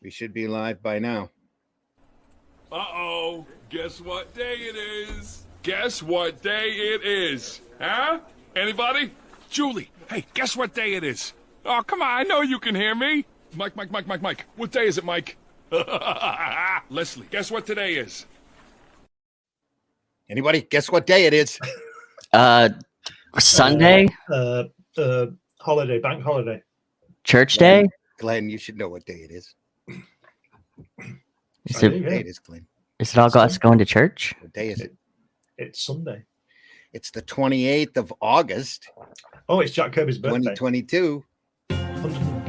We should be live by now. Uh-oh. Guess what day it is? Guess what day it is? Huh? Anybody? Julie, hey, guess what day it is? Oh, come on, I know you can hear me. Mike. What day is it, Mike? Leslie, guess what today is? Anybody? Guess what day it is? Sunday? Holiday, bank holiday. Church day? Glenn, you should know what day it is. Is Sunday, it, What day it is, Glenn? is it all us going to church? What day is it? It's Sunday. It's the 28th of August, Oh, it's Jack Kirby's birthday. 2022. 100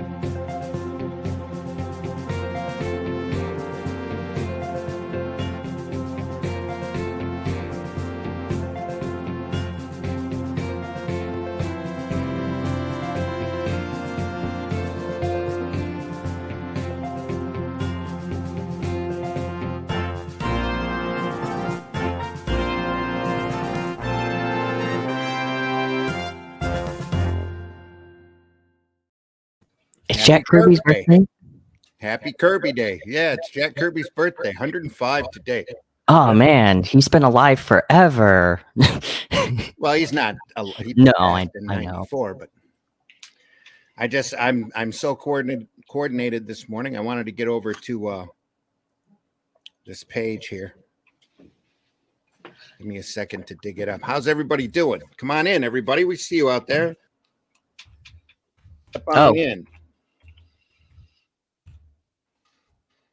It's Happy Jack Kirby's birthday? Happy Kirby Day. Yeah, it's Jack Kirby's birthday. 105 today. Oh, man. He's been alive forever. Well, he's not. He No, passed I in know. 94, but I'm so coordinated this morning. I wanted to get over to this page here. Give me a second to dig it up. How's everybody doing? Come on in, everybody. We see you out there. Come on in.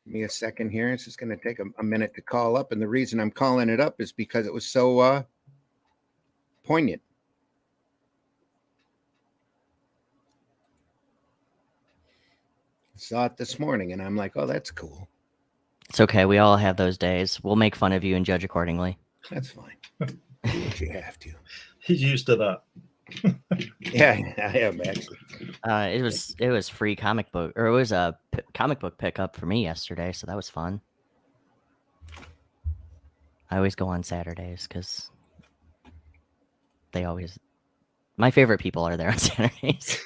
Give me a second here. It's just going to take a minute to call up. And the reason I'm calling it up is because it was so poignant. I saw it this morning and I'm like, oh, that's cool. It's okay. We all have those days. We'll make fun of you and judge accordingly. That's fine. Do what you have to. He's used to that. Yeah, I am actually. It was free comic book, or it was a comic book pickup for me yesterday, so that was fun. I always go on Saturdays because my favorite people are there on Saturdays.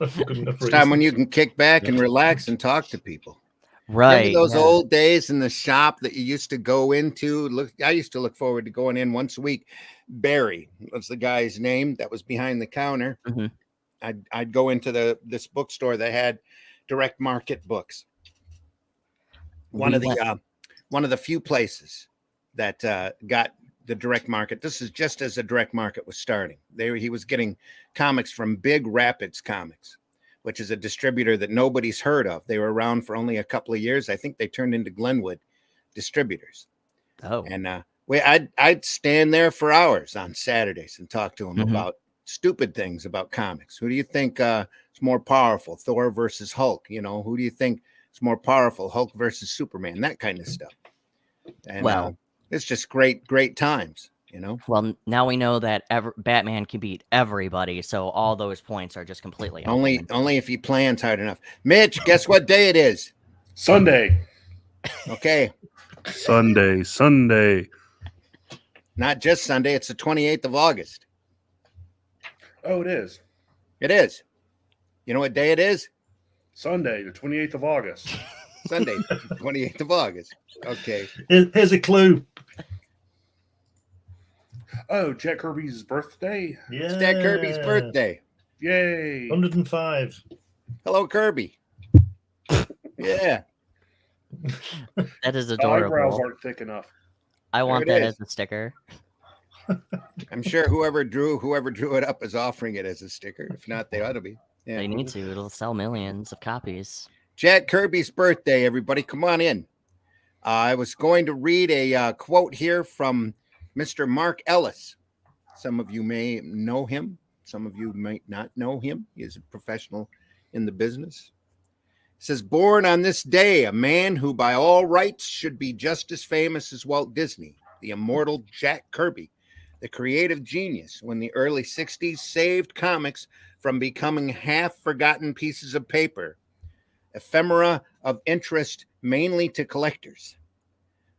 It's time when you can kick back and relax and talk to people. Right. Remember those yeah. old days in the shop that you used to go into? I used to look forward to going in once a week. Barry was the guy's name that was behind the counter. Mhm. I'd go into this bookstore that had direct market books. One of the few places that got the direct market. This is just as the direct market was starting. He was getting comics from Big Rapids Comics, which is a distributor that nobody's heard of. They were around for only a couple of years. I think they turned into Glenwood distributors. Oh. And I'd stand there for hours on Saturdays and talk to them about stupid things about comics. Who do you think is more powerful, Thor versus Hulk? You know, who do you think is more powerful, Hulk versus Superman? That kind of stuff. And it's just great times. You know. Well, now we know that Batman can beat everybody, so all those points are just completely only if he plans hard enough. Mitch, guess what day it is? Sunday. Okay. Sunday. Not just Sunday. It's the 28th of August. Oh, it is. It is. You know what day it is? Sunday, the 28th of August. Sunday, 28th of August. Okay. Here's a clue. Oh, Jack Kirby's birthday. Yeah. It's Jack Kirby's birthday. Yay. 105. Hello, Kirby. Yeah. That is The eyebrows adorable. aren't thick enough. I want There it that is. as a sticker. I'm sure whoever drew it up is offering it as a sticker. If not, they ought to be. Yeah. They need to. It'll sell millions of copies. Jack Kirby's birthday, everybody. Come on in. I was going to read a quote here from Mr. Mark Ellis. Some of you may know him. Some of you might not know him. He is a professional in the business. It says, born on this day, a man who by all rights should be just as famous as Walt Disney, the immortal Jack Kirby, the creative genius when the early 60s saved comics from becoming half-forgotten pieces of paper, ephemera of interest mainly to collectors.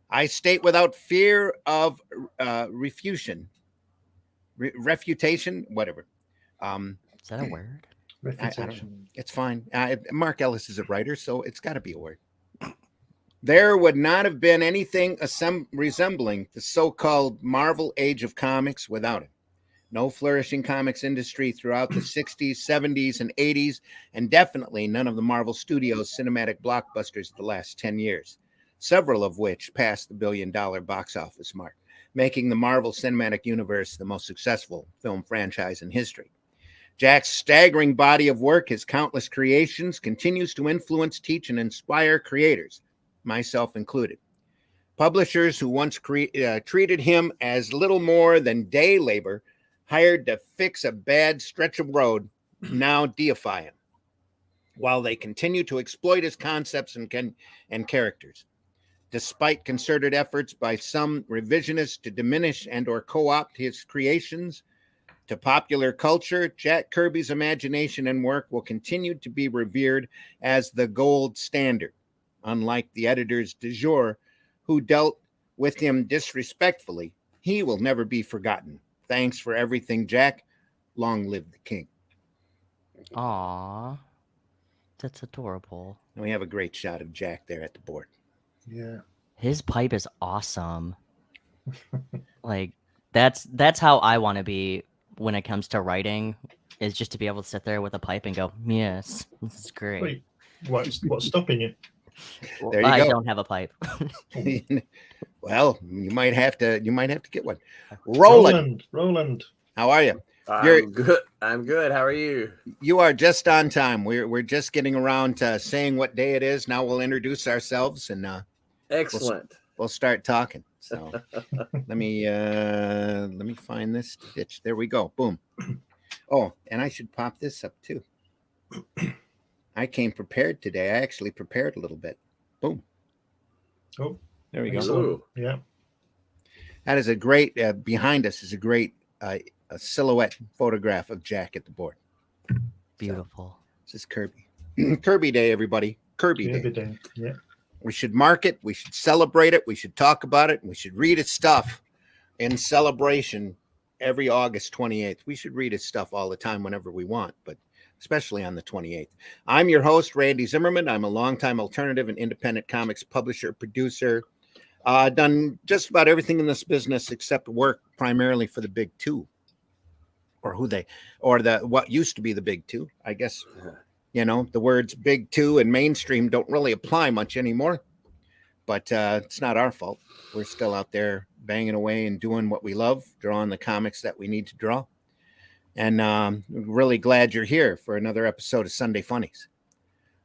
I state without fear of refutation, whatever. Is that a word? Refutation. It's fine. Mark Ellis is a writer, so it's got to be a word. There would not have been anything resembling the so-called Marvel Age of Comics without it. No flourishing comics industry throughout the 60s, 70s, and 80s, and definitely none of the Marvel Studios cinematic blockbusters the last 10 years, several of which passed the billion-dollar box office mark, making the Marvel Cinematic Universe the most successful film franchise in history. Jack's staggering body of work, his countless creations, continues to influence, teach, and inspire creators, myself included. Publishers who once treated him as little more than day labor, hired to fix a bad stretch of road, now deify him, while they continue to exploit his concepts and characters. Despite concerted efforts by some revisionists to diminish and or co-opt his creations to popular culture, Jack Kirby's imagination and work will continue to be revered as the gold standard, unlike the editors du jour who dealt with him disrespectfully. He will never be forgotten. Thanks for everything, Jack. Long live the king. Aw, that's adorable. And we have a great shot of Jack there at the board. Yeah. His pipe is awesome. Like that's how I want to be when it comes to writing, is just to be able to sit there with a pipe and go, yes, this is great. Wait, what's stopping you? There you I go. don't have a pipe. Well, you might have to get one. Roland, how are you? I'm good. I'm good. How are you? You are just on time. We're just getting around to saying what day it is. Now we'll introduce ourselves and Excellent. we'll start talking. So let me find this stitch. There we go. Boom. Oh, and I should pop this up too. I came prepared today. I actually prepared a little bit. Boom. Oh, there we go. Ooh. Yeah. That is a great, behind us is a great a silhouette photograph of Jack at the board. Beautiful. This is Kirby. Kirby Day, everybody. Kirby Day. Yeah. We should mark it. We should celebrate it. We should talk about it. We should read his stuff in celebration every August 28th. We should read his stuff all the time whenever we want, but especially on the 28th. I'm your host, Randy Zimmerman. I'm a longtime alternative and independent comics publisher, producer. Done just about everything in this business except work primarily for the big two, or what used to be the big two. I guess, the words big two and mainstream don't really apply much anymore, but it's not our fault. We're still out there banging away and doing what we love, drawing the comics that we need to draw. And really glad you're here for another episode of Sunday Funnies.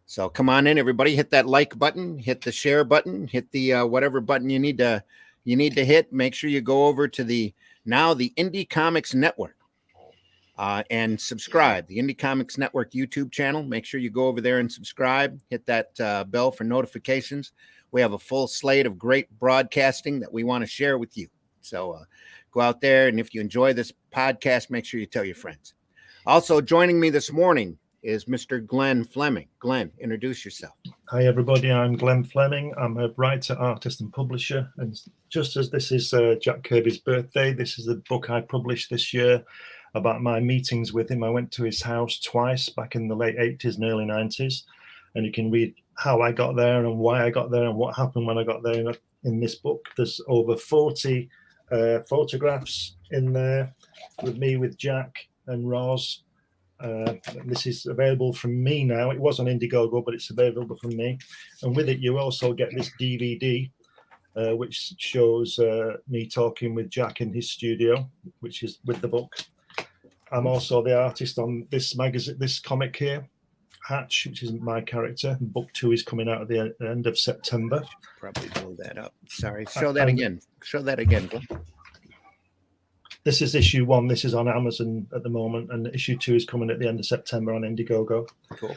So come on in, everybody. Hit that like button, hit the share button, hit the whatever button you need to hit. Make sure you go over to the Indie Comics Network and subscribe. The Indie Comics Network YouTube channel. Make sure you go over there and subscribe. Hit that bell for notifications. We have a full slate of great broadcasting that we want to share with you. So go out there, and if you enjoy this podcast, make sure you tell your friends. Also joining me this morning is Mr. Glenn Fleming. Glenn, introduce yourself. Hi, everybody. I'm Glenn Fleming. I'm a writer, artist, and publisher. And just as this is Jack Kirby's birthday, this is the book I published this year about my meetings with him. I went to his house twice back in the late 80s and early 90s. And you can read how I got there and why I got there and what happened when I got there in this book. There's over 40 photographs in there with me, with Jack and Roz. This is available from me now. It was on Indiegogo, but it's available from me. And with it, you also get this DVD, which shows me talking with Jack in his studio, which is with the book. I'm also the artist on this magazine, this comic here, Hatch, which is my character. Book 2 is coming out at the end of September. Probably blow that up. Sorry. Show that again. Show that again, Glenn. This is issue 1. This is on Amazon at the moment, and issue 2 is coming at the end of September on Indiegogo. Cool.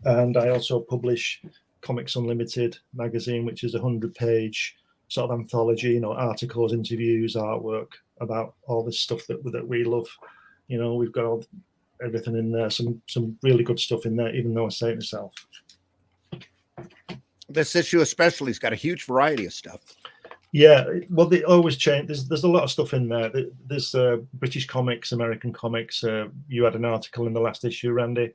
And I also publish Comics Unlimited magazine, which is a 100-page sort of anthology, articles, interviews, artwork about all this stuff that we love. We've got everything in there. Some really good stuff in there, even though I say it myself. This issue especially has got a huge variety of stuff. Yeah, well, they always change. There's a lot of stuff in there. There's British comics, American comics. You had an article in the last issue, Randy,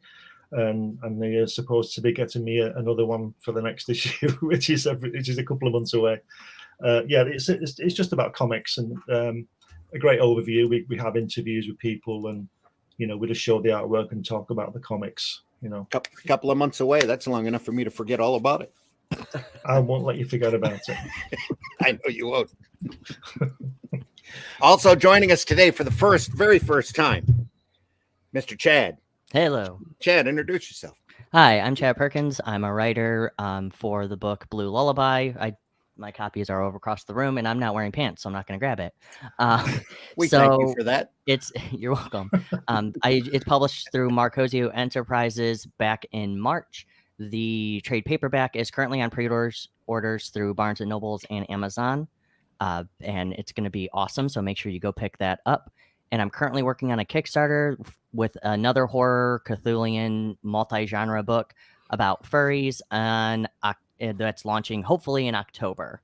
and they're supposed to be getting me another one for the next issue, which is a couple of months away. It's just about comics and a great overview. We have interviews with people, and we just show the artwork and talk about the comics. Couple of months away. That's long enough for me to forget all about it. I won't let you forget about it. I know you won't. Also joining us today for the very first time, Mr. Chad. Hello. Chad, introduce yourself. Hi, I'm Chad Perkins. I'm a writer for the book Blue Lullaby. My copies are over across the room, and I'm not wearing pants, so I'm not going to grab it. We thank you for that. You're welcome. It's published through Marcosio Enterprises back in March. The trade paperback is currently on pre-orders through Barnes & Nobles and Amazon, and it's going to be awesome, so make sure you go pick that up. And I'm currently working on a Kickstarter with another horror Cthulhian multi-genre book about furries, and that's launching hopefully in October.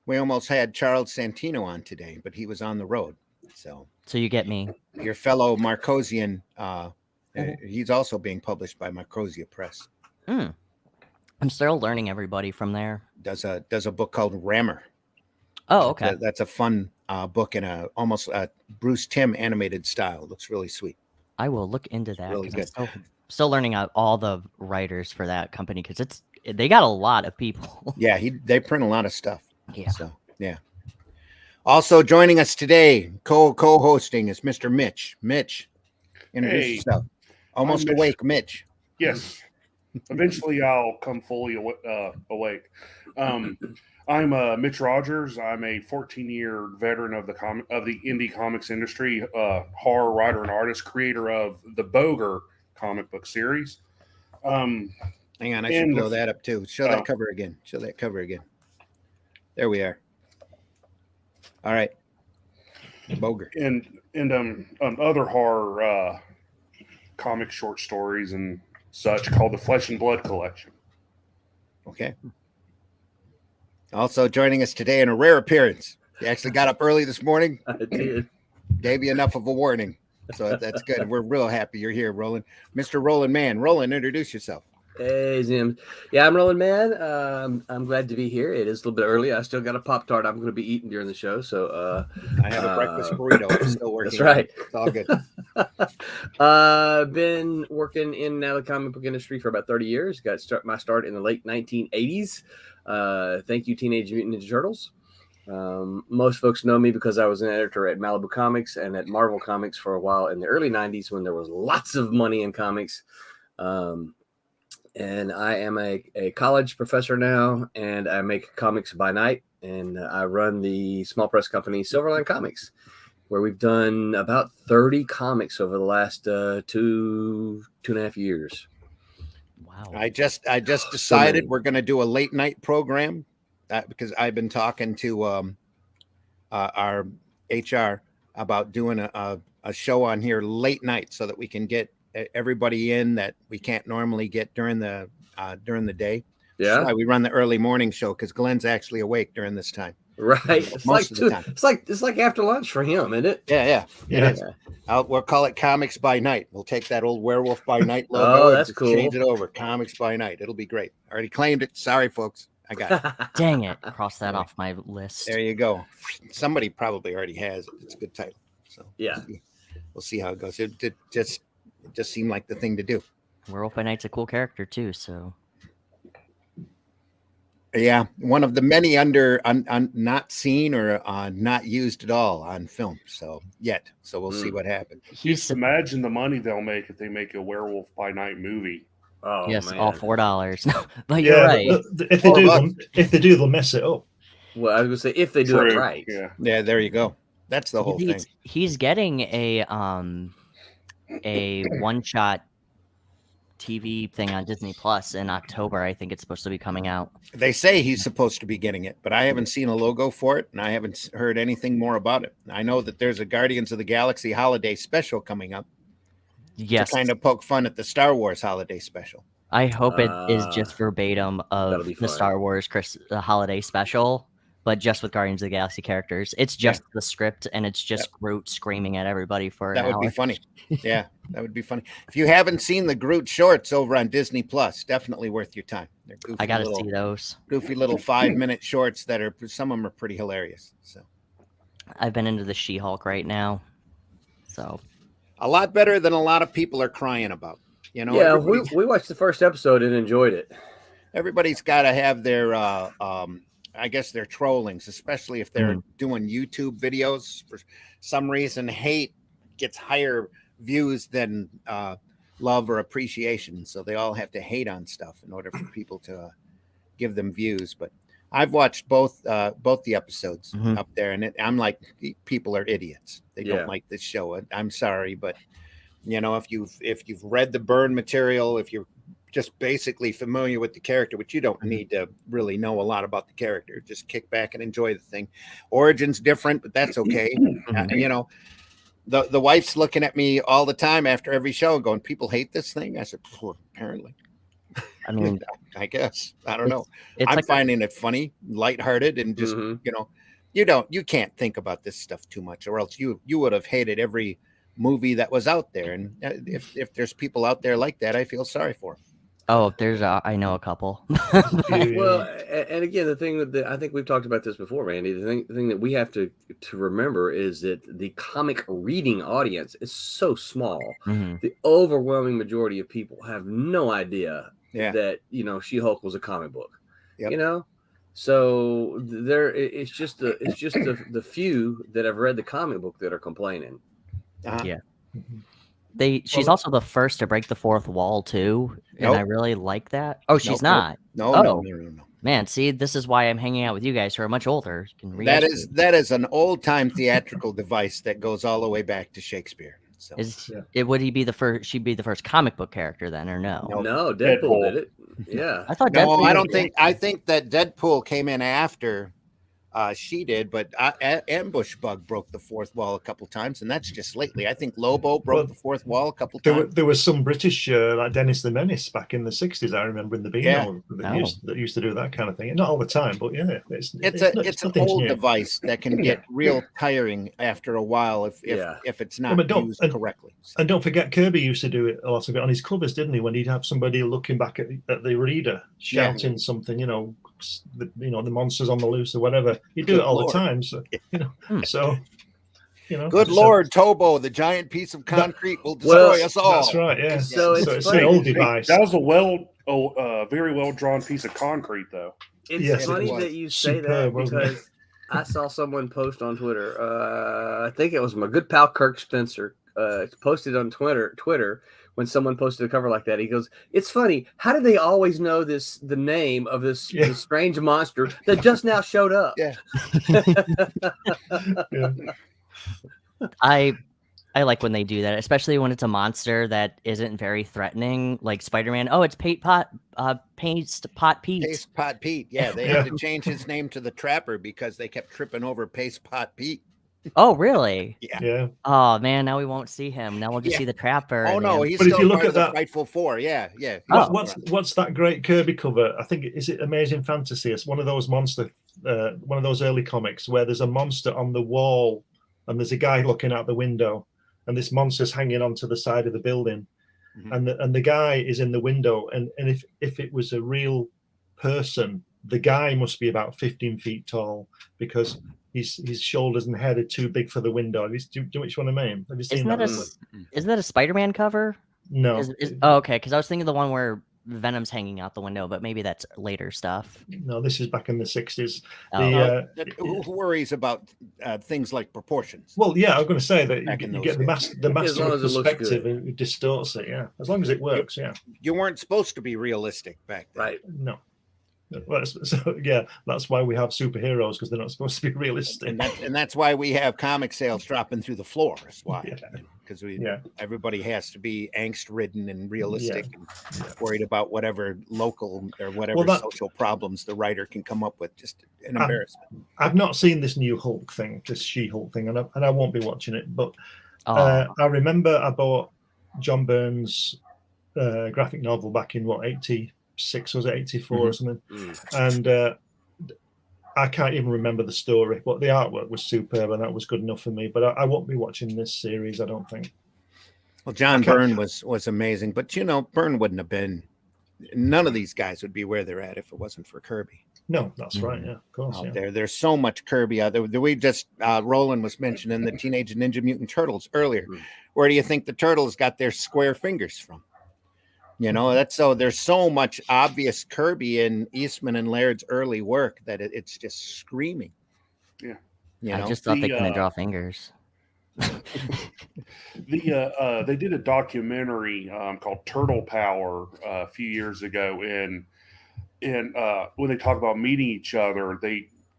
We almost had Charles Santino on today, but he was on the road. So you get me. Your fellow Marcosian, he's also being published by Marcosia Press. I'm still learning everybody from there. Does a book called Rammer. Oh, okay. That's a fun book in almost a Bruce Timm animated style. It looks really sweet. I will look into that. Really good. I'm still learning out all the writers for that company because they got a lot of people. Yeah, they print a lot of stuff. Yeah. So yeah. Also joining us today, co-hosting is Mr. Mitch. Mitch, introduce yourself. Almost awake, Mitch. Yes. Eventually, I'll come fully awake. I'm Mitch Rogers. I'm a 14-year veteran of the indie comics industry, horror writer and artist, creator of the Boger comic book series. Hang on, I should blow that up too. Show that cover again. Show that cover again. There we are. All right. Boger. And other horror comic short stories and such called the Flesh and Blood Collection. Okay. Also joining us today in a rare appearance. He actually got up early this morning. I did. Gave you enough of a warning. So that's good. We're real happy you're here, Roland. Mr. Roland Mann. Roland, introduce yourself. Hey, Zim. Yeah, I'm Roland Mann. I'm glad to be here. It is a little bit early. I still got a Pop-Tart I'm going to be eating during the show. So I have a breakfast burrito. I'm still working. That's right. It's all good. Been working in now the comic book industry for about 30 years. Got my start in the late 1980s. Thank you, Teenage Mutant Ninja Turtles. Most folks know me because I was an editor at Malibu Comics and at Marvel Comics for a while in the early 90s when there was lots of money in comics. And I am a college professor now, and I make comics by night, and I run the small press company Silverline Comics, where we've done about 30 comics over the last 2.5 years. Wow. I just decided we're going to do a late night program because I've been talking to our HR about doing a show on here late night so that we can get everybody in that we can't normally get during the day. Yeah. That's why we run the early morning show because Glenn's actually awake during this time. Right. It's Most of the time. It's like after lunch for him, isn't it? Yeah. It is. We'll call it Comics by Night. We'll take that old Werewolf by Night logo. Oh, that's and cool. Change it over. Comics by Night. It'll be great. I already claimed it. Sorry, folks. I got it. Dang it. Cross that off my list. There you go. Somebody probably already has it. It's a good title. So Yeah. We'll see how it goes. It just seemed like the thing to do. Werewolf by Night's a cool character too, so Yeah, one of the many not seen or not used at all on film. So we'll see what happens. Just imagine the money they'll make if they make a Werewolf by Night movie. Oh, yes, man. all $4. But you're right. If they do, they'll mess it up. Well, I was going to say if they do it right. Yeah, there you go. That's the whole thing. He's getting a one-shot TV thing on Disney Plus in October. I think it's supposed to be coming out. They say he's supposed to be getting it, but I haven't seen a logo for it, and I haven't heard anything more about it. I know that there's a Guardians of the Galaxy holiday special coming up. Yes, to kind of poke fun at the Star Wars holiday special. I hope it is just verbatim of the Star Wars holiday special, but just with Guardians of the Galaxy characters. It's just the script, and it's just Groot screaming at everybody for that an would hour. be funny. Yeah, That would be funny. If you haven't seen the Groot shorts over on Disney Plus, definitely worth your time. They're goofy I gotta little, see those. goofy little 5-minute shorts that are, some of them are pretty hilarious. So I've been into the She-Hulk right now. So a lot better than a lot of people are crying about. You know, Yeah, we watched the first episode and enjoyed it. everybody's got to have their, I guess, their trollings, especially if they're doing YouTube videos. For some reason, hate gets higher views than love or appreciation. So they all have to hate on stuff in order for people to give them views. But I've watched both the episodes up there, and I'm like, people are idiots. They don't like this show. I'm sorry, but you know, if you've read the Byrne material, if you're just basically familiar with the character, which you don't need to really know a lot about the character, just kick back and enjoy the thing. Origin's different, but that's okay. You know, the wife's looking at me all the time after every show going, people hate this thing. I said, well, apparently. I mean, I guess, I don't know. It's I'm like finding it funny, lighthearted, and just, you know, you can't think about this stuff too much, or else you would have hated every movie that was out there. And if there's people out there like that, I feel sorry for them. Oh, I know a couple. Well, and again, the thing that I think we've talked about this before, Randy. The thing that we have to remember is that the comic reading audience is so small. The overwhelming majority of people have no idea that, you know, She-Hulk was a comic book. You know, so it's just the few that have read the comic book that are complaining. Yeah. She's also the first to break the fourth wall too, and I really like that. Oh, she's not. No. Man, see, this is why I'm hanging out with you guys who are much older. That is an old time theatrical device that goes all the way back to Shakespeare. So would he be the first? She'd be the first comic book character then, or no? No, Deadpool did it. Yeah, I thought. No, Deadpool I don't think. I think that Deadpool came in after she did, but Ambush Bug broke the fourth wall a couple times, and that's just lately. I think Lobo broke the fourth wall a couple times. There was some British like Dennis the Menace back in the 60s. I remember in the Beano that used to do that kind of thing. Not all the time, but it's an old device that can get real tiring after a while if it's not used correctly. And don't forget, Kirby used to do it a lot of it on his covers, didn't he? When he'd have somebody looking back at the reader shouting something, you know, the monsters on the loose or whatever. You do it all the time, so you know. Good Lord, Tobo, the giant piece of concrete will destroy us all. That's right. Yeah. So it's an old device. That was a very well drawn piece of concrete, though. It's funny that you say that because I saw someone post on Twitter. I think it was my good pal Kirk Spencer. Posted on Twitter. When someone posted a cover like that, he goes, "It's funny. How did they always know the name of this strange monster that just now showed up?" I like when they do that, especially when it's a monster that isn't very threatening, like Spider-Man. Oh, it's Paste Pot Pete. Paste Pot Pete. Yeah, they had to change his name to the Trapper because they kept tripping over Paste Pot Pete. Oh, really? Yeah. Oh man, now we won't see him. Now we'll just see the Trapper. Oh no, he's but still if you look part at of the that Frightful Four. Yeah. What's that great Kirby cover? I think is it Amazing Fantasy? It's one of those one of those early comics where there's a monster on the wall and there's a guy looking out the window and this monster's hanging onto the side of the building, and the guy is in the window, and if it was a real person, the guy must be about 15 feet tall because his shoulders and head are too big for the window. Do you know which one I mean? Have you seen that? Isn't that a Spider-Man cover? No. Okay, because I was thinking the one where Venom's hanging out the window, but maybe that's later stuff. No, this is back in the 60s. Who worries about things like proportions? Well, yeah, I'm going to say that you get the master of perspective and it distorts it. Yeah, as long as it works. You weren't supposed to be realistic back then. Right? No. So that's why we have superheroes, because they're not supposed to be realistic, and that's why we have comic sales dropping through the floor. That's why, because everybody has to be angst-ridden and realistic, and worried about whatever local or whatever social problems the writer can come up with. Just an embarrassment. I've not seen this new Hulk thing, this She-Hulk thing, and I won't be watching it. But I remember I bought John Byrne's graphic novel back in 86, was it 84 or something? And I can't even remember the story, but the artwork was superb and that was good enough for me. But I won't be watching this series, I don't think. Well, John I can't- Byrne was amazing, but Byrne wouldn't have been. None of these guys would be where they're at if it wasn't for Kirby No, that's right. Yeah, of course. out Yeah. there. There's so much Kirby out there. We just Roland was mentioning the Teenage Ninja Mutant Turtles earlier. Where do you think the turtles got their square fingers from? That's so. There's so much obvious Kirby in Eastman and Laird's early work that it's just screaming. Yeah. I just thought they couldn't draw fingers. They did a documentary called Turtle Power a few years ago, and when they talk about meeting each other,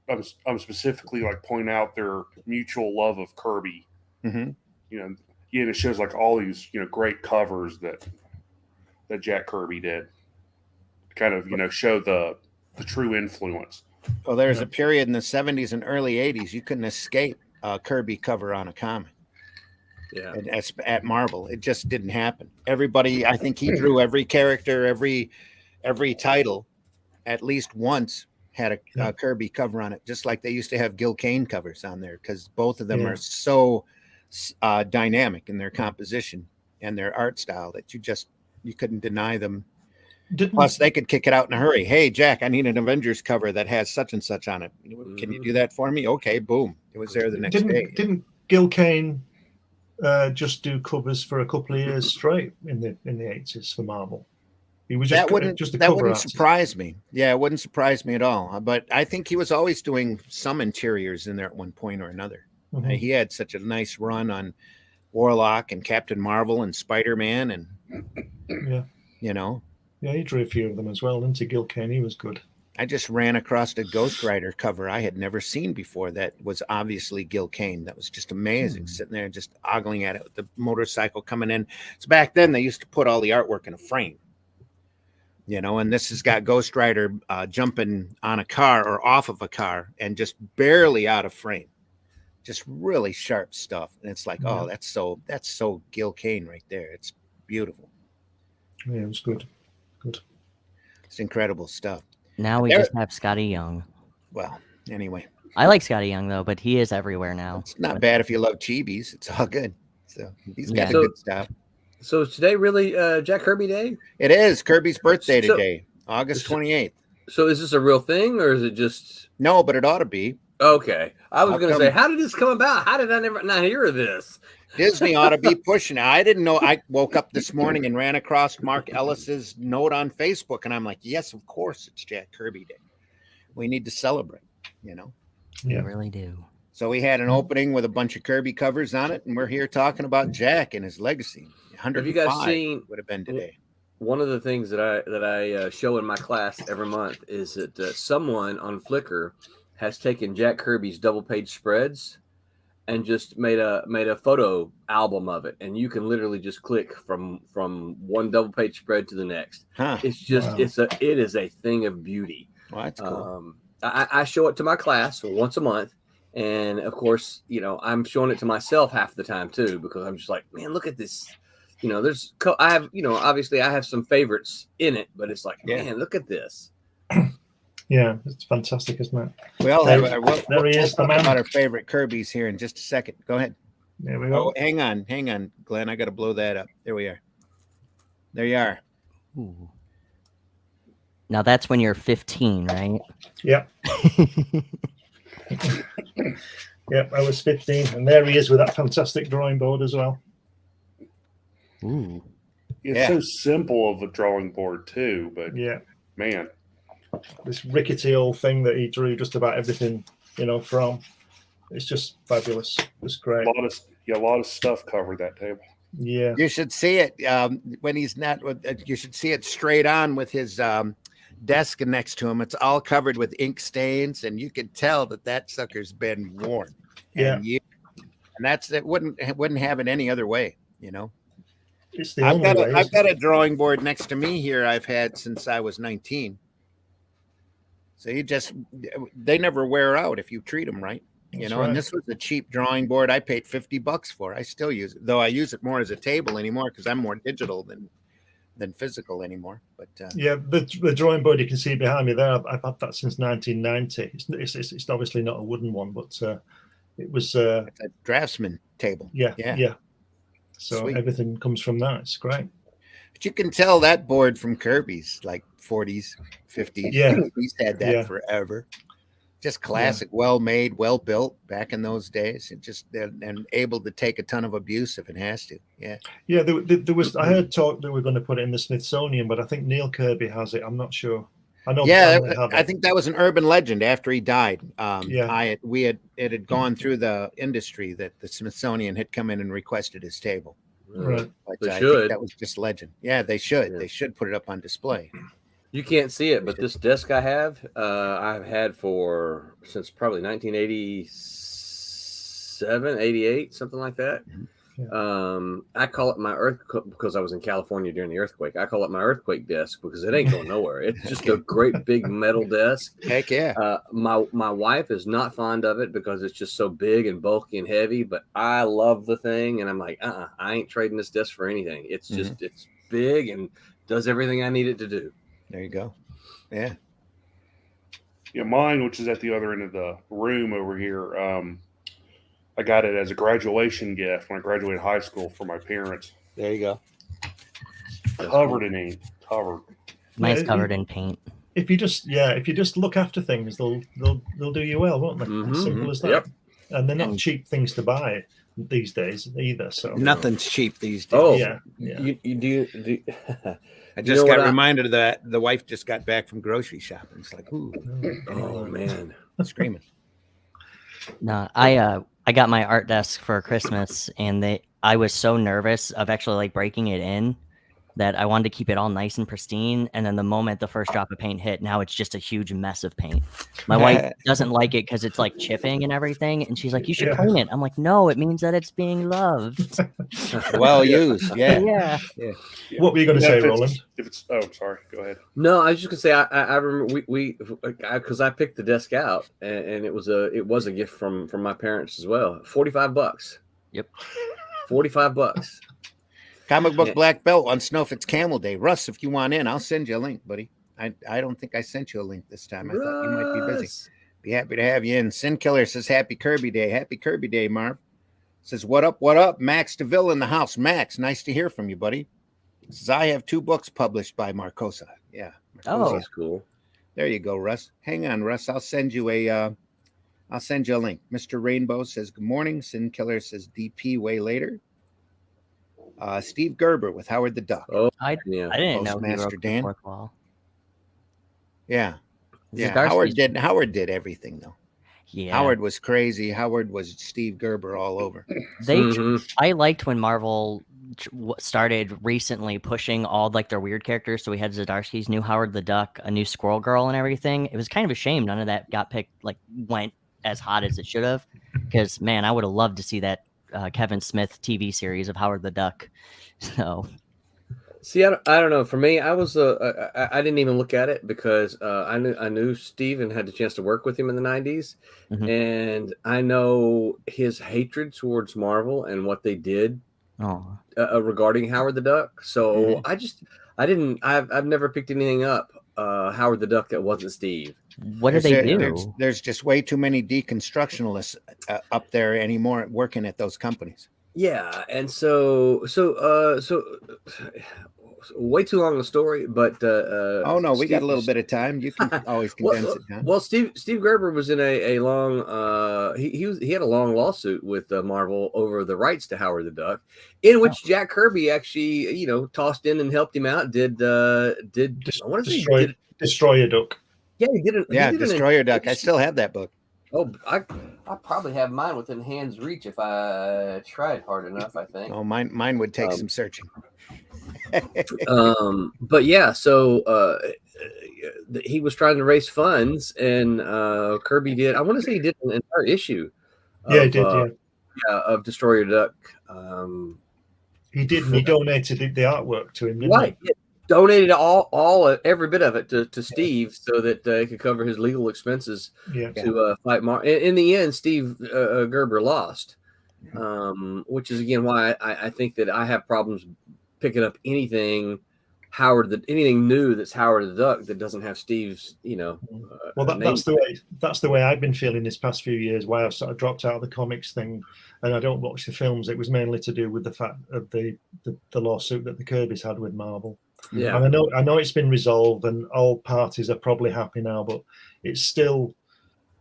I'm specifically like point out their mutual love of Kirby. Mm-hmm. And it shows like all these great covers that Jack Kirby did, kind of show the true influence. Well, there's a period in the 70s and early 80s you couldn't escape a Kirby cover on a comic. Yeah. At Marvel, it just didn't happen. Everybody, I think he drew every character, every title, at least once had a Kirby cover on it, just like they used to have Gil Kane covers on there, because both of them are so dynamic in their composition and their art style that you couldn't deny them. Plus, they could kick it out in a hurry. Hey, Jack, I need an Avengers cover that has such and such on it. Can you do that for me? Okay, boom. It was there the next day. Didn't Gil Kane just do covers for a couple of years straight in the 80s for Marvel? He was just that wouldn't surprise me. Yeah, it wouldn't surprise me at all. But I think he was always doing some interiors in there at one point or another. Mm-hmm. He had such a nice run on Warlock and Captain Marvel and Spider-Man, and Yeah, he drew a few of them as well. Didn't he, Gil Kane? He was good. I just ran across a Ghost Rider cover I had never seen before that was obviously Gil Kane. That was just amazing, sitting there just ogling at it with the motorcycle coming in. So back then they used to put all the artwork in a frame, and this has got Ghost Rider jumping on a car or off of a car and just barely out of frame. Just really sharp stuff. And it's like, oh, that's so Gil Kane right there. It's beautiful. Yeah, it was good. Good. It's incredible stuff. Now we just have Scotty Young. Well, anyway. I like Scotty Young, though, but he is everywhere now. It's not bad if you love chibis. It's all good. So he's got the good stuff. So is today really Jack Kirby Day? It is Kirby's birthday today, August 28th. So is this a real thing, or is it just... No, but it ought to be. Okay. I was going to say, how did this come about? How did I never not hear of this? Disney ought to be pushing it. I didn't know. I woke up this morning and ran across Mark Ellis's note on Facebook, and I'm like, yes, of course, it's Jack Kirby Day. We need to celebrate, We really do. So we had an opening with a bunch of Kirby covers on it, and we're here talking about Jack and his legacy. 105 have you guys seen would have been today. One of the things that I show in my class every month is that someone on Flickr has taken Jack Kirby's double page spreads and just made a photo album of it, and you can literally just click from one double page spread to the next. It's just it is a thing of beauty. Well, that's cool. I show it to my class once a month, and of course, I'm showing it to myself half the time too, because I'm just like, man, look at this. I have obviously I have some favorites in it, but it's like, man, look at this. Yeah, it's fantastic, isn't it? We all have there he is, the man. About our favorite Kirby's here in just a second. Go ahead. There we go. Oh, hang on, Glenn. I got to blow that up. There we are. There you are. Ooh. Now that's when you're 15, right? Yeah. Yep, I was 15, and there he is with that fantastic drawing board as well. Ooh. It's so simple of a drawing board too, but man, this rickety old thing that he drew just about everything, from. It's just fabulous. It's great. A lot of stuff covered that table. Yeah, you should see it when he's not. You should see it straight on with his desk next to him. It's all covered with ink stains, and you could tell that sucker's been worn. And it wouldn't have it any other way. It's the only way. I've got a drawing board next to me here. I've had since I was 19. So they never wear out if you treat them right. Right. And this was a cheap drawing board I paid $50 for. I still use it, though I use it more as a table anymore because I'm more digital than physical anymore. But the drawing board you can see behind me there, I've had that since 1990. It's obviously not a wooden one, but it was it's a draftsman table. Yeah. So Sweet. everything comes from that. It's great. But you can tell that board from Kirby's like 40s, 50s. Yeah. He's had that Yeah. forever. Just classic, well made, well built back in those days. And able to take a ton of abuse if it has to. Yeah. Yeah, there was. I heard talk that we're going to put it in the Smithsonian, but I think Neil Kirby has it. I'm not sure. I know. Yeah, the family have I it. think that was an urban legend after he died. Yeah. It had gone through the industry that the Smithsonian had come in and requested his table. Right. But They I should. think that was just legend. Yeah, they should. Yeah. They should put it up on display. You can't see it, but this desk I've had since probably 1987, 88, something like that. Yeah. I call it my earthquake because I was in California during the earthquake. I call it my earthquake desk because it ain't going nowhere. It's just a great big metal desk. Heck yeah. My wife is not fond of it because it's just so big and bulky and heavy, but I love the thing, and I'm like, I ain't trading this desk for anything. It's just it's big and does everything I need it to do. There you go. Yeah. Yeah, mine, which is at the other end of the room over here, I got it as a graduation gift when I graduated high school for my parents. There you go. Covered in ink. Covered. Mine's Yeah, covered in paint. If you just look after things, they'll do you well, won't they? Mhm. As simple as that. Yep. And they're not cheap things to buy these days either. So Nothing's cheap these days. Oh, yeah. You do. I you just know got what reminded of that. The wife just got back from grocery shopping. It's like, ooh, Oh man. screaming. No, I got my art desk for Christmas, and I was so nervous of actually like breaking it in that I wanted to keep it all nice and pristine. And then the moment the first drop of paint hit, now it's just a huge mess of paint. My wife doesn't like it because it's like chipping and everything, and she's like, "You should Yeah. clean it." I'm like, "No, it means that it's being loved." Well used. Yeah. Yeah. Yeah. What were you going to Yeah, say, if it's- Roland? If it's, oh, sorry. Go ahead. No, I was just gonna say I remember because I picked the desk out and it was a gift from my parents as well. $45. Yep. $45. Comic book Yeah. black belt on Snowfit's Camel Day. Russ, if you want in, I'll send you a link, buddy. I don't think I sent you a link this time. I thought you might be busy. Russ. Be happy to have you in. Sin Killer says happy Kirby Day. Happy Kirby Day, Marv. Says, what up, what up? Max DeVille in the house. Max, nice to hear from you, buddy. Says, I have 2 books published by Marcosa. Yeah. Oh. That's cool. There you go, Russ. Hang on, Russ. I'll send you a link. Mr. Rainbow says, good morning. Sin Killer says, DP way later. Steve Gerber with Howard the Duck. Oh, I yeah. didn't know he Postmaster wrote the Dan. 4th wall. Yeah. Yeah. Zdarsky's- Howard did everything though. Yeah. Howard was crazy. Howard was Steve Gerber all over. They Mhm. I liked when Marvel started recently pushing all like their weird characters. So we had Zdarsky's new Howard the Duck, a new Squirrel Girl, and everything. It was kind of a shame none of that got picked, like went as hot as it should have. Because man, I would have loved to see that Kevin Smith TV series of Howard the Duck. So See, I don't know. For me, I didn't even look at it because I knew Steve and had the chance to work with him in the 90s. Mhm. And I know his hatred towards Marvel and what they did oh, regarding Howard the Duck. So Mhm. I've never picked anything up Howard the Duck that wasn't Steve. what did they do? There's just way too many deconstructionalists up there anymore working at those companies. Yeah, and so way too long a story, but Oh no, we got a little bit of time. You can always condense it down. Well, Steve Gerber was in a long he had a long lawsuit with Marvel over the rights to Howard the Duck, in which Jack Kirby actually tossed in and helped him out. I want to say he did, Destroy a Duck. yeah, he did it. Yeah, Destroyer Duck. I still have that book. Oh, I probably have mine within hand's reach if I tried hard enough, I think. Oh, mine would take some searching. But yeah, so he was trying to raise funds, and Kirby did. I want to say he did an entire issue. Yeah, he did. Of Destroyer Duck. He did. And he donated the artwork to him. Didn't Right. He donated every bit of it to Steve so that he could cover his legal expenses He? Yeah. to fight Mark. In the end, Steve Gerber lost, which is again why I think that I have problems picking up anything anything new that's Howard the Duck that doesn't have Steve's, Well, that's the way I've been feeling this past few years. Why I've sort of dropped out of the comics thing, and I don't watch the films. It was mainly to do with the fact of the lawsuit that the Kirbys had with Marvel. Yeah. And I know it's been resolved, and all parties are probably happy now, but it still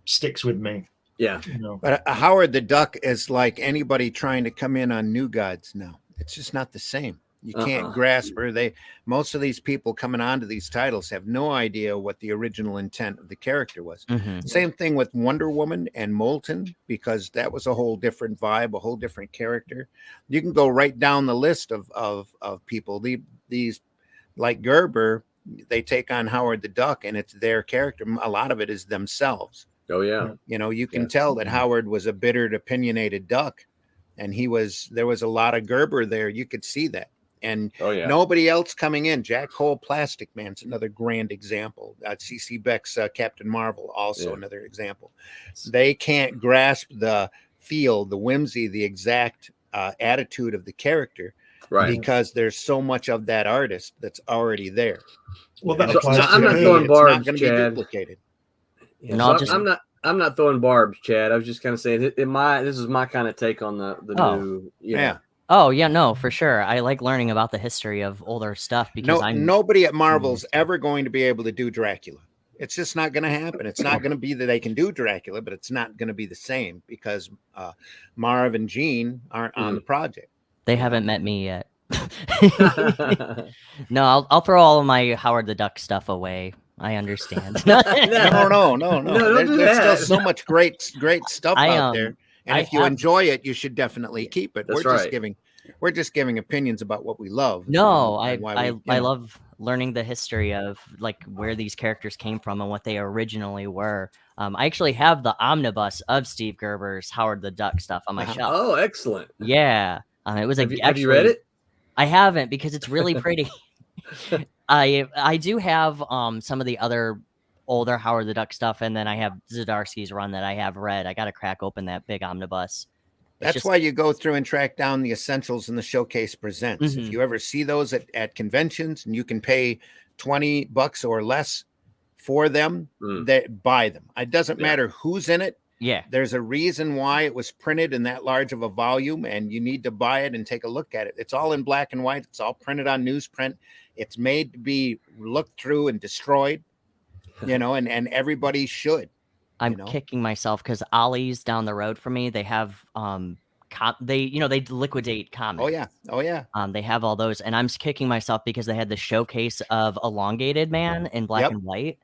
sticks with me. Yeah. But Howard the Duck is like anybody trying to come in on New Gods now. It's just not the same. You can't grasp, or most of these people coming onto these titles have no idea what the original intent of the character was. Same thing with Wonder Woman and Molten, because that was a whole different vibe, a whole different character. You can go right down the list of people. These like Gerber, they take on Howard the Duck, and it's their character. A lot of it is themselves. Oh yeah. You can tell that Howard was a bittered, opinionated duck, and there was a lot of Gerber there. You could see that. And nobody else coming in. Jack Cole, Plastic Man's another grand example. C.C. Beck's Captain Marvel, also another example. They can't grasp the feel, the whimsy, the exact attitude of the character, because there's so much of that artist that's already there. Well, I'm not throwing barbs, Chad. Be duplicated. Yeah, I'm not throwing barbs, Chad. I was just kind of saying this is my kind of take on the new. Yeah. Oh yeah, no, for sure. I like learning about the history of older stuff because nobody at Marvel's ever going to be able to do Dracula. It's just not going to happen. It's not going to be that they can do Dracula, but it's not going to be the same because Marv and Gene aren't on the project. They haven't met me yet. No, I'll throw all of my Howard the Duck stuff away. I understand. No. Don't do there's that. still so much great stuff out there. And if you enjoy it, you should definitely keep it. We're just giving opinions about what we love. No, I love learning the history of like where these characters came from and what they originally were. I actually have the omnibus of Steve Gerber's Howard the Duck stuff on my shelf. Oh, excellent. Yeah. It was have you read it? I haven't, because it's really pretty. I do have some of the other older Howard the Duck stuff, and then I have Zdarsky's run that I have read. I got to crack open that big omnibus. That's why you go through and track down the essentials in the Showcase Presents. If you ever see those at conventions and you can pay $20 or less for them, buy them. It doesn't matter who's in it. Yeah. There's a reason why it was printed in that large of a volume, and you need to buy it and take a look at it. It's all in black and white. It's all printed on newsprint. It's made to be looked through and destroyed. And everybody should. I'm kicking myself because Ollie's down the road from me. They have they liquidate comics. Oh yeah. They have all those, and I'm kicking myself because they had the showcase of Elongated Man in black and white,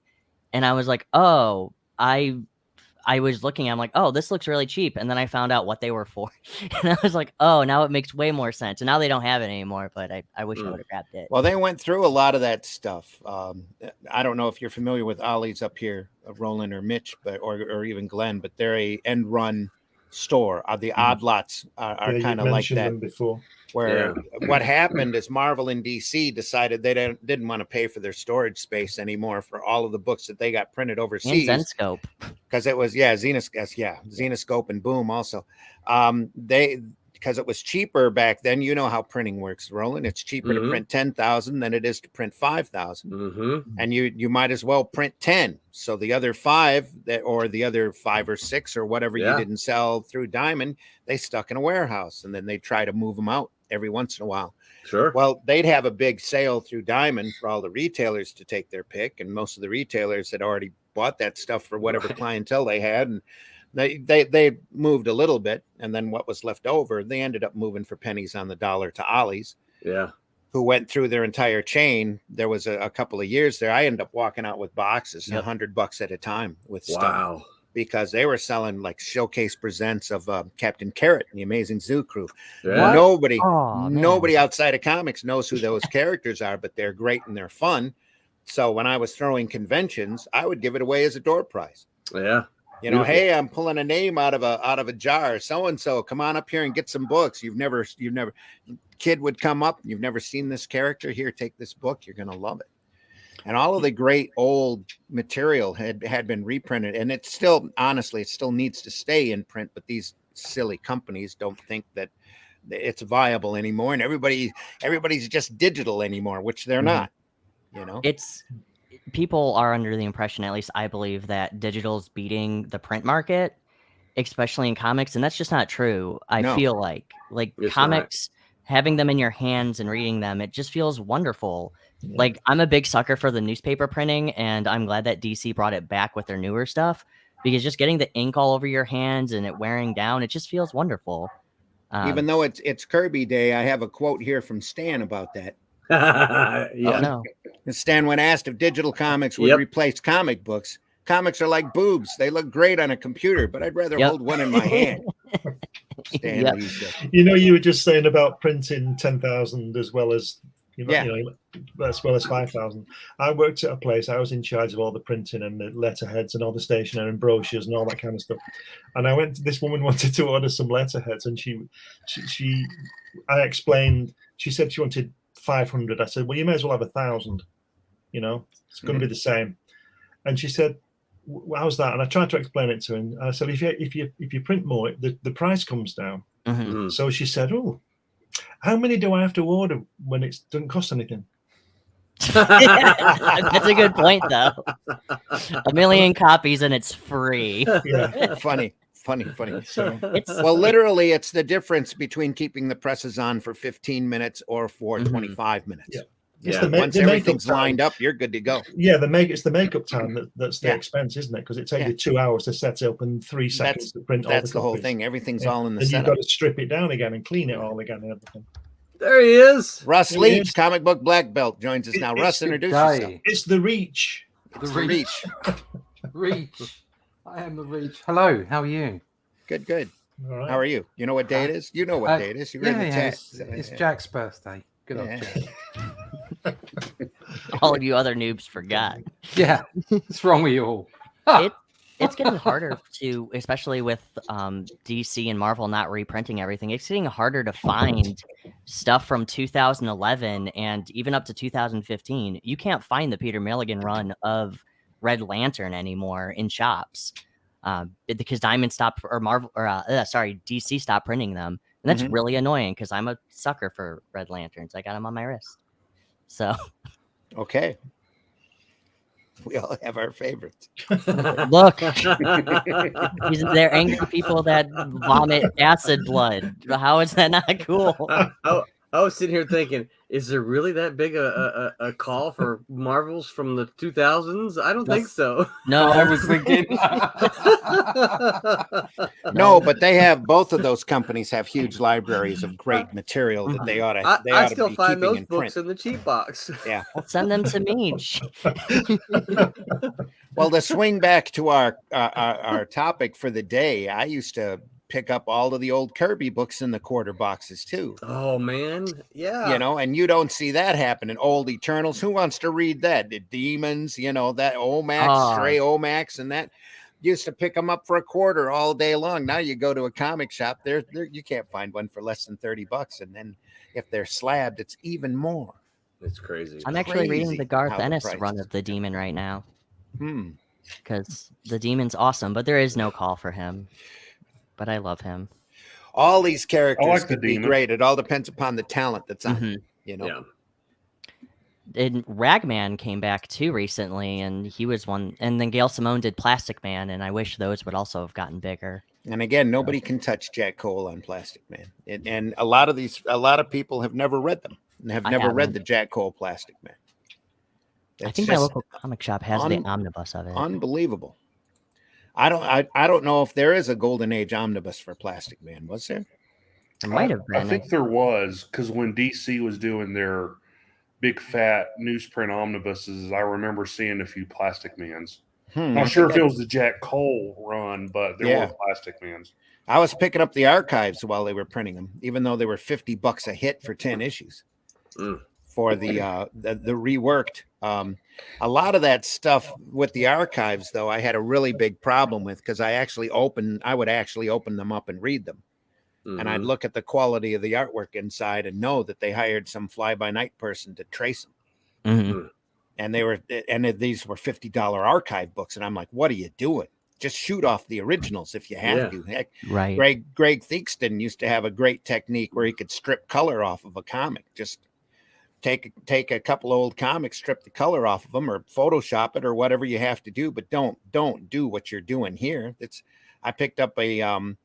and I was like, oh, I was looking, I'm like, oh, this looks really cheap. And then I found out what they were for. And I was like, oh, now it makes way more sense. And now they don't have it anymore, but I wish I would have grabbed it. Well, they went through a lot of that stuff. I don't know if you're familiar with Ollie's up here, Roland or Mitch, or even Glenn, but they're a end run store. The odd lots are kind of like that. Before. Where what happened is Marvel and DC decided they didn't want to pay for their storage space anymore for all of the books that they got printed overseas. And Zenescope. Because it was Zenescope and Boom also. Because it was cheaper back then. You know how printing works, Roland. It's cheaper to print 10,000 than it is to print 5,000. And you might as well print 10. So the other 5 or the other 5 or 6 or whatever you didn't sell through Diamond, they stuck in a warehouse, and then they try to move them out every once in a while. Sure. Well, they'd have a big sale through Diamond for all the retailers to take their pick, and most of the retailers had already bought that stuff for whatever clientele they had, and they moved a little bit, and then what was left over, they ended up moving for pennies on the dollar to Ollie's. Yeah. Who went through their entire chain. There was a couple of years there. I ended up walking out with boxes, $100 at a time with stuff. Because they were selling like Showcase Presents of Captain Carrot and the Amazing Zoo Crew. Yeah. Nobody outside of comics knows who those characters are, but they're great and they're fun. So when I was throwing conventions, I would give it away as a door prize. Yeah. Hey, I'm pulling a name out of a jar. So and so, come on up here and get some books. You've never. Kid would come up. You've never seen this character. Here, take this book. You're gonna love it. And all of the great old material had been reprinted, and it still needs to stay in print. But these silly companies don't think that it's viable anymore, and everybody's just digital anymore, which they're not. You know, It's people are under the impression, at least I believe, that digital's beating the print market, especially in comics, and that's just not true. I No. feel like It's comics, having them in your hands and reading them, it just feels wonderful. Yeah. Like, I'm a big sucker for the newspaper printing, and I'm glad that DC brought it back with their newer stuff, because just getting the ink all over your hands and it wearing down, it just feels wonderful. even though it's Kirby Day, I have a quote here from Stan about that. Yeah. Oh no. And Stan, when asked if digital comics would Yep. replace comic books, comics are like boobs. They look great on a computer, but I'd rather Yep. hold one in my hand. Stan Yep. Lee said. You know, you were just saying about printing 10,000 as well as Yeah. as well as 5,000. I worked at a place. I was in charge of all the printing and the letterheads and all the stationery and brochures and all that kind of stuff. And I went. This woman wanted to order some letterheads, and I explained. She said she wanted 500. I said, well, you may as well have 1,000. You know, it's going to be the same. And she said, how's that? And I tried to explain it to her. And I said, if you print more, the price comes down. Mhm. So she said, oh, how many do I have to order when it doesn't cost anything? That's a good point, though. 1 million copies and it's free. Yeah. Funny. So It's Well, literally, it's the difference between keeping the presses on for 15 minutes or for 25 minutes. Yeah. Yeah. the Once makeup everything's time. lined up, you're good to go. Yeah, it's the makeup time that's the Yeah. expense, isn't it? Because it takes Yeah. you 2 hours to set up and 3 seconds to print all That's the whole copies. thing. Everything's Yeah. all in the And you've setup. got to strip it down again and clean it all again and everything. There he is. Russ There he Leach, is. comic book black belt, joins us now. It's Russ, the introduce Day. yourself. It's the reach. The It's the reach. Reach. Reach. I am the reach. Hello, how are you? Good. All right. How are you? You know what day it is? You know what day it is. You read the chat. It's Jack's birthday. Good old Yeah. Jack. all of you other noobs forgot. Yeah, what's wrong with you all? Ah, It's getting harder to, especially with DC and Marvel not reprinting everything. It's getting harder to find stuff from 2011 and even up to 2015. You can't find the Peter Milligan run of Red Lantern anymore in shops because Diamond stopped, or DC stopped printing them, and that's Mhm. really annoying because I'm a sucker for Red Lanterns. I got them on my wrist, so Okay. We all have our favorites. look. They're angry people that vomit acid blood. How is that not cool? I was sitting here thinking, is there really that big a call for Marvels from the 2000s? I don't think so. I No, was thinking. No, but they have, both of those companies have huge libraries of great material that they ought to I be still find keeping those in books print. in the cheap box. Yeah. send them to me. Well, to swing back to our topic for the day, I used to pick up all of the old Kirby books in the quarter boxes too. Oh man, yeah. You know, and you don't see that happening. Old Eternals. Who wants to read that? The Demons, you know, that Omax, Stray Omax, and that. Used to pick them up for a quarter all day long. Now you go to a comic shop, there you can't find one for less than $30, and then if they're slabbed, it's even more. It's crazy. I'm actually reading Crazy the Garth how the Ennis prices run of the Demon right now Hmm. because the Demon's awesome, but there is no call for him. But I love him. All these characters I like the could be Demon. great. It all depends upon the talent that's on. Mhm. You know. Yeah. And Ragman came back too recently, and he was one. And then Gail Simone did Plastic Man, and I wish those would also have gotten bigger. And again, nobody can touch Jack Cole on Plastic Man. And a lot of people have never read them and have I never read haven't. the Jack Cole Plastic Man. I It's think my just local comic shop has the omnibus of it. unbelievable. I don't know if there is a Golden Age omnibus for Plastic Man. Was there? There might have I been. think there was, because when DC was doing their big fat newsprint omnibuses, I remember seeing a few Plastic Mans. I Not sure if think it was the Jack Cole run, but there Yeah. were Plastic Mans. I was picking up the archives while they were printing them, even though they were $50 a hit for 10 issues Mm. for the reworked. A lot of that stuff with the archives, though, I had a really big problem with because I would actually open them up and read them. And I'd Mhm. look at the quality of the artwork inside and know that they hired some fly-by-night person to trace them. Mhm. And these were $50 archive books. And I'm like, what are you doing? Just shoot off the originals if you have Yeah. to. Heck, Right. Greg Theakston used to have a great technique where he could strip color off of a comic. Just take a couple old comics, strip the color off of them, or Photoshop it, or whatever you have to do. But don't do what you're doing here. I picked up a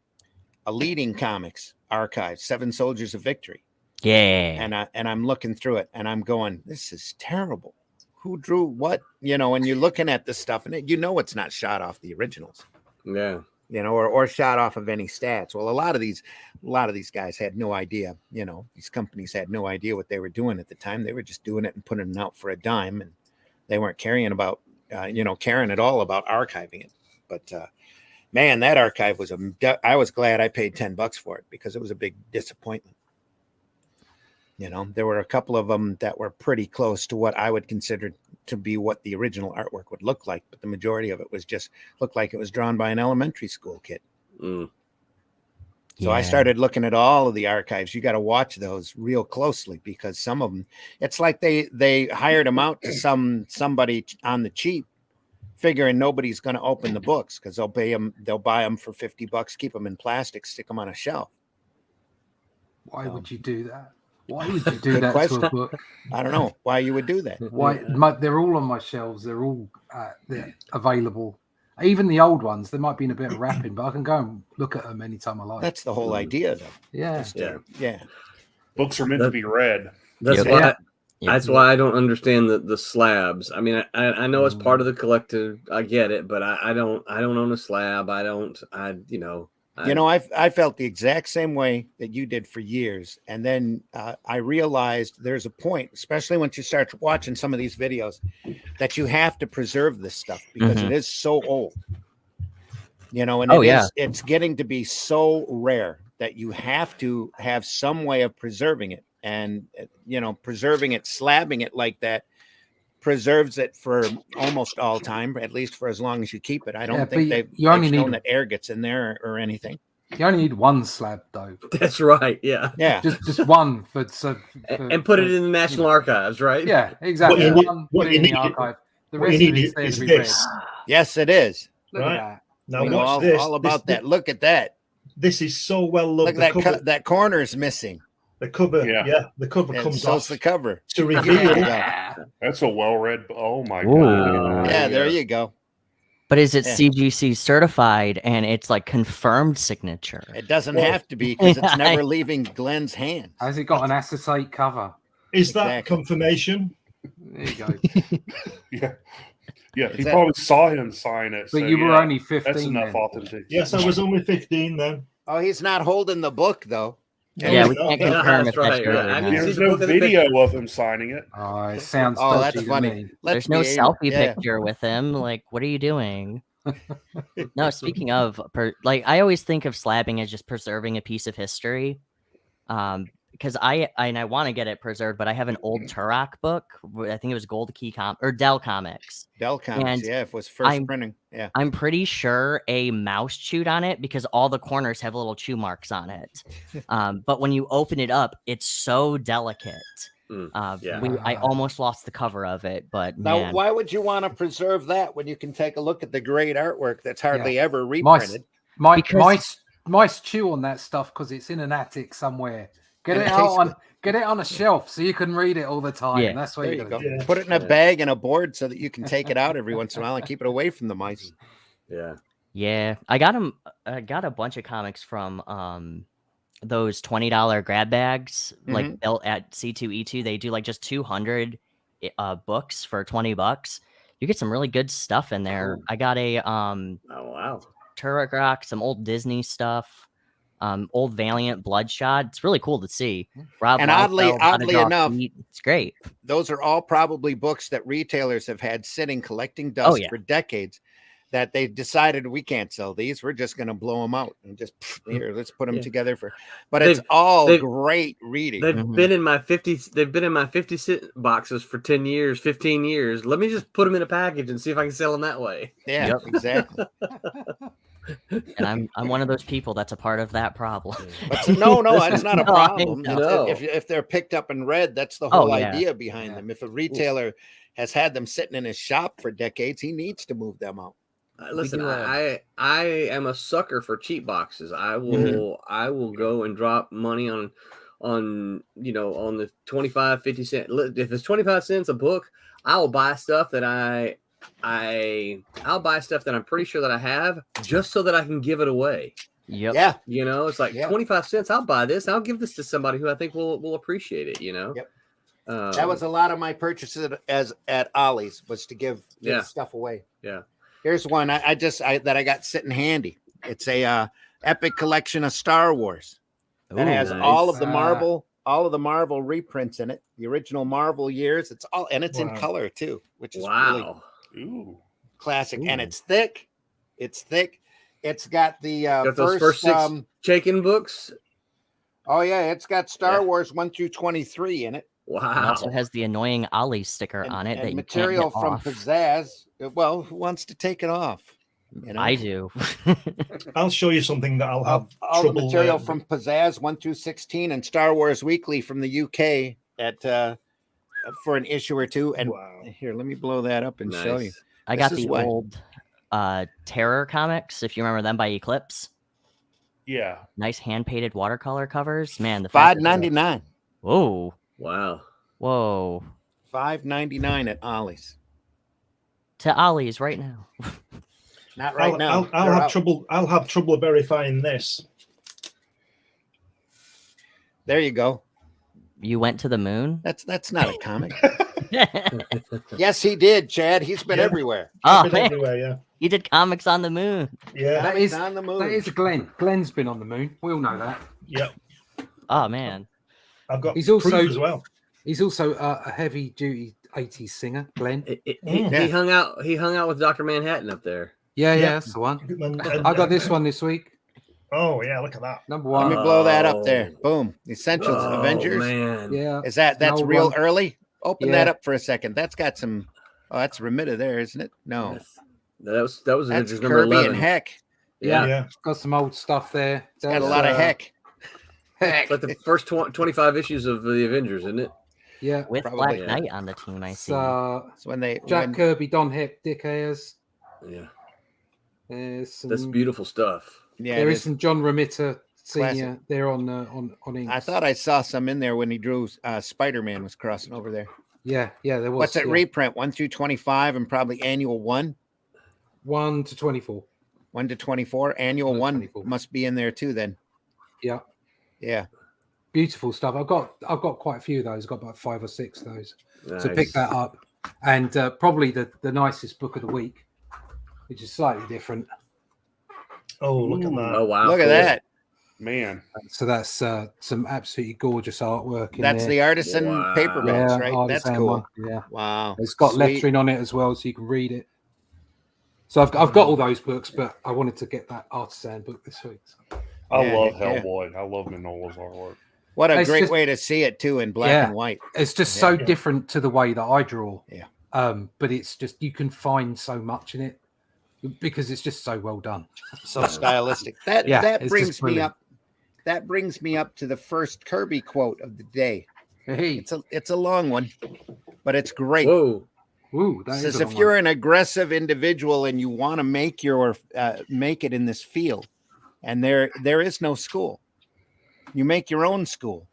leading comics archive, 7 Soldiers of Victory. Yeah. And I'm looking through it, and I'm going, this is terrible. Who drew what? And you're looking at this stuff, and it's not shot off the originals. Yeah. Or shot off of any stats. Well, a lot of these guys had no idea. These companies had no idea what they were doing at the time. They were just doing it and putting it out for a dime, and they weren't caring at all about archiving it. But man, that archive was I was glad I paid $10 for it, because it was a big disappointment. There were a couple of them that were pretty close to what I would consider to be what the original artwork would look like, but the majority of it looked like it was drawn by an elementary school kid. So I started looking at all of the archives. You got to watch those real closely, because some of them, it's like they hired them out to somebody on the cheap, figuring nobody's going to open the books, because they'll buy them for $50, keep them in plastic, stick them on a shelf. Why would you do that? Why would you do that to a book? I don't know why you would do that. Why? They're all on my shelves. They're all they're available. Even the old ones, they might be in a bit of wrapping, but I can go and look at them anytime I like. That's the whole idea, though. Yeah. Books are meant to be read. That's why I don't understand the slabs. I mean, I know it's part of the collective. I get it, but I don't own a slab. I felt the exact same way that you did for years. And then I realized there's a point, especially once you start watching some of these videos, that you have to preserve this stuff, because it is so old. And it's getting to be so rare that you have to have some way of preserving it. And, preserving it, slabbing it like that, preserves it for almost all time, at least for as long as you keep it. I don't think they've shown that air gets in there or anything. You only need one slab, though. That's right. Yeah. Just one and put it in the National Archives, right? Yeah, exactly. What you need archive. The rest of it is this. Yes, it is. Look at that. Now watch this. All about that. Look at that. This is so well loved. Look, that corner is missing. The cover, the cover comes off. The cover to reveal. That's a well-read. Oh my god! Yeah, there you go. But is it CGC certified and it's like confirmed signature? It doesn't have to be, because it's never leaving Glenn's hands. Has it got an acetate cover? Is that confirmation? There you go. Yeah. He probably saw him sign it. But you were only 15. That's enough authenticity. Yes, I was only 15 then. Oh, he's not holding the book though. Yeah, we can't confirm if that's true. There's no video of him signing it. Oh, it sounds that's funny. There's no selfie picture with him. Like, what are you doing? No, speaking of, I always think of slabbing as just preserving a piece of history. Because I want to get it preserved, but I have an old Turok book. I think it was Gold Key or Dell Comics. Dell Comics, it was first printing. Yeah, I'm pretty sure a mouse chewed on it, because all the corners have little chew marks on it. But when you open it up, it's so delicate. I almost lost the cover of it, but now, why would you want to preserve that when you can take a look at the great artwork that's hardly ever reprinted? Mice chew on that stuff because it's in an attic somewhere. Get it on a shelf so you can read it all the time. Yeah. That's where you go. Yeah. Put it in a bag and a board so that you can take it out every once in a while and keep it away from the mice. Yeah. I got a bunch of comics from those $20 grab bags, like built at C2E2. They do like just 200 books for $20. You get some really good stuff in there. I got a Turok Rock, some old Disney stuff. Old Valiant Bloodshot. It's really cool to see. And oddly enough, it's great. Those are all probably books that retailers have had sitting collecting dust for decades, that they decided, we can't sell these. We're just going to blow them out and just here, let's put them together but it's all great reading. They've been in my 50 cent boxes for 10 years, 15 years. Let me just put them in a package and see if I can sell them that way. Yeah, exactly. And I'm one of those people that's a part of that problem. But no, it's not a problem. If they're picked up and read, that's the whole idea behind them. If a retailer has had them sitting in his shop for decades, he needs to move them out. Listen, I am a sucker for cheap boxes. I will go and drop money on the 25, 50 cent. If it's 25 cents a book, I'll buy stuff that I'll buy stuff that I'm pretty sure that I have just so that I can give it away. Yep. Yeah. It's like 25 cents. I'll buy this. I'll give this to somebody who I think will appreciate it. Yep. That was a lot of my purchases at Ollie's was to give stuff away. Yeah. Here's one that I got sitting handy. It's a epic collection of Star Wars that has all of the Marvel reprints in it. The original Marvel years. It's all and it's in color too, which is really classic. And it's thick. It's thick. It's got the those first 6 Chaikin books. Oh yeah, it's got Star Wars 1 through 23 in it. Wow. It also has the annoying Ollie sticker on it and that you material can't get from off. Pizzazz. Well, who wants to take it off? I do. I'll show you something that I'll have all trouble the material from Pizzazz 1 through 16 and Star Wars Weekly from the UK at for an issue or two. And here, let me blow that up and show you. I got the old Terror comics, if you remember them, by Eclipse. Yeah. Nice hand-painted watercolor covers. Man, the $5.99. Whoa. Wow. Whoa. $5.99 at Ollie's. To Ollie's right now. Not right now. I'll have trouble. I'll have trouble verifying this. There you go. You went to the moon? That's not a comic. Yes, he did, Chad. He's been everywhere. Oh, Been everywhere, yeah. He did comics on the moon. Yeah. That is on the moon. That is Glenn. Glenn's been on the moon. We all know that. Yep. Oh man. I've got He's also proof as well. He's also a heavy duty 80s singer, Glenn. He hung out with Dr. Manhattan up there. Yeah, that's the one. I got this one this week. Oh yeah, look at that. Number Let 1. me blow that up there. Boom. Essentials Avengers. Man. Yeah. Is that's No real one. early? Open Yeah. that up for a second. That's got some that's Remita there, isn't it? No. That was That's Avengers number Kirby 11. and Heck. Yeah. Yeah. Got some old stuff there. It's got a lot of Heck. Heck. Like the first 25 issues of the Avengers, isn't it? Yeah. With Probably, Black Knight on the team, I see. It's when they Jack Kirby, Don Heck, Dick Ayers. Yeah. There's some, That's beautiful stuff. there is some John Romita Senior Classic. there on inks. I thought I saw some in there when he drew Spider-Man was crossing over there. Yeah, there was. What's that yeah. reprint? 1 through 25 and probably annual 1? 1 to 24. 1 to 24. Annual 1 to 1 24. must be in there too then. Yeah. Yeah. Beautiful stuff. I've got quite a few of those. I've got about 5 or 6 of those. So Nice. pick that up. And probably the nicest book of the week, which is slightly different. Oh, look at that. Oh wow. Look at cool. that. Man. So that's some absolutely gorgeous artwork. That's in the there. artisan Wow. paperbacks, right? That's artisan cool. one, Yeah. Wow. It's got Sweet. lettering on it as well, so you can read it. So I've got all those books, but I wanted to get that artisan book this week. So. I Yeah, love yeah. Hellboy. I love Minola's artwork. What a It's great just- way to see it too in black Yeah. and white. It's just Yeah. so different to the way that I draw. Yeah. But it's just you can find so much in it because it's just so well done. So stylistic. That Yeah, that it's brings just me brilliant. up. That brings me up to the first Kirby quote of the day. Hey, It's a long one, but it's great. Whoa. ooh, that It is says a if long you're one. an aggressive individual and you want to make make it in this field, and there is no school, you make your own school.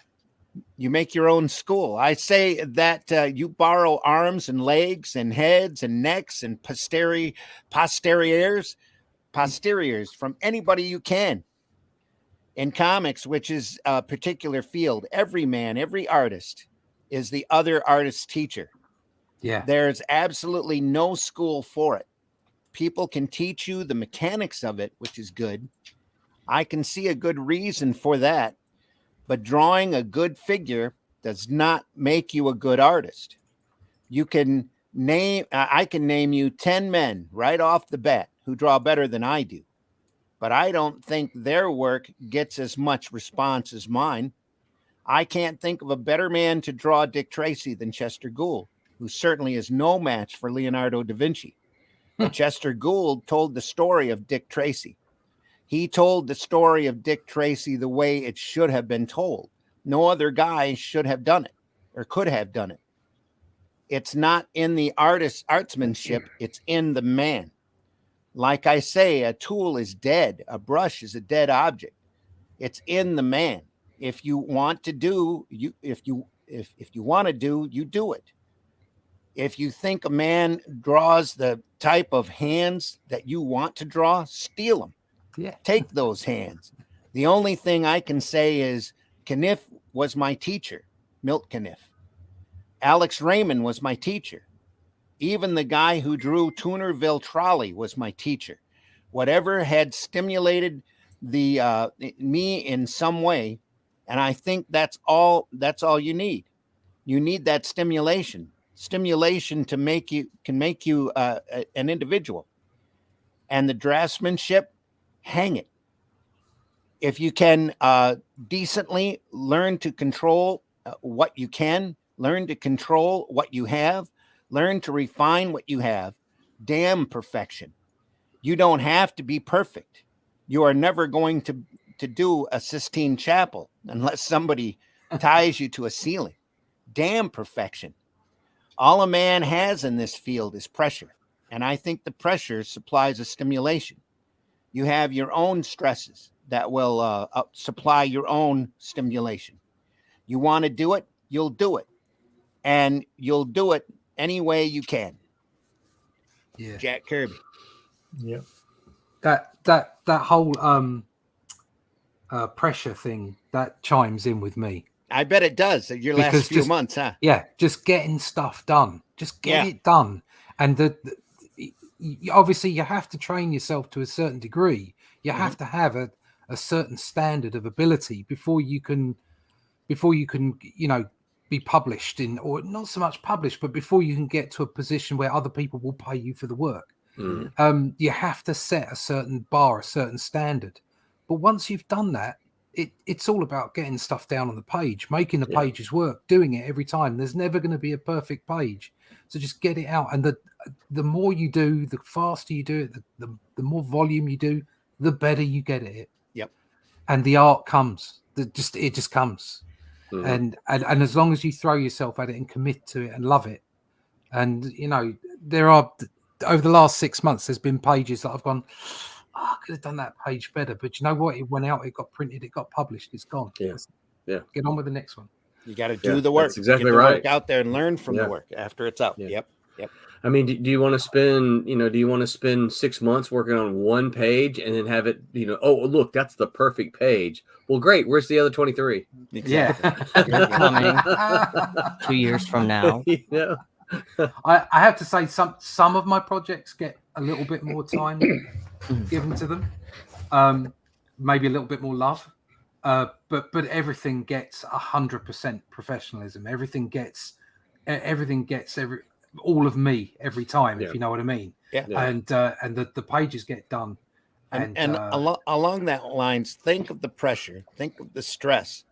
You make your own school. I say that you borrow arms and legs and heads and necks and posteriors from anybody you can. In comics, which is a particular field, every man, every artist is the other artist's teacher. Yeah, There's absolutely no school for it. People can teach you the mechanics of it, which is good. I can see a good reason for that. But drawing a good figure does not make you a good artist. I can name you 10 men right off the bat who draw better than I do. But I don't think their work gets as much response as mine. I can't think of a better man to draw Dick Tracy than Chester Gould, who certainly is no match for Leonardo da Vinci. But Chester Gould told the story of Dick Tracy. He told the story of Dick Tracy the way it should have been told. No other guy should have done it or could have done it. It's not in the artsmanship, it's in the man. Like I say, a tool is dead. A brush is a dead object. It's in the man. If you want to do, if you want to do, you do it. If you think a man draws the type of hands that you want to draw, steal them. Yeah. Take those hands. The only thing I can say is Kniff was my teacher, Milt Kniff. Alex Raymond was my teacher. Even the guy who drew Toonerville Trolley was my teacher. Whatever had stimulated the me in some way, and I think that's all you need. You need that stimulation to make you an individual. And the draftsmanship, hang it. If you can decently learn to control what you can, learn to control what you have, learn to refine what you have, damn perfection. You don't have to be perfect. You are never going to do a Sistine Chapel unless somebody ties you to a ceiling. Damn perfection. All a man has in this field is pressure. And I think the pressure supplies a stimulation. You have your own stresses that will supply your own stimulation. You want to do it, you'll do it. And you'll do it any way you can. Yeah. Jack Kirby. Yeah. That whole pressure thing, that chimes in with me. I bet it does. Your last few months, huh? Yeah, just getting stuff done. Just get it done. And obviously you have to train yourself to a certain degree. You have to have a certain standard of ability before you can, be published in, or not so much published, but before you can get to a position where other people will pay you for the work. You have to set a certain bar, a certain standard. But once you've done that, it's all about getting stuff down on the page, making the pages work, doing it every time. There's never going to be a perfect page. So just get it out. And the more you do, the faster you do it, the more volume you do, the better you get at it. Yep. And the art comes. It just comes. And as long as you throw yourself at it and commit to it and love it. And, there are, over the last 6 months, there's been pages that I've gone, I could have done that page better. But you know what? It went out, it got printed, it got published, it's gone. Yeah. Get on with the next one. You got to do the work. That's exactly Get the right. work out there and learn from the work after it's out. Yep. I mean, do you want to spend 6 months working on one page and then have it, oh, look, that's the perfect page. Well, great. Where's the other 23? Exactly. You're coming 2 years from now. I have to say some of my projects get a little bit more time given to them, maybe a little bit more love, but everything gets 100% professionalism. Everything gets all of me every time, if you know what I mean. And the pages get done. And along that lines, think of the pressure, think of the stress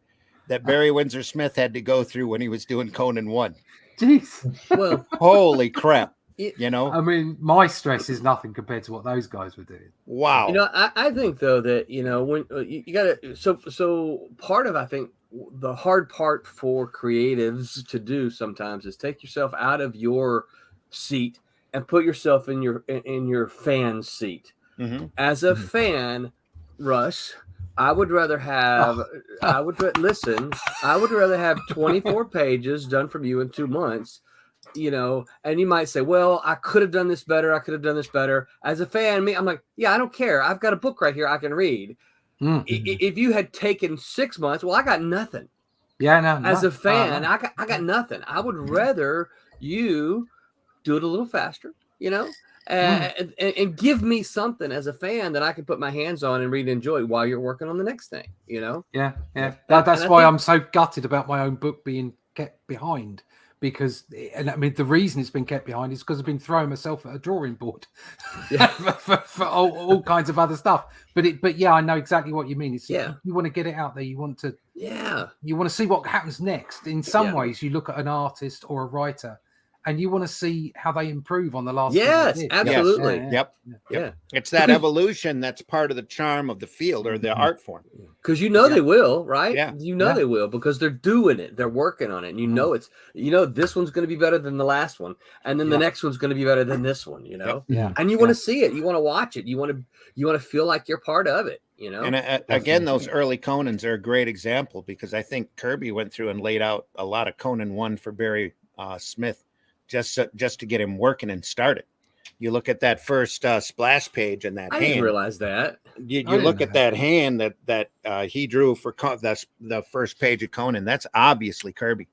that Barry Windsor Smith had to go through when he was doing Conan 1. Jeez. Well, holy crap. I mean, my stress is nothing compared to what those guys were doing. Wow. I think though that when you gotta so part of, I think, the hard part for creatives to do sometimes is take yourself out of your seat and put yourself in your fan seat. As a fan, Russ, I would rather have I would rather have 24 pages done from you in 2 months, and you might say, well, I could have done this better. As a fan, I'm like, yeah, I don't care. I've got a book right here I can read. If you had taken 6 months, well, I got nothing. Yeah, no. As a fan, I got nothing. I would rather you do it a little faster, and give me something as a fan that I can put my hands on and read and enjoy while you're working on the next thing, Yeah. That's why I'm so gutted about my own book being kept behind. Because, and I mean, the reason it's been kept behind is because I've been throwing myself at a drawing board for all kinds of other stuff. But yeah, I know exactly what you mean. It's you want to get it out there. You want to see what happens next. In some ways, you look at an artist or a writer, and you want to see how they improve on the last. Yes, thing they did. absolutely. Yep. Yeah. It's that Because- evolution that's part of the charm of the field or the art form. Because they will, right? Yeah. They will, because they're doing it. They're working on it. And this one's going to be better than the last one. And then the next one's going to be better than this one, Yeah. And you want to see it. You want to watch it. You want to feel like you're part of it, And again, those early Conans are a great example because I think Kirby went through and laid out a lot of Conan 1 for Barry Smith just to get him working and started. You look at that first splash page and that I hand. didn't realize that. You look at that hand that he drew for that's the first page of Conan. That's obviously Kirby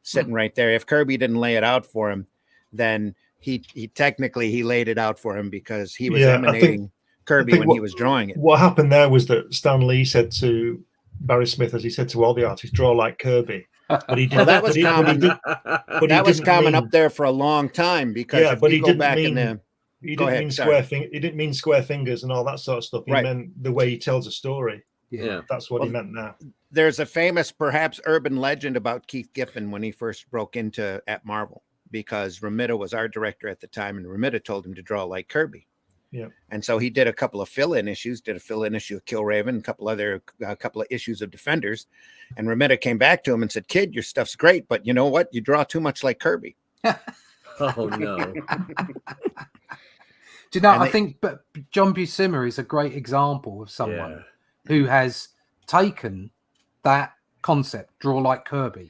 sitting right there. If Kirby didn't lay it out for him, then he technically laid it out for him because he was emanating Kirby when he was drawing it. What happened there was that Stan Lee said to Barry Smith, as he said to all the artists, draw like Kirby. But he did. Well, that was common. That was common up there for a long time because but he go didn't back mean, in the he Go didn't ahead, mean sorry. he didn't mean square fingers and all that sort of stuff. He Right. meant the way he tells a story. Yeah. That's what he meant now. there's a famous, perhaps urban legend about Keith Giffin when he first broke into at Marvel, because Romita was art director at the time, and Romita told him to draw like Kirby. Yeah. And so he did a couple of fill-in issues, did a fill-in issue of Killraven, a couple of issues of Defenders. And Romita came back to him and said, "Kid, your stuff's great, but you know what? You draw too much like Kirby." Oh, no. Do you know, I think but John Buscema is a great example of someone who has taken that concept, draw like Kirby,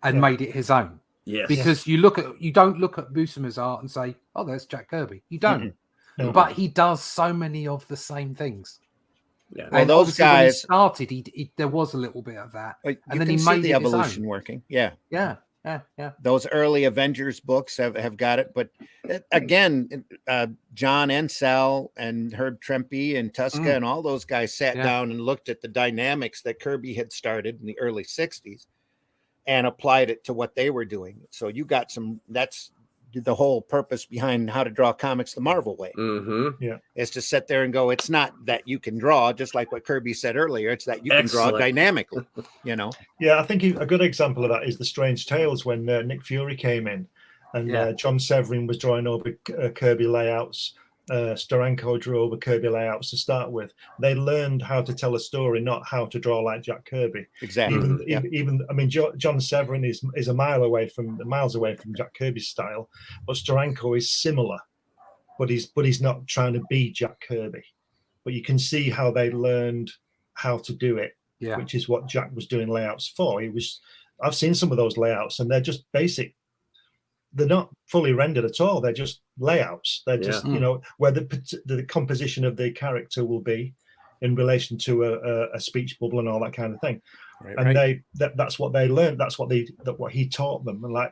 and made it his own. Yes. Because you don't look at Buscema's art and say, "Oh, there's Jack Kirby." You don't. No. But he does so many of the same things. Yeah. Well, And those obviously when he guys started, he there was a little bit of that. You And then can he see made the it his evolution own. working. Yeah. Yeah. Those early Avengers books have got it. But again, John Ensel and Herb Trimpe and Tuska and all those guys sat down and looked at the dynamics that Kirby had started in the early 60s and applied it to what they were doing. So you got that's the whole purpose behind How to Draw Comics the Marvel Way. Mm-hmm. Is to sit there and go, it's not that you can draw, just like what Kirby said earlier, it's that you can draw dynamically, Yeah, I think a good example of that is the Strange Tales when Nick Fury came in and John Severin was drawing over Kirby layouts. Steranko drew over Kirby layouts to start with. They learned how to tell a story, not how to draw like Jack Kirby. Exactly. Even I mean, John Severin is miles away from Jack Kirby's style, but Steranko is similar, but he's not trying to be Jack Kirby. But you can see how they learned how to do it, which is what Jack was doing layouts for. I've seen some of those layouts, and they're just basic. They're not fully rendered at all. They're just layouts. They're just, where the composition of the character will be in relation to a speech bubble and all that kind of thing. Right, that's what they learned. That's what he taught them. And like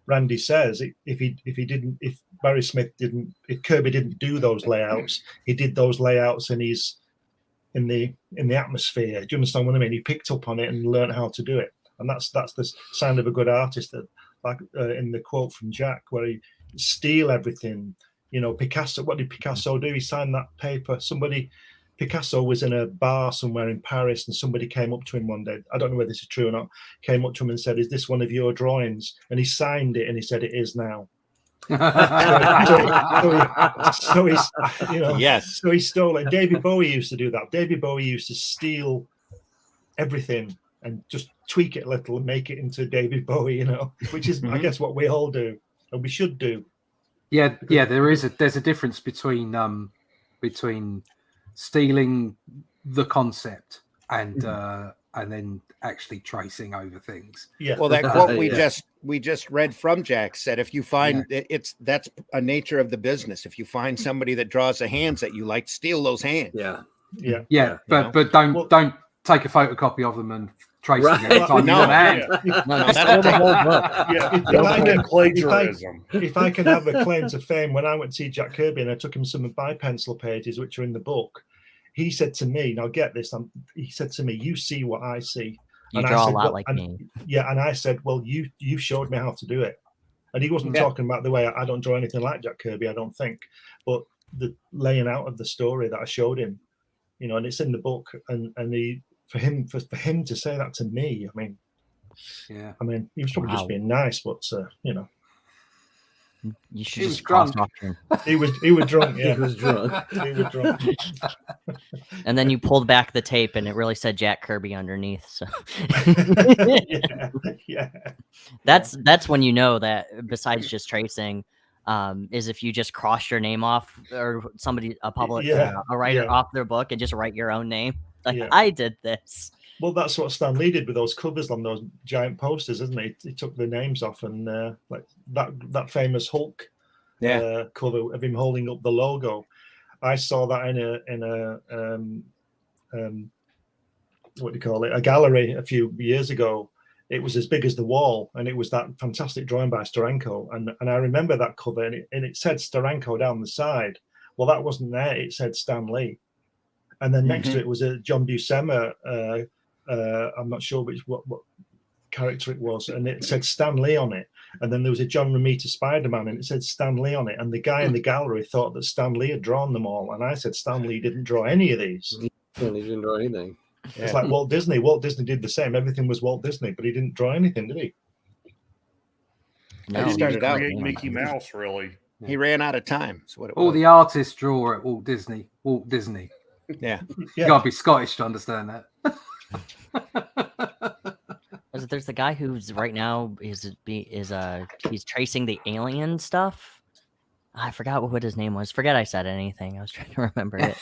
Randy says, if Barry Smith if Kirby didn't do those layouts, he did those layouts in the atmosphere. Do you understand what I mean? He picked up on it and learned how to do it. And that's the sign of a good artist. That, like in the quote from Jack, where he steal everything. Picasso. What did Picasso do? He signed that paper. Picasso was in a bar somewhere in Paris, and somebody came up to him one day. I don't know whether this is true or not. Came up to him and said, "Is this one of your drawings?" And he signed it, and he said, "It is now." So he stole it. David Bowie used to do that. David Bowie used to steal everything and just tweak it a little and make it into David Bowie, which is, I guess, what we all do and we should do. Yeah. There's a difference between stealing the concept and then actually tracing over things. Yeah. Well, that quote we just read from Jack said, if you find that's a nature of the business. If you find somebody that draws the hands that you like, steal those hands. Yeah. But don't take a photocopy of them and trace them every time you want a hand. If I can have a claim to fame, when I went to see Jack Kirby and I took him some of my pencil pages, which are in the book, he said to me, now get this, he said to me, "You see what I see." You and draw I said, a lot like me. Yeah, and I said, "Well, you showed me how to do it." And he wasn't talking about the way I don't draw anything like Jack Kirby, I don't think, but the laying out of the story that I showed him, and it's in the book, and for him to say that to me, I mean, he was probably just being nice, but You should He was just cross drunk. off your... He was drunk. Yeah, He was drunk. he was drunk. And then you pulled back the tape, and it really said Jack Kirby underneath. So yeah. that's when you know that besides just tracing, is if you just cross your name off or a public a writer off their book and just write your own name. Like I did this. Well, that's what Stan Lee did with those covers on those giant posters, isn't he? He took the names off, and like that famous Hulk cover of him holding up the logo. I saw that in a what do you call it? A gallery a few years ago. It was as big as the wall, and it was that fantastic drawing by Steranko. And I remember that cover, and it said Steranko down the side. Well, that wasn't there. It said Stan Lee. And then next to it was a John Buscema. I'm not sure what character it was, and it said Stan Lee on it. And then there was a John Romita Spider-Man, and it said Stan Lee on it. And the guy in the gallery thought that Stan Lee had drawn them all, and I said Stan Lee didn't draw any of these. He didn't draw anything. It's like Walt Disney. Walt Disney did the same. Everything was Walt Disney, but he didn't draw anything, did he? No, He started out. Create Mickey Mouse, really. He ran out of time. Is what it All was. the artists draw at Walt Disney. Walt Disney. Yeah. You gotta be Scottish to understand that. There's the guy who's right now he's tracing the alien stuff. I forgot what his name was. Forget I said anything. I was trying to remember it.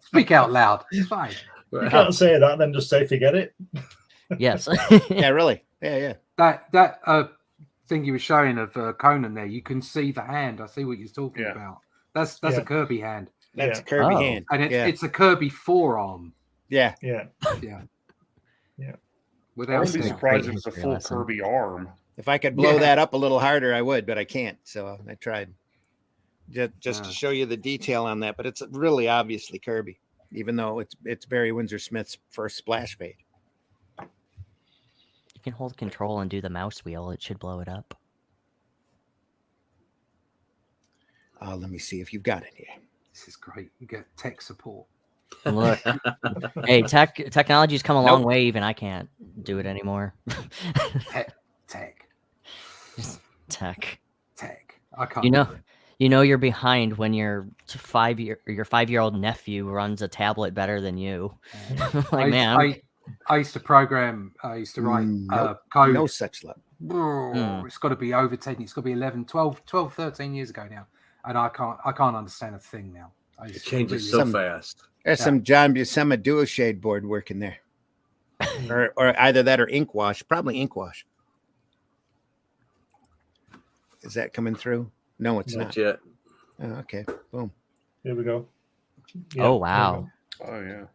Speak out loud. It's fine. You can't say that, then just say forget it. Yes. Yeah, really. Yeah. That thing you were showing of Conan there, you can see the hand. I see what you're talking about. That's a Kirby hand. That's a Kirby hand. And it's a Kirby forearm. Yeah. I wouldn't be surprised if it's a full Kirby arm. If I could blow that up a little harder, I would, but I can't. So I tried. Just to show you the detail on that, but it's really obviously Kirby, even though it's Barry Windsor Smith's first splash page. You can hold control and do the mouse wheel. It should blow it up. Let me see if you've got it here. This is great. You get tech support. Look, hey, technology's come a long way. Even I can't do it anymore. Tech. I can't. You know you're behind when your 5-year-old nephew runs a tablet better than you. I used to program. I used to write code. No such luck. It's got to be over 10. It's got to be 11, 12, 13 years ago now, and I can't understand a thing now. It changes so fast. There's some John Buscema duo shade board working there, or either that or ink wash. Probably ink wash. Is that coming through? No, it's not yet. Oh, okay. Boom. Here we go. Yeah, oh wow. Oh yeah.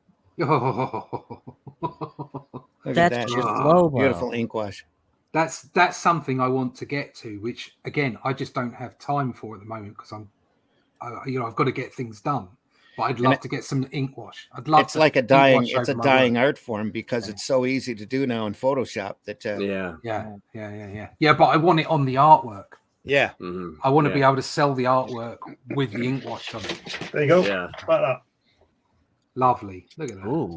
Look That's at that. just Lobo. Beautiful ink wash. That's something I want to get to, which again I just don't have time for at the moment because I've got to get things done. But I'd love to get some ink wash. I'd love. It's like a dying art form because it's so easy to do now in Photoshop. That yeah. But I want it on the artwork. Yeah. Mm-hmm. I want to be able to sell the artwork with the ink wash on it. There you go. Yeah. Like that. Lovely. Look at that. Ooh.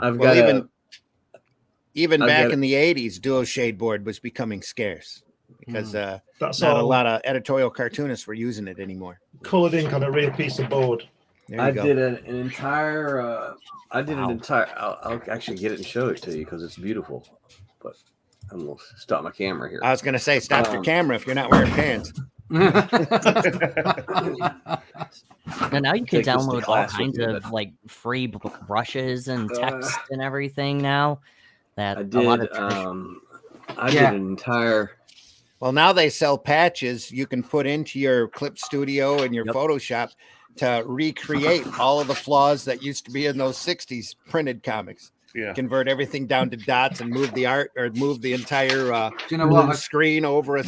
Even back in the 80s, duo shade board was becoming scarce because That's not all. a lot of editorial cartoonists were using it anymore. Coloured ink on a real piece of board. I did an entire. I'll actually get it and show it to you because it's beautiful. But I'm gonna stop my camera here. I was going to say, stop your camera if you're not wearing pants. Now you can Take this to download all class with kinds you, of but- like free brushes and text and everything now. That I a did. lot of I did an entire. Well, now they sell patches you can put into your Clip Studio and your Photoshop to recreate all of the flaws that used to be in those 60s printed comics. Yeah. Convert everything down to dots and move the art or move the entire screen over a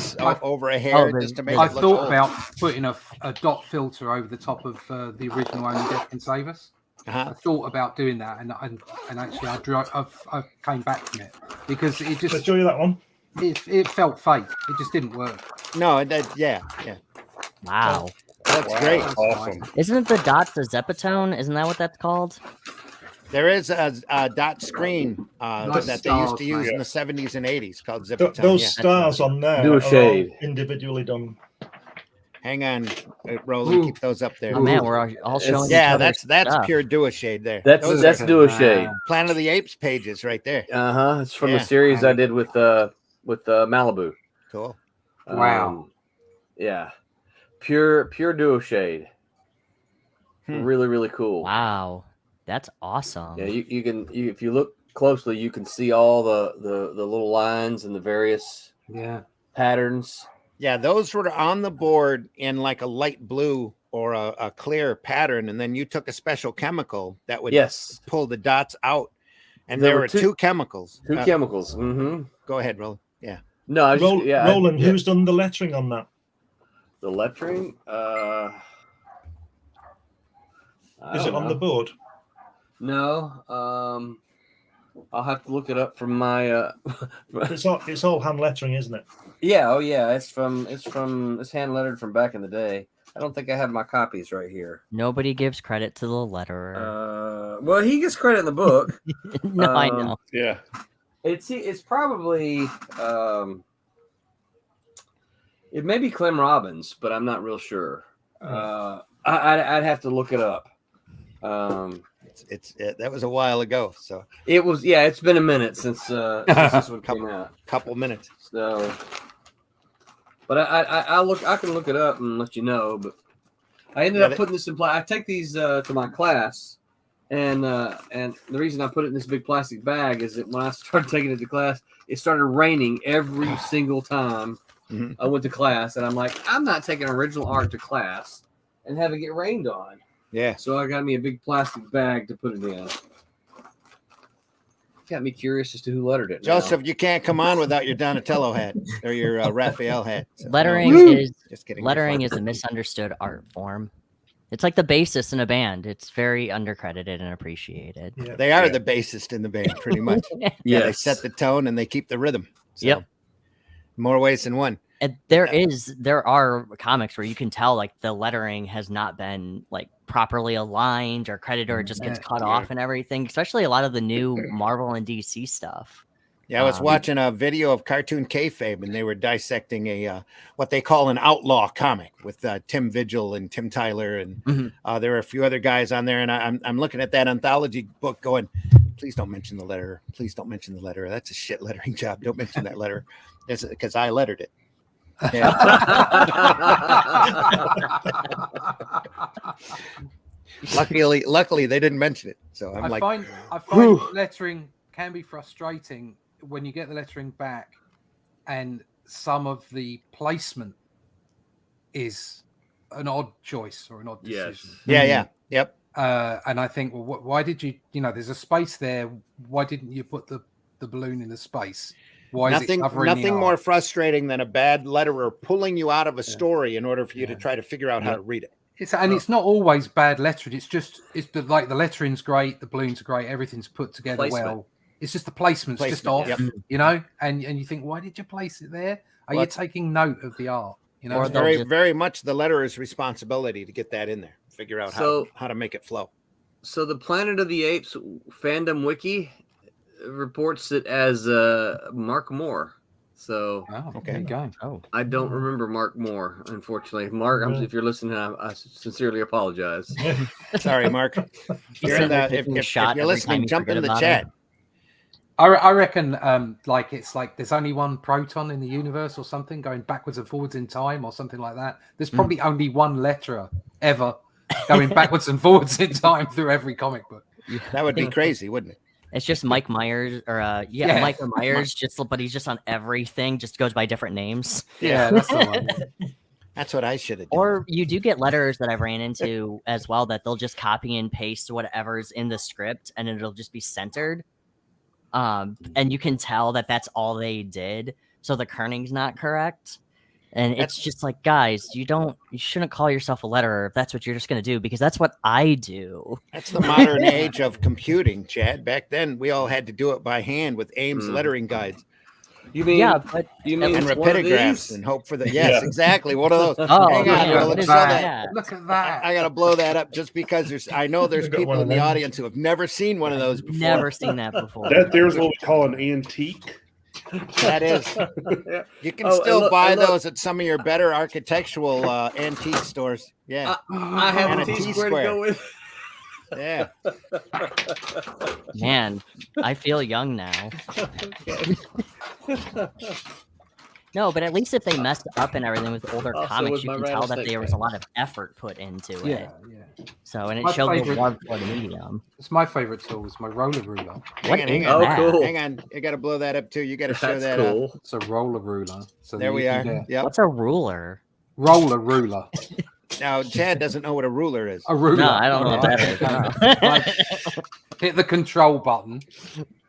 hair just to make I it look thought old. about putting a dot filter over the top of the original Only Death Can Save Us. I thought about doing that, and actually I came back from it because it just. I'll show you that one. It felt fake. It just didn't work. No, wow. That's great. Awesome. Isn't it the dots a Zepatone? Isn't that what that's called? There is a dot screen that they used to use in the 70s and 80s called Zipatone. Those stars on there Do a are all shade. individually done. Hang on, Roland. Ooh. Keep those up there. Oh man, we're all showing. Yeah, each other's that's stuff. pure do a shade there. That's Those that's are do a shade. Planet of the Apes pages right there. It's from Yeah. a series I did with Malibu. Cool. Wow. Yeah, pure duo shade. Really, really cool. Wow, that's awesome. Yeah, you can if you look closely, you can see all the little lines and the various patterns. Yeah, those were on the board in like a light blue or a clear pattern, and then you took a special chemical that would pull the dots out. And there were two chemicals. Two chemicals. Mm-hmm. Go ahead, Roland. Yeah. No, I just, Roland, who's done the lettering on that? The lettering? Is it on the board? No. I'll have to look it up from my. It's all hand lettering, isn't it? Yeah. Oh, yeah. It's hand lettered from back in the day. I don't think I have my copies right here. Nobody gives credit to the letterer. Well, he gets credit in the book. No, I know. Yeah. It's probably it may be Clem Robbins, but I'm not real sure. I'd have to look it up. That was a while ago, so it was. Yeah, it's been a minute since this one came out. Couple minutes. So, but I can look it up and let you know. But I ended up putting this in. I take these to my class. And the reason I put it in this big plastic bag is that when I started taking it to class, it started raining every single time I went to class. And I'm like, I'm not taking original art to class and having it rained on. Yeah. So I got me a big plastic bag to put it in. Got me curious as to who lettered it. Joseph, you can't come on without your Donatello hat or your Raphael hat. So, lettering is a misunderstood art form. It's like the bassist in a band. It's very undercredited and appreciated. Yeah, they are the bassist in the band, pretty much. Yeah, they set the tone and they keep the rhythm. So, more ways than one. And there are comics where you can tell like the lettering has not been like properly aligned or credited, or it just gets cut off and everything. Especially a lot of the new Marvel and DC stuff. Yeah, I was watching a video of Cartoon Kayfabe, and they were dissecting a what they call an outlaw comic with Tim Vigil and Tim Tyler, and there were a few other guys on there. And I'm looking at that anthology book, going, "Please don't mention the letterer. Please don't mention the letterer. That's a shit lettering job. Don't mention that letterer, because I lettered it." Yeah. Luckily, they didn't mention it. So I find lettering can be frustrating when you get the lettering back and some of the placement is an odd choice or an odd decision. Yep. And I think, well, why did you there's a space there. Why didn't you put the balloon in the space? Why is it covering nothing the more art? frustrating than a bad letterer pulling you out of a story in order for you to try to figure out how to read it. It's not always bad lettering. It's like the lettering's great, the balloons are great, everything's put together well. It's just the placement's just off, and you think, why did you place it there? Are you taking note of the art? Or it's very much the letterer's responsibility to get that in there, figure out how to make it flow. So the Planet of the Apes fandom wiki reports it as Mark Moore. So okay, there you go. Oh, I don't remember Mark Moore, unfortunately. Mark, if you're listening, I sincerely apologize. Sorry, Mark. If you're listening, jump in the chat. I reckon it's like there's only one proton in the universe or something going backwards and forwards in time or something like that. There's probably only one letterer ever going backwards and forwards in time through every comic book. That would be crazy, wouldn't it? It's just Mike Myers Mike Myers, but he's just on everything, just goes by different names. Yeah, that's the one. That's what I should have done. Or you do get letters that I've ran into as well that they'll just copy and paste whatever's in the script and it'll just be centered. And you can tell that that's all they did. So the kerning's not correct. And it's just like, guys, you shouldn't call yourself a letterer if that's what you're just going to do, because that's what I do. That's the modern age of computing, Chad. Back then, we all had to do it by hand with Ames lettering guides. You mean and rapidograph and hope for the exactly, one of those. Hang on, look at that. I gotta blow that up just because I know there's people in the audience who have never seen one of those before. Never seen that before. There's what we call an antique. That is. You can Oh, still and buy look. those at some of your better architectural antique stores. Yeah. I have And a a T-square to go with. Yeah. Man, I feel young now. Okay. No, but at least if they messed up and everything with older Also comics, was you my can tell that rattlesnake there was a fan. lot of effort put into it. Yeah. So, and it My showed the favorite- love for the medium. It's my favorite tool. It's my roller ruler. What Hang is on. Oh, that? cool. Hang on. You got to blow that up too. You got to show That's that up. cool. It's a roller ruler. So There that we you are. can get- Yep. What's a ruler? Roller ruler. Now, Chad doesn't know what a ruler is. A ruler. No, I don't know what that is. Like, hit the control button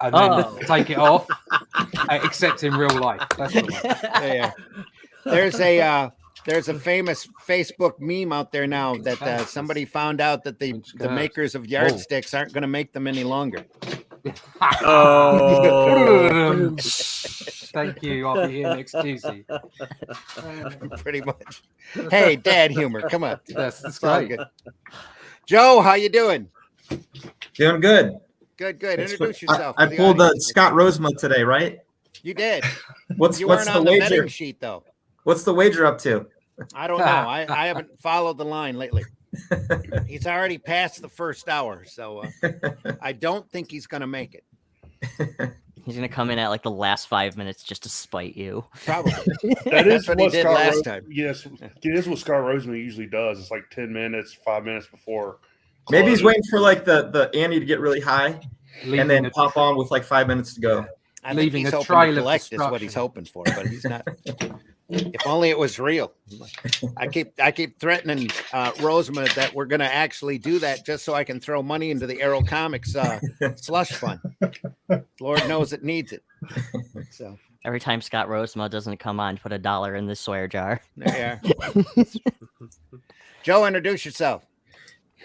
and then Oh. take it off. Except in real life. That's the one. Yeah. There's a famous Facebook meme out there now that somebody found out that the makers of yardsticks aren't going to make them any longer. Oh. Thank you. I'll be here next Tuesday. Pretty much. Hey, dad humor. Come on. That's It's all great. good. Joe, how you doing? Doing good. Good. Thanks Introduce for- yourself. I to the pulled the audience. Scott Rosemont today, right? You did. What's You what's weren't the on the wager? betting sheet though. What's the wager up to? I don't know. I haven't followed the line lately. He's already past the first hour, so I don't think he's going to make it. He's gonna come in at like the last 5 minutes just to spite you. Probably. That is That's what he did Scott last time. Yes, it is what Scott Rosemont usually does. It's like 10 minutes, 5 minutes before. Maybe he's close. waiting for like the Ante to get really high and then pop on with like 5 minutes to go. I think Leaving he's a hoping trail to of collect is what he's destruction. hoping for, but he's not. If only it was real. I keep threatening Rosemont that we're going to actually do that just so I can throw money into the Arrow Comics slush fund. Lord knows it needs it. So Every time Scott Rosemont doesn't come on, put $1 in the swear jar. there you are. Joe, introduce yourself.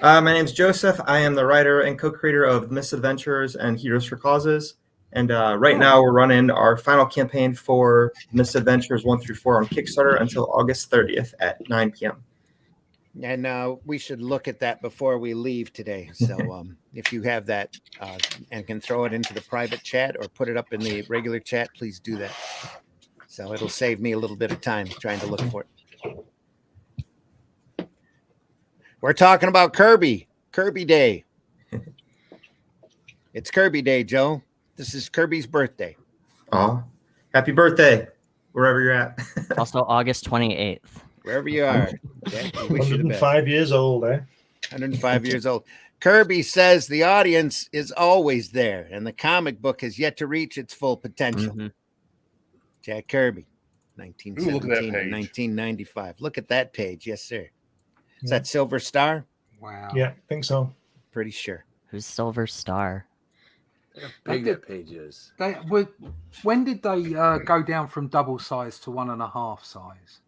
My name's Joseph. I am the writer and co-creator of Misadventures and Heroes for Causes. And right now we're running our final campaign for Misadventures 1 through 4 on Kickstarter until August 30th at 9 p.m. And we should look at that before we leave today. So if you have that and can throw it into the private chat or put it up in the regular chat, please do that. So it'll save me a little bit of time trying to look for it. We're talking about Kirby Day. It's Kirby Day, Joe. This is Kirby's birthday. Aw, happy birthday, wherever you're at. Also, August 28th. Wherever you are. Jack, we wish you the best. 105 years old, eh? 105 years old. Kirby says the audience is always there, and the comic book has yet to reach its full potential. Mhm. Jack Kirby, Ooh, look at 1917 that and page. 1995. Look at that page. Yes, sir. Is Yeah. that Silver Star? Wow. Yeah, I think so. Pretty sure. Who's Silver Star? How big that page is. When did they go down from double size to 1.5 size?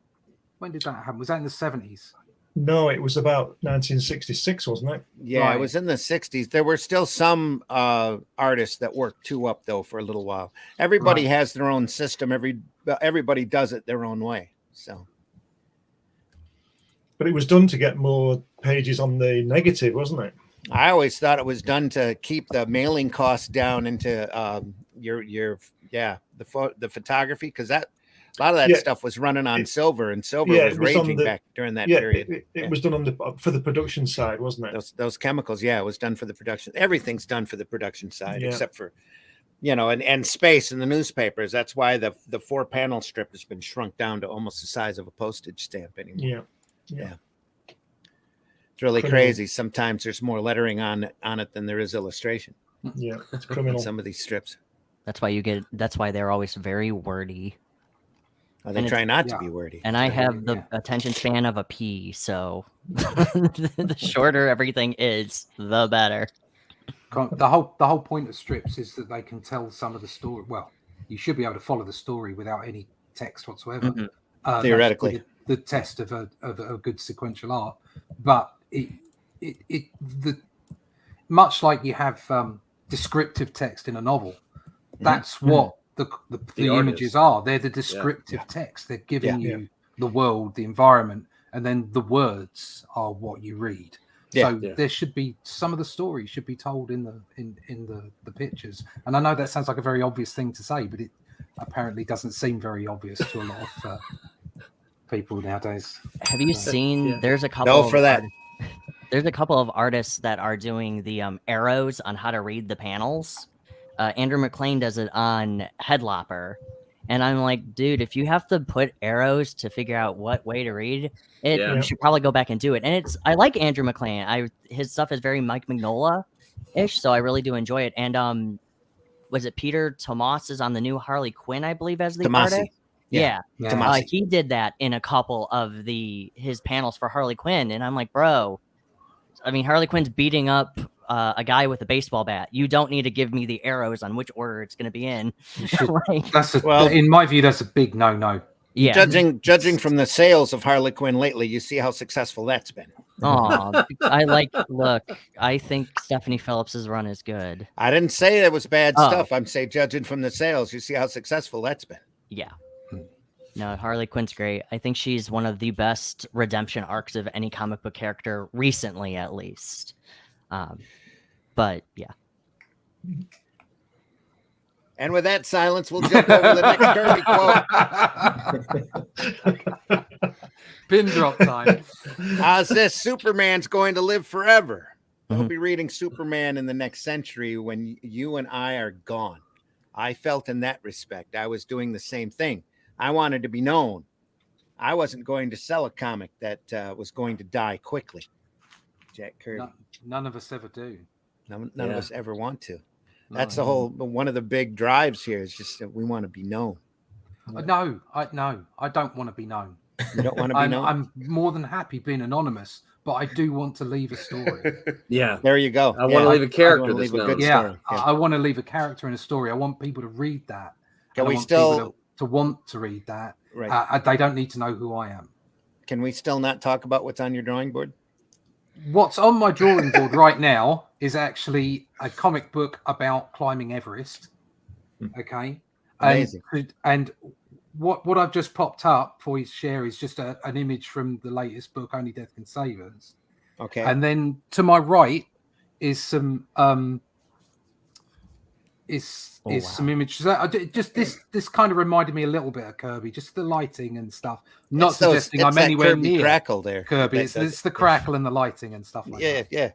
When did that happen? Was that in the 70s? No, it was about 1966, wasn't it? Yeah, Right. it was in the 60s. There were still some artists that worked two up, though, for a little while. Everybody Right. has their own system. Everybody does it their own way. So But it was done to get more pages on the negative, wasn't it? I always thought it was done to keep the mailing costs down into the photography, because that a lot of that Yeah. stuff was running on silver, and silver Yeah, was it was on raging the- back during that Yeah, period. it Yeah. was done on for the production side, wasn't it? Those chemicals, yeah, it was done for the production. Everything's done for the production side, Yeah. except for and space in the newspapers. That's why the 4-panel strip has been shrunk down to almost the size of a postage stamp anymore. Yeah. It's really Criminal. crazy. Sometimes there's more lettering on it than there is illustration Yeah, it's in criminal. some of these strips. That's why they're always very wordy. They And try it's- not to yeah. be wordy. And I have the Yeah. attention span of a pea, so the shorter everything is, the better. The whole point of strips is that they can tell some of the story. Well, you should be able to follow the story without any text whatsoever. Mhm. That's Theoretically. the test of a good sequential art. But much like you have descriptive text in a novel, that's what the art images is. are. They're the descriptive text. They're giving Yeah. you the world, the environment, and then the words are what you read. Yeah. So Yeah. there should be some of the story should be told in the pictures. And I know that sounds like a very obvious thing to say, but apparently doesn't seem very obvious to a lot of people nowadays. Have you seen? Yeah. There's a couple. No of for that. There's a couple of artists that are doing the arrows on how to read the panels. Andrew McLean does it on Headlopper, and I'm like, dude, if you have to put arrows to figure out what way to read it, Yeah. you should probably go back and do it. And I like Andrew McLean. His stuff is very Mike Mignola-ish, so I really do enjoy it. And was it Peter Tomas is on the new Harley Quinn, I believe, as the Tomasi. artist? Yeah. Yeah. Tomasi. He did that in a couple of his panels for Harley Quinn, and I'm like, bro, I mean, Harley Quinn's beating up a guy with a baseball bat. You don't need to give me the arrows on which order it's going to be in. Like, In my view, that's a big no-no. yeah. Judging from the sales of Harley Quinn lately, you see how successful that's been. Oh, look, I think Stephanie Phillips's run is good. I didn't say it was bad Oh. stuff. I'm saying judging from the sales, you see how successful that's been. Yeah. No, Harley Quinn's great. I think she's one of the best redemption arcs of any comic book character recently, at least. But yeah. And with that silence, we'll jump over the next Kirby quote. Pin drop time. It says Superman's going to live forever. We'll Mhm. be reading Superman in the next century when you and I are gone. I felt in that respect I was doing the same thing. I wanted to be known. I wasn't going to sell a comic that was going to die quickly. Jack Kirby. None of us ever do. None of us ever want to. No, That's the whole one of the big drives here is just that we want to be known. No, I don't want to be known. You don't want to be known. I'm more than happy being anonymous, but I do want to leave a story. Yeah. There you go. I want to leave a character leave that's a good known. Yeah, story. I want to leave a character in a story. I want people to read that. Can And I we want people still to want to read that? right? They don't need to know who I am. Can we still not talk about what's on your drawing board? What's on my drawing board right now is actually a comic book about climbing Everest. Okay, Amazing. And what I've just popped up for you to share is just an image from the latest book, Only Death Can Save Us. Okay. And then to my right is some some images. This kind of reminded me a little bit of Kirby, just the lighting and stuff. Not suggesting I'm that anywhere Kirby near crackle there. Kirby. It's the crackle and the lighting and stuff like that. Yeah.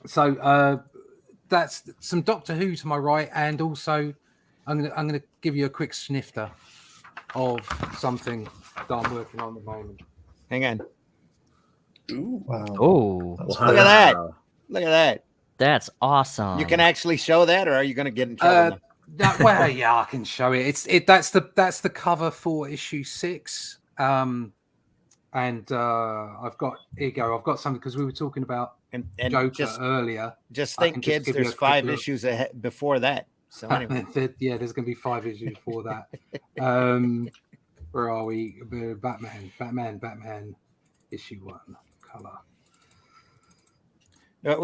So that's some Doctor Who to my right, and also I'm gonna give you a quick snifter of something that I'm working on at the moment. Hang on. Ooh. Wow. Oh, Look at that. Look at that. that's awesome. You can actually show that, or are you going to get in trouble? Well, yeah, I can show it. That's the cover for issue 6. And I've got here you go. I've got something because we were talking about and Joker earlier. just I think, can just kids, give you there's a quick 5 look. issues ahead before that. So anyway, Yeah, there's going to be 5 issues for that. Where are we? Batman, issue 1, color.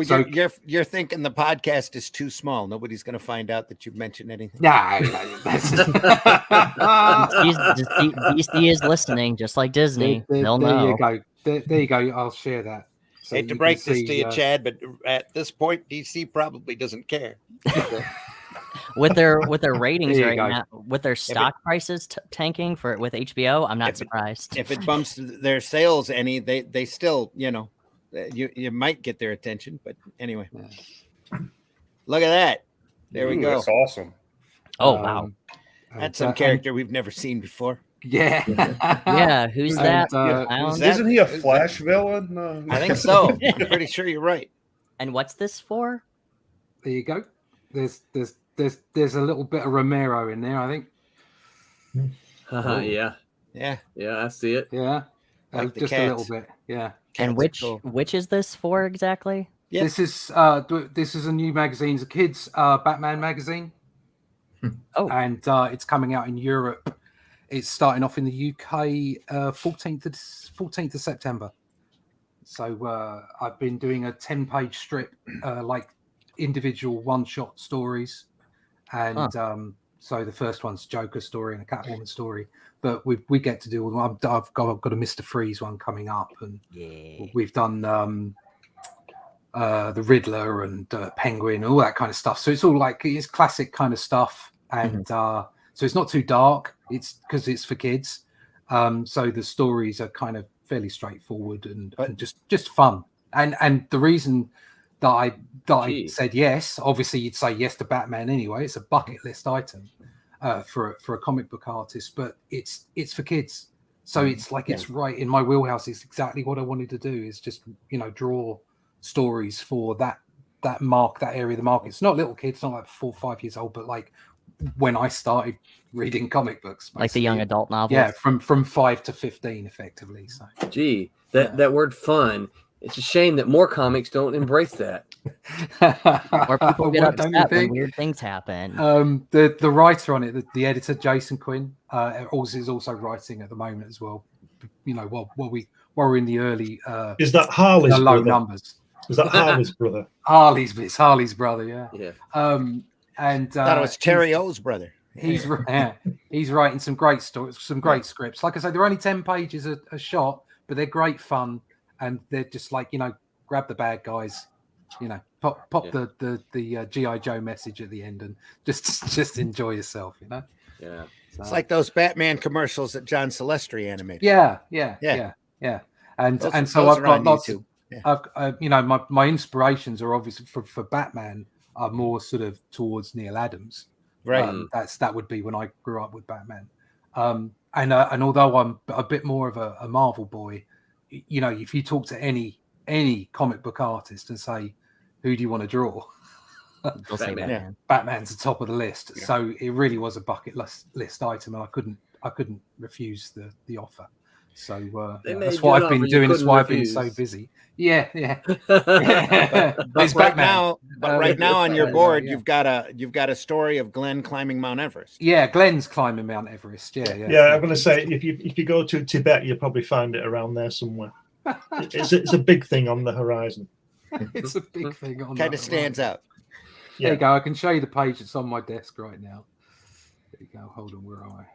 So- you're thinking the podcast is too small. Nobody's going to find out that you've mentioned anything. Nah, DC is listening, just like Disney. They'll there know. you go. There you go. I'll share that. So Hate to you break can this to see, you, Chad, but at this point, DC probably doesn't care. With their ratings There you right go. now, with their stock prices tanking with HBO, I'm not surprised. If it bumps their sales any, they still, you might get their attention. But anyway, look at that. There we Ooh, go. That's awesome. Oh wow, That's some character we've never seen before. Yeah. yeah. Who's And, that? who's Clown? Isn't he a Flash villain? I think so. I'm pretty sure you're right. And what's this for? There you go. There's a little bit of Romero in there, I think. Yeah. Yeah. Yeah, I see it. Yeah. Like the Just cats. a little bit. Yeah. And which is this for exactly? Yeah. This is a new magazine. It's a kids Batman magazine. Oh. And it's coming out in Europe. It's starting off in the UK 14th of September. So I've been doing a 10-page strip, like individual one-shot stories. And so the first one's a Joker story and a Catwoman story. But we get to do all of them. I've got a Mr. Freeze one coming up. And we've done the Riddler and Penguin, all that kind of stuff. So it's all like it's classic kind of stuff. and so it's not too dark. It's because it's for kids, so the stories are kind of fairly straightforward and just fun. And the reason that I said yes, obviously you'd say yes to Batman anyway. It's a bucket list item for a comic book artist, but it's for kids. So it's like it's right in my wheelhouse. It's exactly what I wanted to do. Is just draw stories for that area of the market. It's not little kids, not like 4 or 5 years old, but like when I started reading comic books, basically. Like the young adult novels. Yeah, from 5 to 15, effectively. So that word "fun." It's a shame that more comics don't embrace that. Or people get upset when weird things happen. The writer on it, the editor Jason Quinn, is also writing at the moment as well. While we're in the early is that Harley's low brother? Numbers? Is that Harley's brother? It's Harley's brother, yeah. And thought it was Terry O's brother. He's writing some great stories, some great scripts. Like I say, they're only 10 pages a shot, but they're great fun, and they're just like grab the bad guys, pop the GI Joe message at the end, and just enjoy yourself, Yeah, so, it's like those Batman commercials that John Silvestri animated. Yeah. And so I've got lots. YouTube. I've my inspirations are obviously for Batman are more sort of towards Neil Adams. Right. That would be when I grew up with Batman. And although I'm a bit more of a Marvel boy, if you talk to any comic book artist and say, who do you want to draw? They'll say Batman. Batman's the top of the list. Yeah. So it really was a bucket list item, and I couldn't refuse the offer. So that's what I've been doing. That's why I've been so busy. Yeah. But right now on your board, you've got a story of Glenn climbing Mount Everest. Yeah, Glenn's climbing Mount Everest. Yeah. I'm going to say if you go to Tibet, you'll probably find it around there somewhere. It's a big thing on the horizon. It's a big thing on. Kind of stands out. Yeah. There you go. I can show you the page that's on my desk right now. There you go. Hold on. Where am I?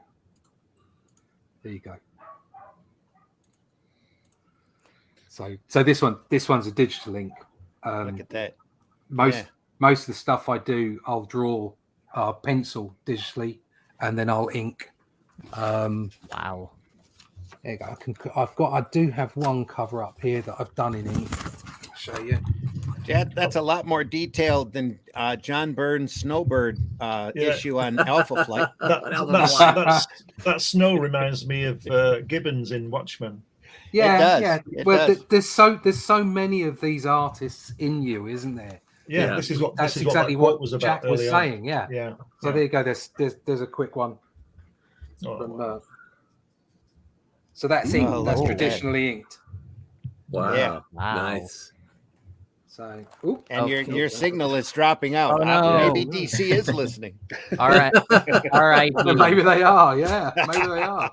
There you go. So this one's a digital ink. Look at that. Most of the stuff I do, I'll draw pencil digitally, and then I'll ink. Wow. There you go. I do have one cover up here that I've done in ink. I'll show you. Yeah, that's a lot more detailed than John Byrne's Snowbird issue on Alpha Flight. That snow reminds me of Gibbons in Watchmen. Yeah. Well, there's so many of these artists in you, isn't there? Yeah. This is exactly what was about Jack was saying. Yeah. So there you go. There's a quick one. So that's ink. That's traditionally inked. Wow. Yeah. Nice. So, your signal is dropping out. Oh, no. Maybe DC is listening. All right. Maybe they are. Yeah, maybe they are.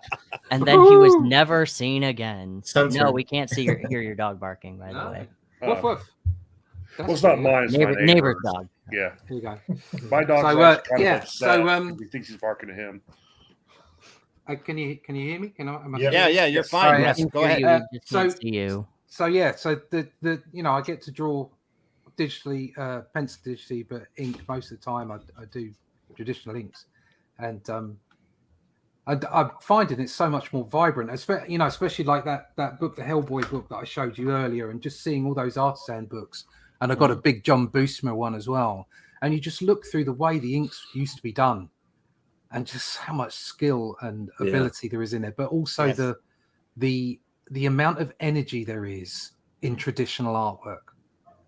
And then he was never seen again. Censored. No, we can't hear your dog barking. By the way, Woof woof. Well, it's not mine. It's my neighbor's dog. Yeah. Here you go. My dog's he thinks he's barking at him. Can you hear me? Yeah, you're fine. Yes, go ahead. So the I get to draw digitally, pencil digitally, but ink most of the time. I do traditional inks, and I'm finding it's so much more vibrant. Especially like that book, the Hellboy book that I showed you earlier, and just seeing all those artisan books. And I've got a big John Boosma one as well. And you just look through the way the inks used to be done, and just how much skill and ability there is in there, but also the amount of energy there is in traditional artwork.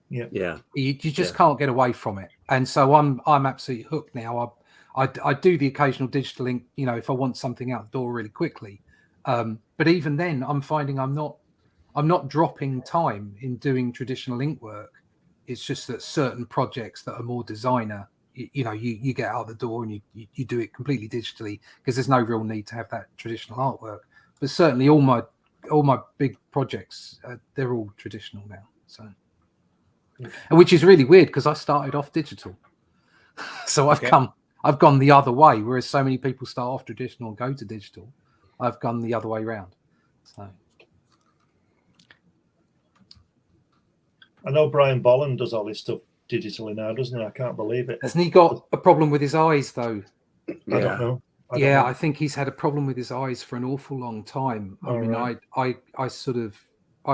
You just can't get away from it. And so I'm absolutely hooked now. I do the occasional digital ink, if I want something outdoor really quickly. But even then, I'm finding I'm not dropping time in doing traditional ink work. It's just that certain projects that are more designer, you get out the door and you do it completely digitally because there's no real need to have that traditional artwork. But certainly all my big projects, they're all traditional now. So, which is really weird because I started off digital, so I've gone the other way. Whereas so many people start off traditional and go to digital, I've gone the other way around. So. I know Brian Bolland does all his stuff digitally now, doesn't he? I can't believe it. Hasn't he got a problem with his eyes though? I don't know. I don't Yeah, know. I think he's had a problem with his eyes for an awful long time. I mean, right. I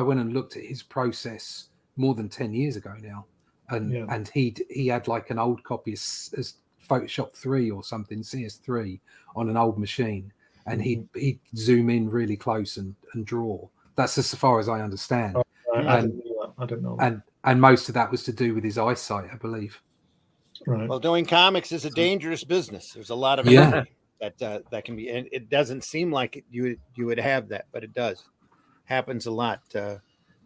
went and looked at his process more than 10 years ago now, and he had like an old copy as Photoshop 3 or something, CS3 on an old machine, and he'd zoom in really close and draw. That's as far as I understand. I don't know. And most of that was to do with his eyesight, I believe. Right. Well, doing comics is a dangerous business. There's a lot of that can be, and it doesn't seem like you would have that, but it does. Happens a lot.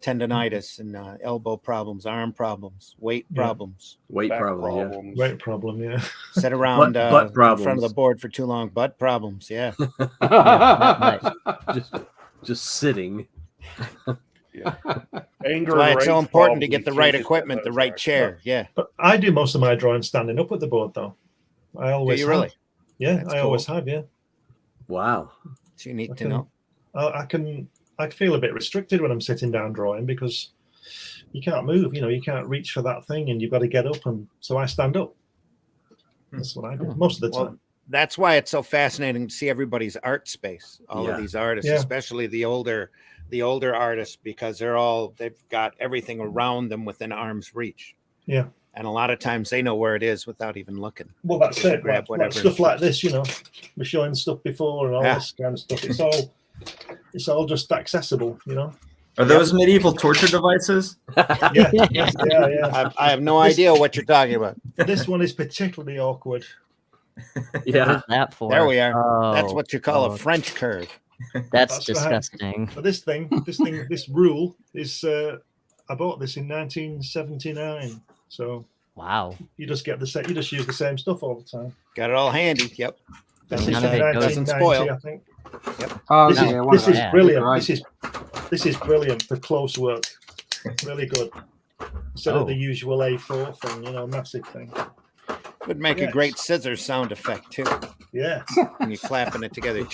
Tendonitis and elbow problems, arm problems, weight problems, Weight Back problems. Weight problem, yeah. sit around Butt in front of problems. the board for too long, butt problems. Yeah. Just sitting. Anger. That's why it's so rage important to problems, get the you right can't equipment, the those right right. chair. Yeah. But I do most of my drawing standing up at the board, though. I always Do you have. really? Yeah, That's I cool. always have. Yeah, Wow. It's unique I to can- know. I feel a bit restricted when I'm sitting down drawing because you can't move. You can't reach for that thing, and you've got to get up, and so I stand up. That's what I do most of the Well, time. that's why it's so fascinating to see everybody's art space. All of these artists, especially the older artists, because they've got everything around them within arm's reach. Yeah. And a lot of times they know where it is without even looking. Well, that's it. Grab Like whatever stuff and like this, we're showing stuff before and all this kind of stuff. It's all just accessible, Are those medieval torture devices? Yeah. I have no idea what you're talking about. This one is particularly awkward. Yeah. What's that for? There we are. Oh, That's what you call a French curve. That's That's right. disgusting. But this rule is. I bought this in 1979, so Wow. you just get you just use the same stuff all the time. Got it all handy. Yep. This None is of it doesn't 1990, spoil. I think. Oh, This yeah, one is of those. brilliant. Great. This is brilliant for close work. Really good. Instead of Oh. the usual A4 thing, massive thing. Would make a Yes. great scissors sound effect too. Yeah. When you're clapping it together.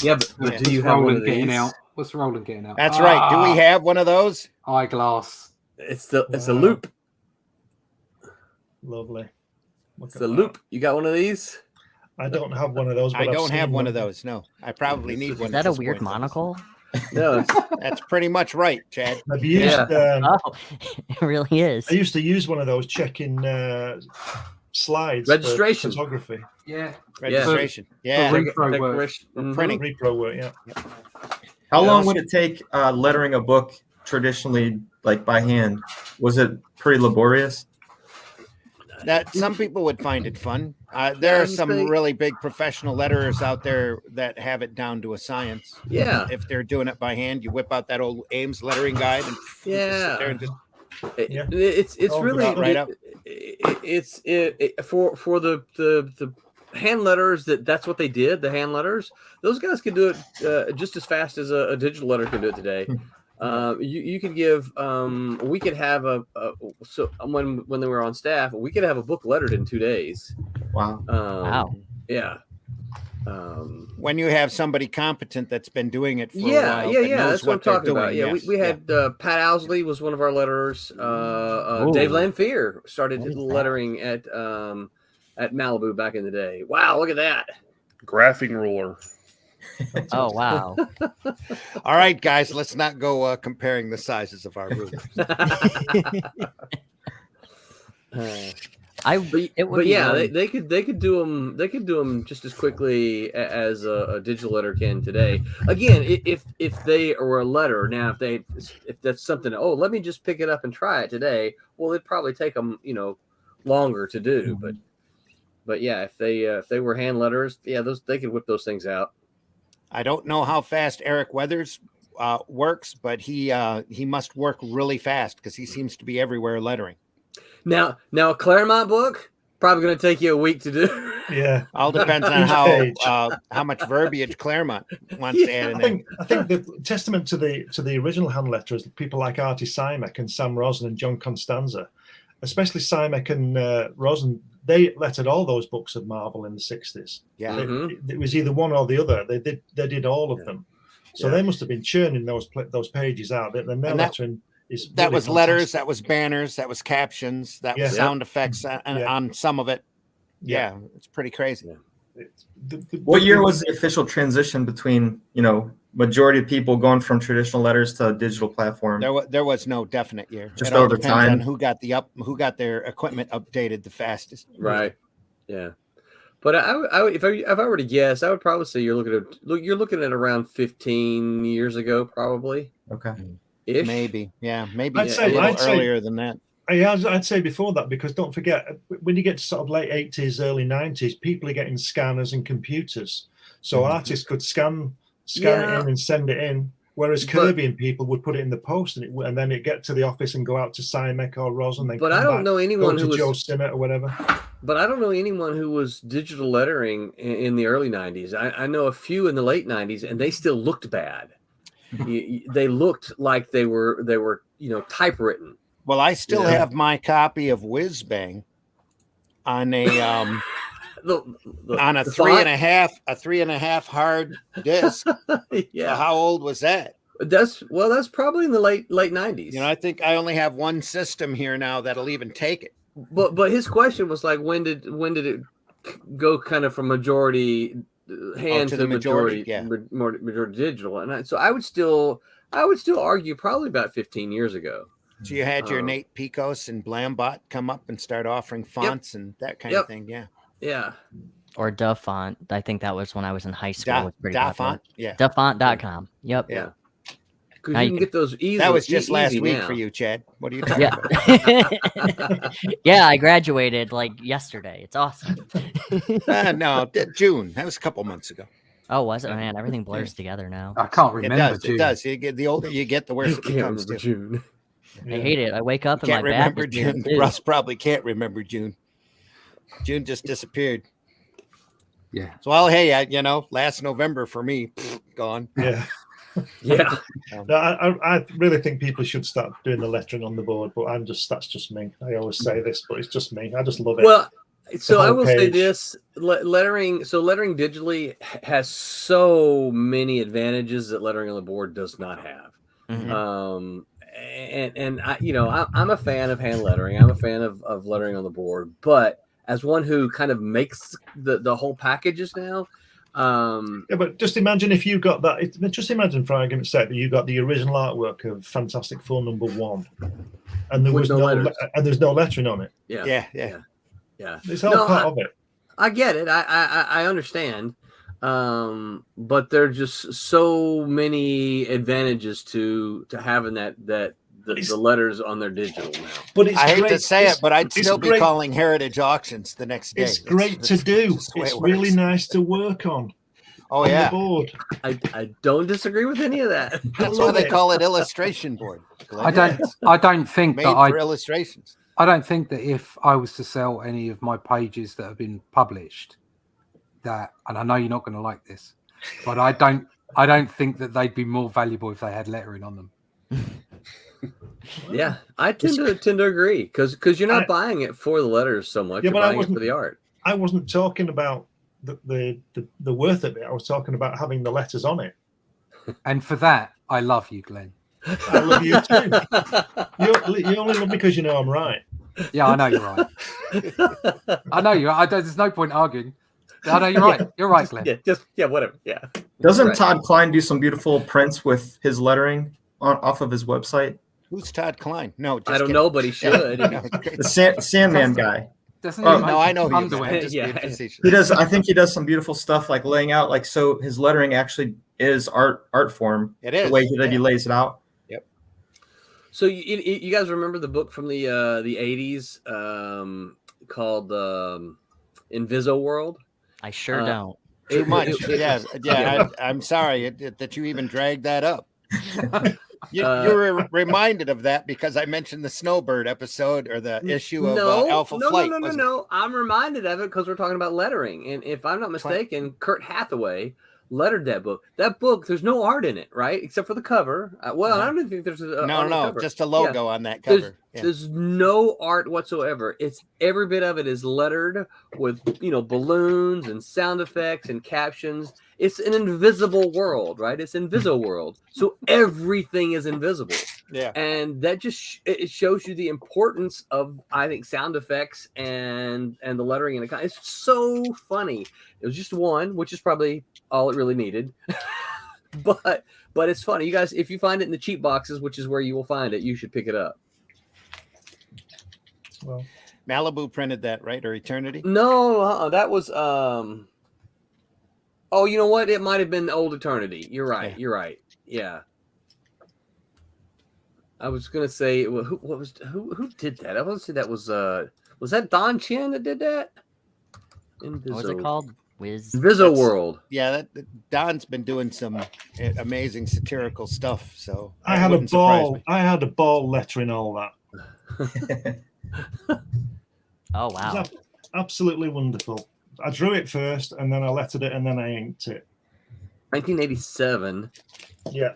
Yeah, but Yeah. do you have one Roland of getting these? out? What's Roland getting out? That's right. Do we have one of those? Eyeglass? It's a Wow. loop. Lovely. Look It's at a that. loop. You got one of these? I don't have one of those. But I I've don't have seen one them. of those. No, I probably need one. Is at that a this weird point. monocle? No. That's pretty much right, Chad. I've used. Oh, it really is. I used to use one of those checking slides. Registration. For photography. Yeah. Registration. Yeah. For repro work. Decoration. Mhm. Printing. Repro work. Yeah. How Yeah, long also- would it take lettering a book traditionally, like by hand? Was it pretty laborious? That some people would find it fun. There are some really big professional letterers out there that have it down to a science. Yeah. If they're doing it by hand, you whip out that old Ames lettering guide and just sit there and just Yeah. It's Oh, really right up. it's for the hand letters that's what they did. The hand letters, those guys can do it just as fast as a digital letter can do it today. You could give we could have so when they were on staff, we could have a book lettered in 2 days. Wow. Wow. Yeah. when you have somebody competent that's been doing it for a while. Yeah. that knows That's what I'm they're talking about. doing, Yeah, yes, we had Pat Owsley was one of our letterers. Dave Lanphier started What is that? lettering at Malibu back in the day. Wow, look at that. Graphing ruler. Oh wow. All right, guys, let's not go comparing the sizes of our rulers. But yeah, they could do them just as quickly as a digital letter can today. Again, if they were a letter now, if that's something, let me just pick it up and try it today. Well, it'd probably take them longer to do. But yeah, if they were hand letters, yeah, they could whip those things out. I don't know how fast Eric Weathers works, but he must work really fast because he seems to be everywhere lettering. Now a Claremont book probably going to take you a week to do. Yeah, all depends on how much verbiage Claremont wants to add in there. I think the testament to the original hand letterers, people like Artie Simek and Sam Rosen and John Constanza, especially Simek and Rosen, they lettered all those books of Marvel in the 60s. Yeah, it was either one or the other. They did all of them, so they must have been churning those pages out. Their lettering. That was letters, that was banners, that was captions, that was sound effects on some of it. Yeah, it's pretty crazy. What year was the official transition between, majority of people going from traditional letters to a digital platform? There was no definite year. Just it all over depends time. on who got their equipment updated the fastest. Right. Yeah. But if I were to guess, I would probably say you're looking at around 15 years ago, probably. Okay. Ish. Maybe. Yeah. Maybe I'd say- a little I'd say- earlier than that. Yeah, I'd say before that, because don't forget, when you get to sort of late 80s, early 90s, people are getting scanners and computers. So artists could scan it in and send it in, whereas Kirby and people would put it in the post and then it get to the office and go out to Simek or Roz and then But I don't know anyone who was Joe Sinnott or whatever. But I don't know anyone who was digital lettering in the early 90s. I know a few in the late 90s, and they still looked bad. They looked like they were typewritten. Well, I still have my copy of Whiz Bang on a on a three and a half hard disc. Yeah. So how old was that? That's probably in the late 90s. I think I only have one system here now that'll even take it. But his question was like, when did it go kind of from majority hand to the majority, majority digital? And so I would still argue probably about 15 years ago. So you had your Nate Picos and Blambot come up and start offering fonts and that kind of thing. Yeah. Yeah. Or DaFont. I think that was when I was in high school. DaFont. Yeah. DaFont.com. Yep. Yeah. Because you can get those easily. That was just last week now. for you, Chad. What are you talking about? Yeah, I graduated like yesterday. It's awesome. No, June. That was a couple months ago. Oh, was it? Man, everything blurs together now. I can't remember. It does. You get the older you get, the worse it becomes. June. I hate it. I wake up and Can't my back remember is bleeding June. too. Russ probably can't remember June. June just disappeared. Yeah. So, well, hey, last November for me, gone. Yeah. Yeah. No, I really think people should start doing the lettering on the board, but that's just me. I always say this, but it's just me. I just love it. Well, so I will say page. this: lettering digitally has so many advantages that lettering on the board does not have. Mhm. And I'm a fan of hand lettering. I'm a fan of lettering on the board, but as one who kind of makes the whole packages now. But just imagine if you got that. Just imagine, for argument's sake, that you got the original artwork of Fantastic Four #1, and there was there's no lettering on it. Yeah. It's all part of it. I get it. I understand. But there are just so many advantages to having the letters on their digital now. But I hate to say it, but I'd still be calling Heritage Auctions the next day. It's great to do. It's really nice to work on. Oh on yeah, the board. I don't disagree with any of that. That's why they call it illustration board. I don't think made that for illustrations. I don't think that if I was to sell any of my pages that have been published, and I know you're not going to like this, but I don't think that they'd be more valuable if they had lettering on them. Yeah, I tend to agree because you're not buying it for the letters so much. You're buying it for the art. I wasn't talking about the worth of it. I was talking about having the letters on it. And for that, I love you, Glenn. I love you too. You only love me because you know I'm right. Yeah, I know you're right. I know you. There's no point arguing. I know you're right. You're right, Glenn. Whatever. Yeah. Doesn't Todd Klein do some beautiful prints with his lettering off of his website? Who's Todd Klein? No, I don't know, but he should. The Sandman guy. No, I know who Yeah. He does. I think he does some beautiful stuff, like laying out, like, so his lettering actually is art form. It is the way that he lays it out. Yep. So you guys remember the book from the 80s called Inviso World? I sure don't. Too much. I'm sorry that you even dragged that up. You were reminded of that because I mentioned the Snowbird episode or the issue of Alpha Flight. No. I'm reminded of it because we're talking about lettering. And if I'm not mistaken, Kurt Hathaway lettered that book. That book, there's no art in it, right? Except for the cover. I don't even think there's a no, just a logo on that cover. Yeah. There's no art whatsoever. It's every bit of it is lettered with balloons and sound effects and captions. It's an invisible world, right? It's invisible world, so everything is invisible. Yeah. And that just it shows you the importance of, I think, sound effects and the lettering and it's so funny. It was just one, which is probably all it really needed. but it's funny. You guys, if you find it in the cheap boxes, which is where you will find it, you should pick it up. Well, Malibu printed that, right? Or Eternity? No, that was oh, you know what? It might have been Old Eternity. You're right. Yeah. You're right. Yeah. I was gonna say, who did that? I was say that was that Don Chen that did that? What was it called? Inviso World. Yeah, Don's been doing some amazing satirical stuff. So I that had a wouldn't surprise ball. me. I had a ball lettering all that. Oh It wow. was absolutely wonderful. I drew it first, and then I lettered it, and then I inked it. 1987. Yeah,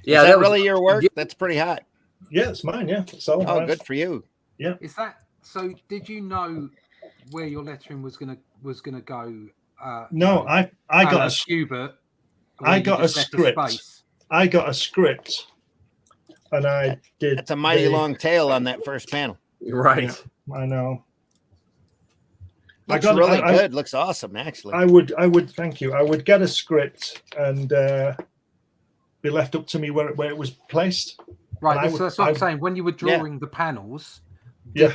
Yeah, Is that was really your work? That's pretty hot. yeah, it's mine. Yeah, it's all Oh, mine. good for you. Is that so? Did you know where your lettering was gonna go? No, I got a Schubert. I got a script. I got a script, and I did. That's a mighty long tail on that first panel. right. Yeah, I know. Looks really good. Looks awesome, actually. I would thank you. I would get a script and be left up to me where it was placed. Right. And So that's what I'm saying. When you were drawing the panels, Yeah.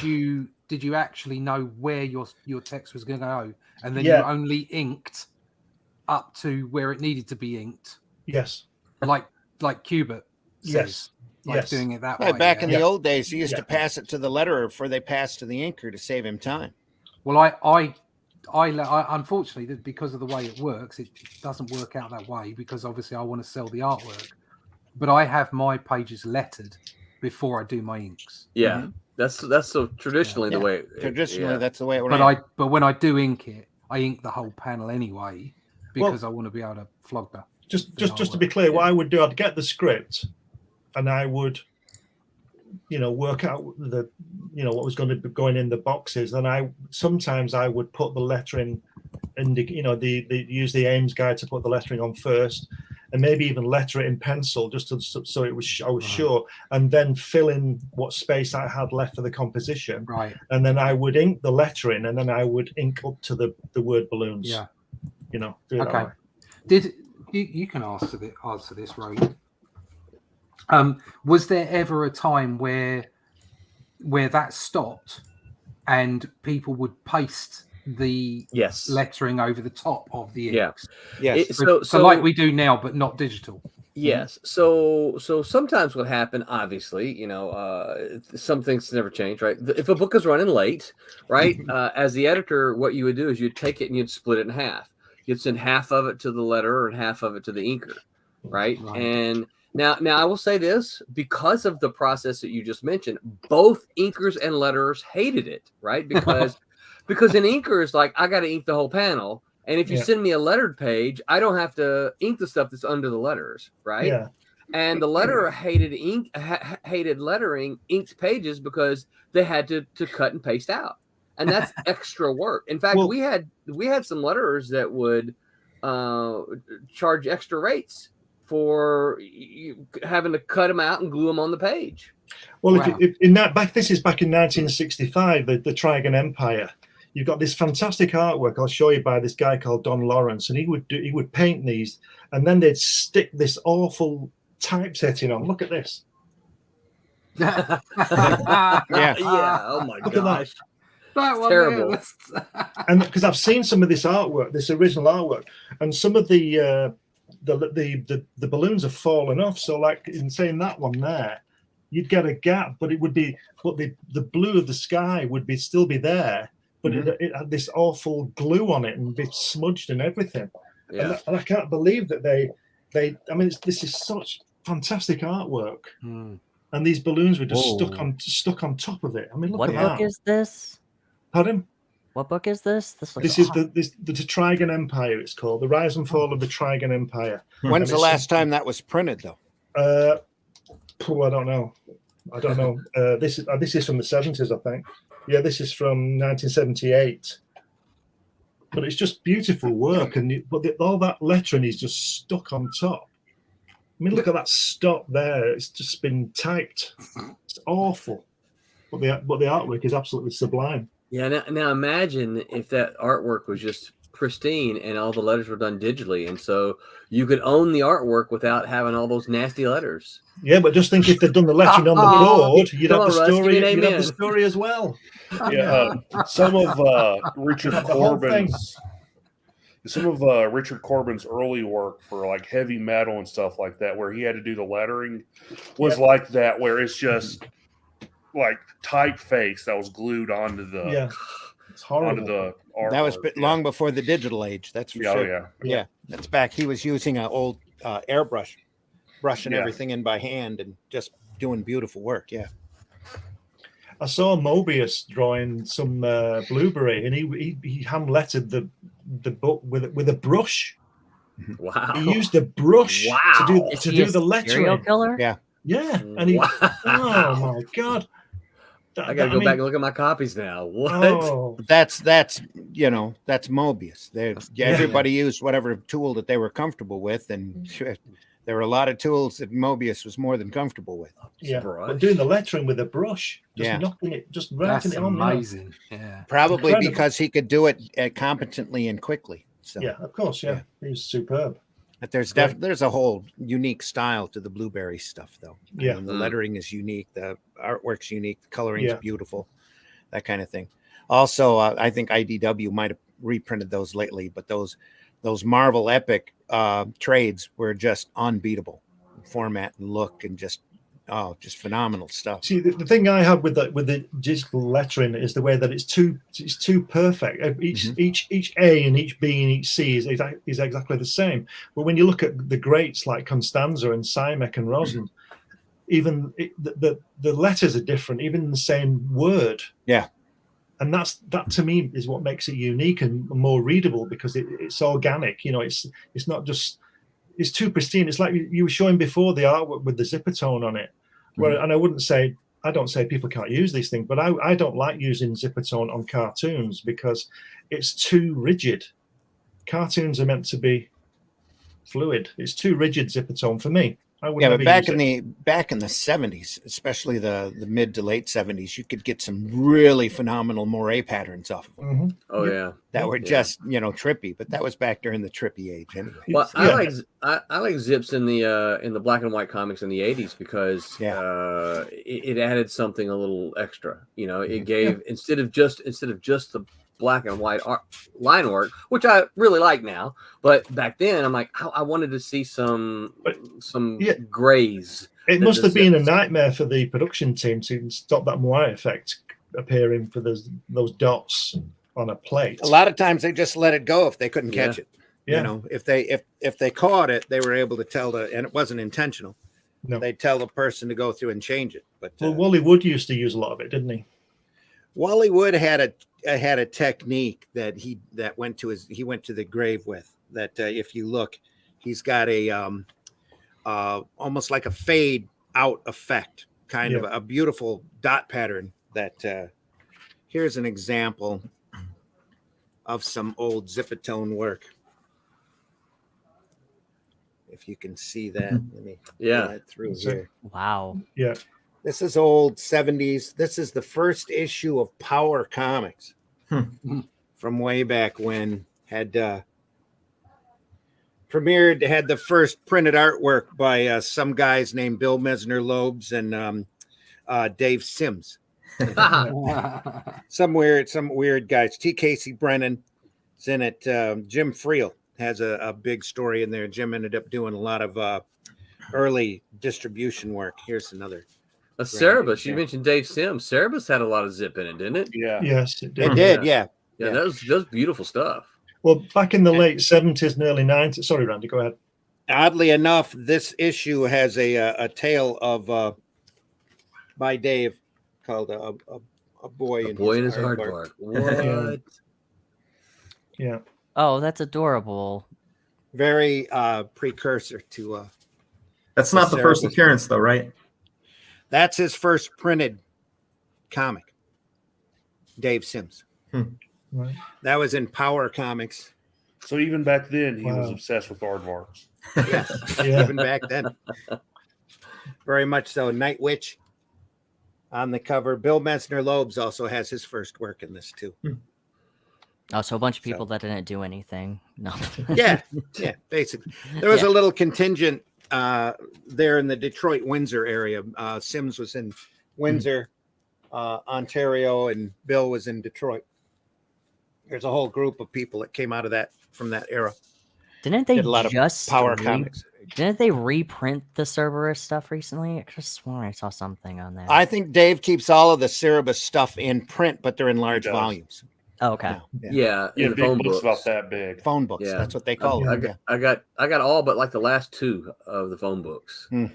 did you actually know where your text was going to go, and then Yeah. you only inked up to where it needed to be inked, Yes. like Qbert says, Yes. like Yes. doing it that Right, way. back yeah. in the old days, you used Yeah. to pass it to the letterer before they passed to the inker to save him time. Well, I unfortunately, because of the way it works, it doesn't work out that way because obviously I want to sell the artwork. But I have my pages lettered before I do my inks. Yeah. That's so traditionally the way. Traditionally, that's the way it But ran. but when I do ink it, I ink the whole panel anyway because I want to be able to flog that. Just to be clear, what I would do, I'd get the script, and I would, work out what was going to be going in the boxes. And sometimes I would put the lettering in use the Ames guide to put the lettering on first, and maybe even letter it in pencil just so I was sure, and then fill in what space I had left for the composition. Right. And then I would ink the lettering, and then I would ink up to the word balloons. Yeah. Do it that Okay. way. Did you can answer this, Ray? Was there ever a time where that stopped and people would paste the Yes. lettering over the top of the Yeah. inks? Yes. So like we do now, but not digital. Yes. So sometimes what happened, obviously, some things never change, right? If a book is running late, right, as the editor, what you would do is you'd take it and you'd split it in half. You'd send half of it to the letterer and half of it to the inker, right? And now I will say this, because of the process that you just mentioned, both inkers and letterers hated it, right? Because an inker is like, I got to ink the whole panel. And if you send me a lettered page, I don't have to ink the stuff that's under the letters, right? Yeah. And the letterer hated lettering inked pages because they had to cut and paste out, and that's extra work. In fact, we had some letterers that would charge extra rates for having to cut them out and glue them on the page. Well, this is back in 1965, the Trigon Empire. You've got this fantastic artwork I'll show you by this guy called Don Lawrence, and he would paint these, and then they'd stick this awful typesetting on. Look at this. Yeah. Oh my gosh. That one Terrible. And because I've seen some of this artwork, this original artwork, and some of the balloons have fallen off. So, like in saying that one there, you'd get a gap, but the blue of the sky would still be there. But it had this awful glue on it and it's smudged and everything. Yeah. And I can't believe that this is such fantastic artwork. And these balloons were just stuck on top of it. I mean, look What at book that. is this? Pardon? What book is this? This Is the Trigon Empire, it's called. The Rise and Fall of the Trigon Empire. When's the last time that was printed, though? I don't know. I don't know. This is from the 70s, I think. Yeah, this is from 1978. But it's just beautiful work, all that lettering is just stuck on top. I mean, look at that stop there. It's just been typed. It's awful. But the artwork is absolutely sublime. Yeah. Now imagine if that artwork was just pristine and all the letters were done digitally, and so you could own the artwork without having all those nasty letters. Yeah, but just think if they'd done the lettering on the board, you'd Come have the on, Russ, give me story. an You'd have amen. the story as well. Yeah, some of Richard The whole thing. Richard Corbin's early work for like heavy metal and stuff like that, where he had to do the lettering, was like that, where it's just like typeface that was glued onto the it's horrible. onto the artwork. That was long before the digital age. That's for sure. Yeah, that's back. He was using an old airbrush, brushing everything in by hand and just doing beautiful work. Yeah. I saw Mobius drawing some blueberry, and he hand lettered the book with a brush. Wow. He used a brush to do the lettering. Serial killer? Yeah. Yeah, and he. Oh my god! I gotta go back and look at my copies now. What? Oh, That's Mobius. Everybody used whatever tool that they were comfortable with, and there were a lot of tools that Mobius was more than comfortable with. yeah. But doing the lettering with a brush, just knocking it, just writing That's it on. amazing. Yeah. Probably Incredible. because he could do it competently and quickly. So Yeah, of course. Yeah, he's superb. but there's a whole unique style to the blueberry stuff, though. Yeah. I mean, the lettering is unique, the artwork's unique, the coloring's beautiful, that kind of thing. Also, I think IDW might have reprinted those lately, but those Marvel Epic trades were just unbeatable, format and look, and just phenomenal stuff. See, the thing I have with the digital lettering is the way that it's too perfect. Each A and each B and each C is exactly the same. But when you look at the greats like Constanza and Simek and Rosen, even the letters are different, even in the same word. Yeah. And that to me is what makes it unique and more readable, because it's organic. You know, it's not just, it's too pristine. It's like you were showing before, the artwork with the zipper tone on it. Where, and I don't say people can't use these things, but I don't like using zipper tone on cartoons because it's too rigid. Cartoons are meant to be fluid. It's too rigid zipper tone for me. I would never but back use in the 70s, especially the mid to late 70s, you could get some really phenomenal moire patterns off of them. Mm-hmm. Oh yeah, that were just trippy, but that was back during the trippy age anyway. Well, I like zips in the black and white comics in the 80s because it added something a little extra. You know, it gave instead of just the black and white line work, which I really like now, but back then I'm like, I wanted to see some grays. It must have been a nightmare for the production team to stop that moire effect appearing for those dots on a plate. A lot of times they just let it go if they couldn't catch it. Yeah. You know, if they caught it, they were able to tell and it wasn't intentional. No. They tell the person to go through and change it. But Wally Wood used to use a lot of it, didn't he? Wally Wood had a technique that he went to the grave with. That if you look, he's got a almost like a fade out effect, kind of a beautiful dot pattern. That here's an example of some old Zipatone work. If you can see that, let me pull that through here. Wow. Yeah. This is old 70s. This is the first issue of Power Comics from way back when. Had premiered, had the first printed artwork by some guys named Bill Mesner-Loebs and Dave Sims. some weird guys. T. Casey Brennan is in it. Jim Friel has a big story in there. Jim ended up doing a lot of early distribution work. Here's another. Cerebus. You mentioned Dave Sims. Cerebus had a lot of zip in it, didn't it? Yeah. Yes, it did. It did. Yeah. Yeah, that was beautiful stuff. Well, back in the late 70s and early 90s. Sorry, Randy, go ahead. Oddly enough, this issue has a tale of by Dave called a boy in his hard part. What? Yeah. Oh, that's adorable. Very precursor to. That's not the first appearance, though, right? That's his first printed comic. Dave Sims. Right. That was in Power Comics. So even back then, he was Wow. obsessed with aardvarks. Yes, Yeah. even back then. Very much so. Night Witch on the cover. Bill Messner-Loebs also has his first work in this too. Oh, so a bunch of people that didn't do anything. No. Yeah, basically. There was a little contingent there in the Detroit, Windsor area. Sims was in Windsor, Ontario, and Bill was in Detroit. There's a whole group of people that came out of that from that era. Didn't they Did a lot of just Power Comics. Didn't they reprint the Cerberus stuff recently? I could have sworn I saw something on that. I think Dave keeps all of the Cerebus stuff in print, but they're in large does. volumes. Oh, okay. now. Yeah, Yeah, in the big phone books books. about that big. Phone books. Yeah. That's what they call I them. got, I got I got all but like the last 2 of the phone books. And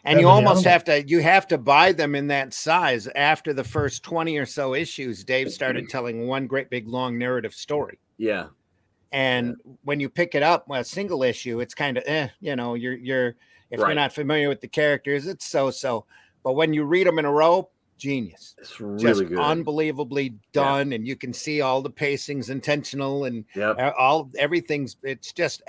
How you many almost are there? have to buy them in that size. After the first 20 or so issues, Dave started telling one great big long narrative story. Yeah, And when you pick it up, a single issue, it's kind of you're if you're Right. not familiar with the characters, it's so. But when you read them in a row, genius. it's really Just good. unbelievably done, and you can see all the pacings intentional and Yep, everything's it's just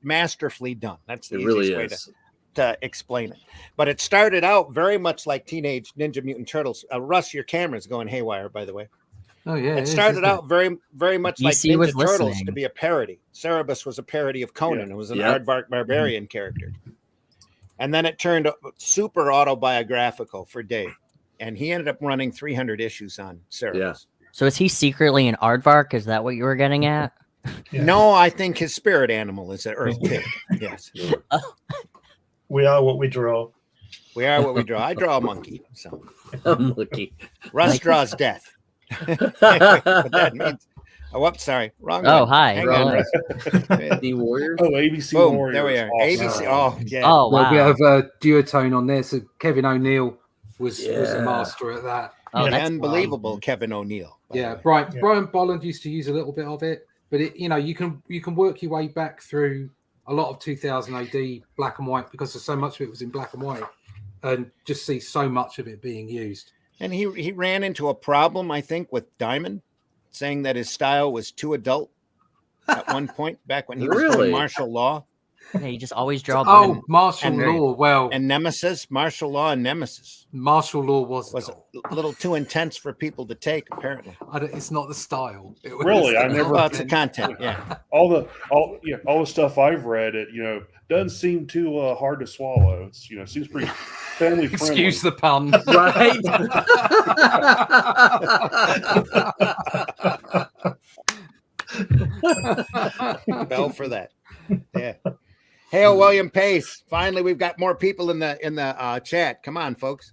masterfully done. That's the it easiest really way is. to explain it. But it started out very much like Teenage Ninja Mutant Turtles. Russ, your camera's going haywire, by the way. Oh yeah, It started out very much like DC was Ninja Turtles listening. to be a parody. Cerebus was a parody of Conan. Yeah. It was an Yep. aardvark barbarian character. And then it turned super autobiographical for Dave. And he ended up running 300 issues on Cerebus. So is he secretly an aardvark? Is that what you were getting at? Yeah. No, I think his spirit animal is an earth pig. Yes. We are what we draw. We are what we draw. I draw a monkey. So I'm lucky. Russ draws death. What that means. Oh, whoops, sorry. Wrong Oh, one. hi. Hang on, Wrong. Russ. The Warriors. Oh, ABC Boom. Warriors. There we are. Awesome. ABC. Oh, yeah. Oh, A little bit wow. of duotone on there. So Kevin O'Neill was a Yeah. master at that. Oh, An that's unbelievable Kevin O'Neill. by the Yeah, way. Brian Bolland used to use a little bit of it, but you can work your way back through a lot of 2000 AD black and white because so much of it was in black and white, and just see so much of it being used. And he ran into a problem, I think, with Diamond, saying that his style was too adult at one point back when he was Really? doing martial law Yeah, you just always draw. Oh, martial and- law. Well, and Nemesis. Martial law and Nemesis martial law was was a little too intense for people to take, apparently. it's not the style. It was Really? I the never- Well, it's the content. content, yeah. all the stuff I've read, it doesn't seem too hard to swallow. It's seems pretty family friendly. Excuse the pun. Right. Bell for that. Yeah. Hail William Pace. Finally, we've got more people in the chat. Come on, folks.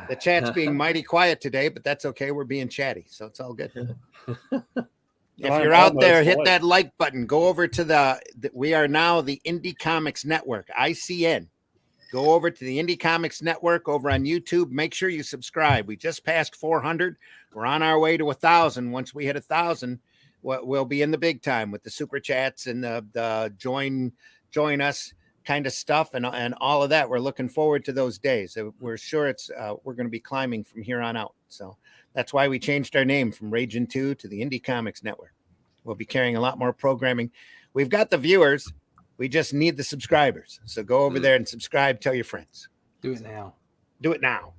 The chat's being mighty quiet today, but that's okay. We're being chatty, so it's all good. If I'm you're out there, almost hit late. that like button. Go over to we are now the Indie Comics Network, ICN. Go over to the Indie Comics Network over on YouTube. Make sure you subscribe. We just passed 400. We're on our way to 1,000. Once we hit 1,000, we'll be in the big time with the super chats and the join us kind of stuff and all of that. We're looking forward to those days. We're sure we're going to be climbing from here on out. So that's why we changed our name from Raging 2 to the Indie Comics Network. We'll be carrying a lot more programming. We've got the viewers. We just need the subscribers. So go over there and subscribe. Tell your friends. Do it now. Do it now.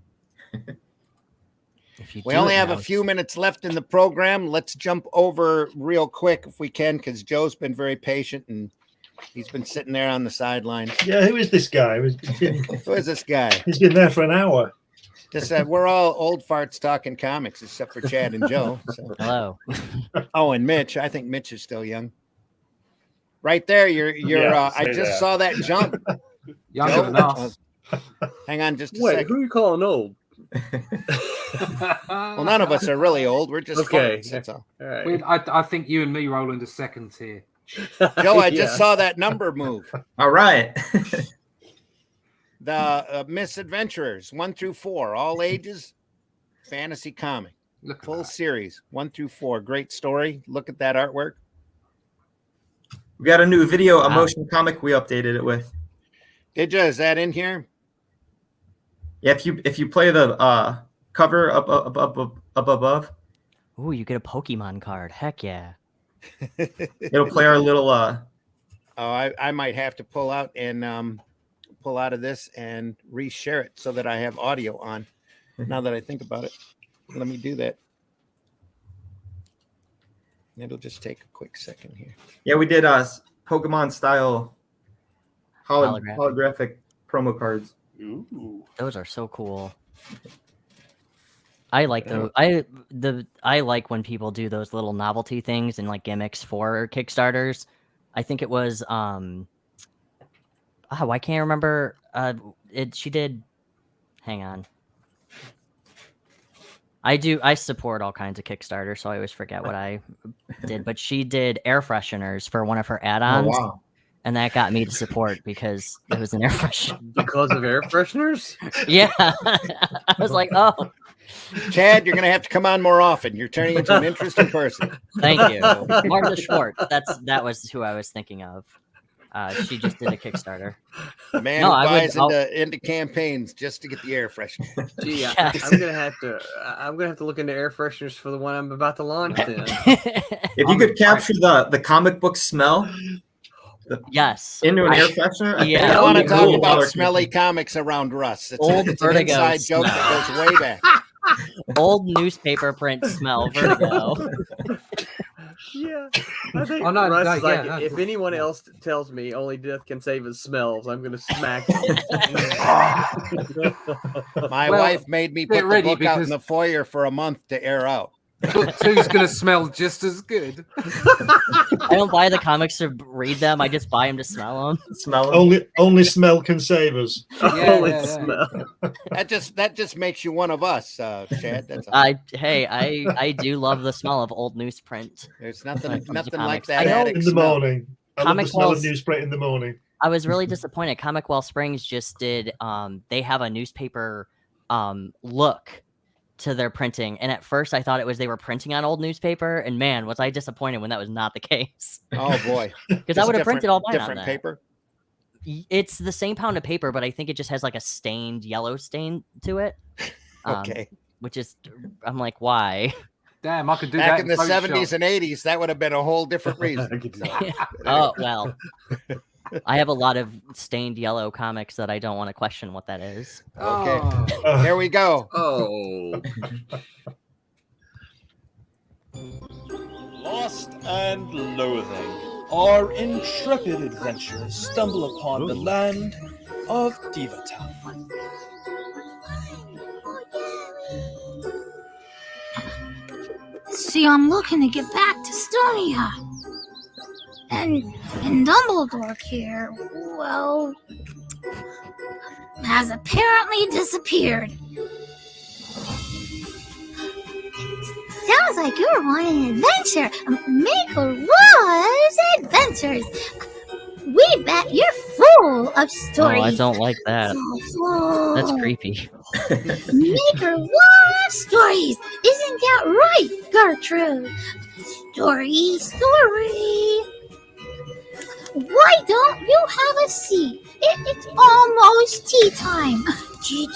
If you We do only it have now, a few minutes left in the program. Let's jump over real quick if we can, because Joe's been very patient and he's been sitting there on the sidelines. Yeah, who is this guy? Who is this guy? He's been there for an hour. Just we're all old farts talking comics, except for Chad and Joe. So. Hello. Oh, and Mitch. I think Mitch is still young. Right there, you're. Yeah, I say just that. saw that jump. Younger Joe, than us. hang on, just a Wait, second. who are you calling old? Well, none of us are really old. We're just Okay. farts, that's all. All right. I think you and me, Roland, are seconds here. Joe, I just Yeah. saw that number move. All right. The Misadventurers 1 through 4, all ages, fantasy comic, Look at full that. series 1 through 4. Great story. Look at that artwork. We got a new video Wow. emotion comic we updated it with. Did you? Is that in here? Yeah, if you play the cover up above, Ooh, you get a Pokemon card. Heck yeah. it'll play our little. Oh, I might have to pull out of this and reshare it so that I have audio on. Now that I think about it, let me do that. It'll just take a quick second here. Yeah, we did Pokemon style holographic promo cards. Ooh. Those are so cool. I like those. I like when people do those little novelty things and like gimmicks for Kickstarters. I think it was I can't remember. She did. Hang on. I support all kinds of Kickstarter, so I always forget what I did. But she did air fresheners for one of her add-ons, wow. and that got me to support because it was an air freshener. Because of air fresheners? Yeah, I was like, oh, Chad, you're going to have to come on more often. You're turning into an interesting person. thank you, Martha Schwartz. That was who I was thinking of. She just did a Kickstarter. The man who buys into campaigns just to get the air freshener. Gee, Yes. I'm gonna have to look into air fresheners for the one I'm about to launch. Then, If you could capture the comic book smell Yes. into an air freshener, Yeah. I want to talk cool. about smelly comics around Russ. It's Old an Vertigo inside joke smell. that goes way back. Old newspaper print smell, Vertigo. yeah, I think Oh, no, Russ no, is like, yeah, no. if anyone else tells me only death can save his smells, I'm gonna smack him. My Well, wife made me get put the ready book out in because- the foyer for a month to air out. Book two's going to smell just as good. I don't buy the comics to read them. I just buy them to smell them. smell them. Only smell can save us. Holy yeah. smell. That just makes you one of us, Chad. That's all. I do love the smell of old newsprint. There's When it nothing comes to like comics. that I know- attic In the smell. morning. I love Comic the smell of Walls- newsprint in the morning. I was really disappointed. Comic Well Springs just did. They have a newspaper look to their printing, and at first I thought they were printing on old newspaper, and man, was I disappointed when that was not the case. Oh boy, Because I would have printed all mine on different that. paper. It's the same pound of paper, but I think it just has like a stained yellow stain to it. Okay. Which is, I'm like, why? Damn, I could do Back that in the Photoshop. 70s and 80s, that would have been a whole different reason. Oh well, I have a lot of stained yellow comics that I don't want to question what that is. Okay. Oh. Here we go. Oh, Lost and loathing, our intrepid adventurers stumble upon the land of Diva Town. See, I'm looking to get back to Stonia. And Dumbledore here, well, has apparently disappeared. Sounds like you're wanting an adventure. Maker was Adventures. We bet you're full of Oh, stories. I don't like that. Full. That's creepy. Maker was stories. Isn't that right, Gertrude? Story. Why don't you have a seat? It's almost tea time. Tea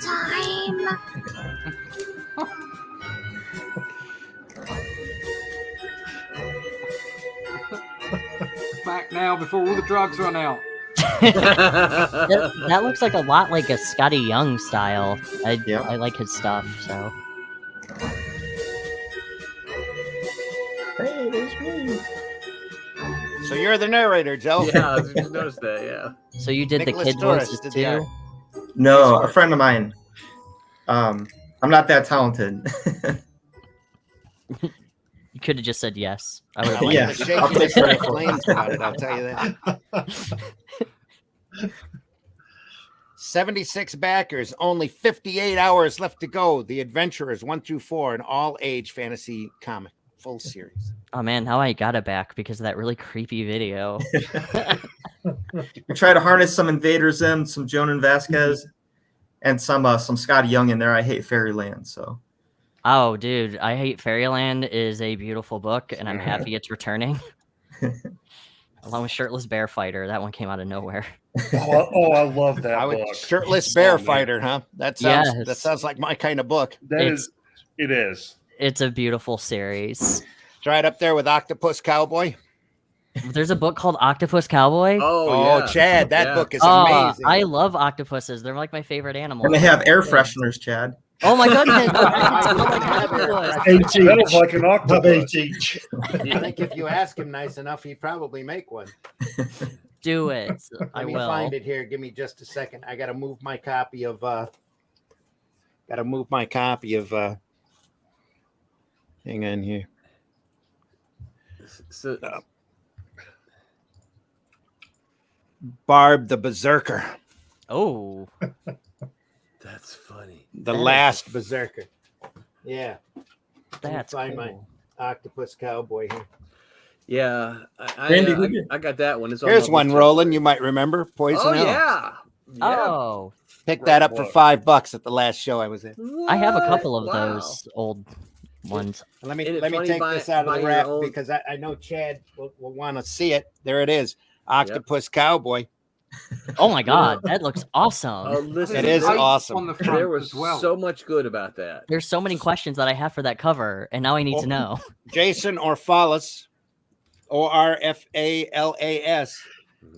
time. Back now before all the drugs run out. That looks like a lot like a Scotty Young style. Yeah. I like his stuff. So Hey, there's me. So you're the narrator, Joe. yeah, I just noticed that. Yeah. so you did Nicholas the kid Torres voices did the art. too. No, a friend of mine. I'm not that talented. You could have just said yes. I would I have like Yeah, the shake I'll you take just credit. flames about it, I'll tell you that. 76 backers, only 58 hours left to go. The Adventurers 1 through 4, an all-age fantasy comic, full series. Oh man, now I got it back because of that really creepy video. We try to harness some Invader Zim, some Jonan Vasquez, and some Scotty Young in there. I hate Fairyland, so Oh, dude, I Hate Fairyland is a beautiful book, and I'm happy it's returning. along with Shirtless Bear Fighter. That one came out of nowhere. I love that book. Shirtless Bear Oh, man. Fighter, huh? That sounds Yes. that sounds like my kind of book. It is. It's a beautiful series. It's right up there with Octopus Cowboy. There's a book called Octopus Cowboy. Oh, yeah. Chad, that book is Oh, amazing. I love octopuses. They're like my favorite animal. And they have air fresheners, Chad. Oh my goodness! That is like an octopus. I think if you ask him nice enough, he'd probably make one. Do it. I Let me will. find it here. Give me just a second. I gotta move my copy of hang on here. So, Barb the Berserker. Oh, that's funny. The last Berserker. Yeah. that's find cool. my Octopus Cowboy here. Yeah, Randy, I got that one. It's on Here's my one, list. Roland. You might remember Poison Oh Oak. yeah. Oh, Picked that up for $5 at the last show I was at. I have a couple of Wow. those old ones. Let me Isn't it let me funny take buy- this out of buying the your wrap own- because I know Chad will want to see it. There it is, Octopus Cowboy. Oh my god, that looks awesome. Oh, listen, It is Eight awesome. on the front there was as well. so much good about that. There's so many questions that I have for that cover, and now I need to know. Jason Orfalas, Orfalas,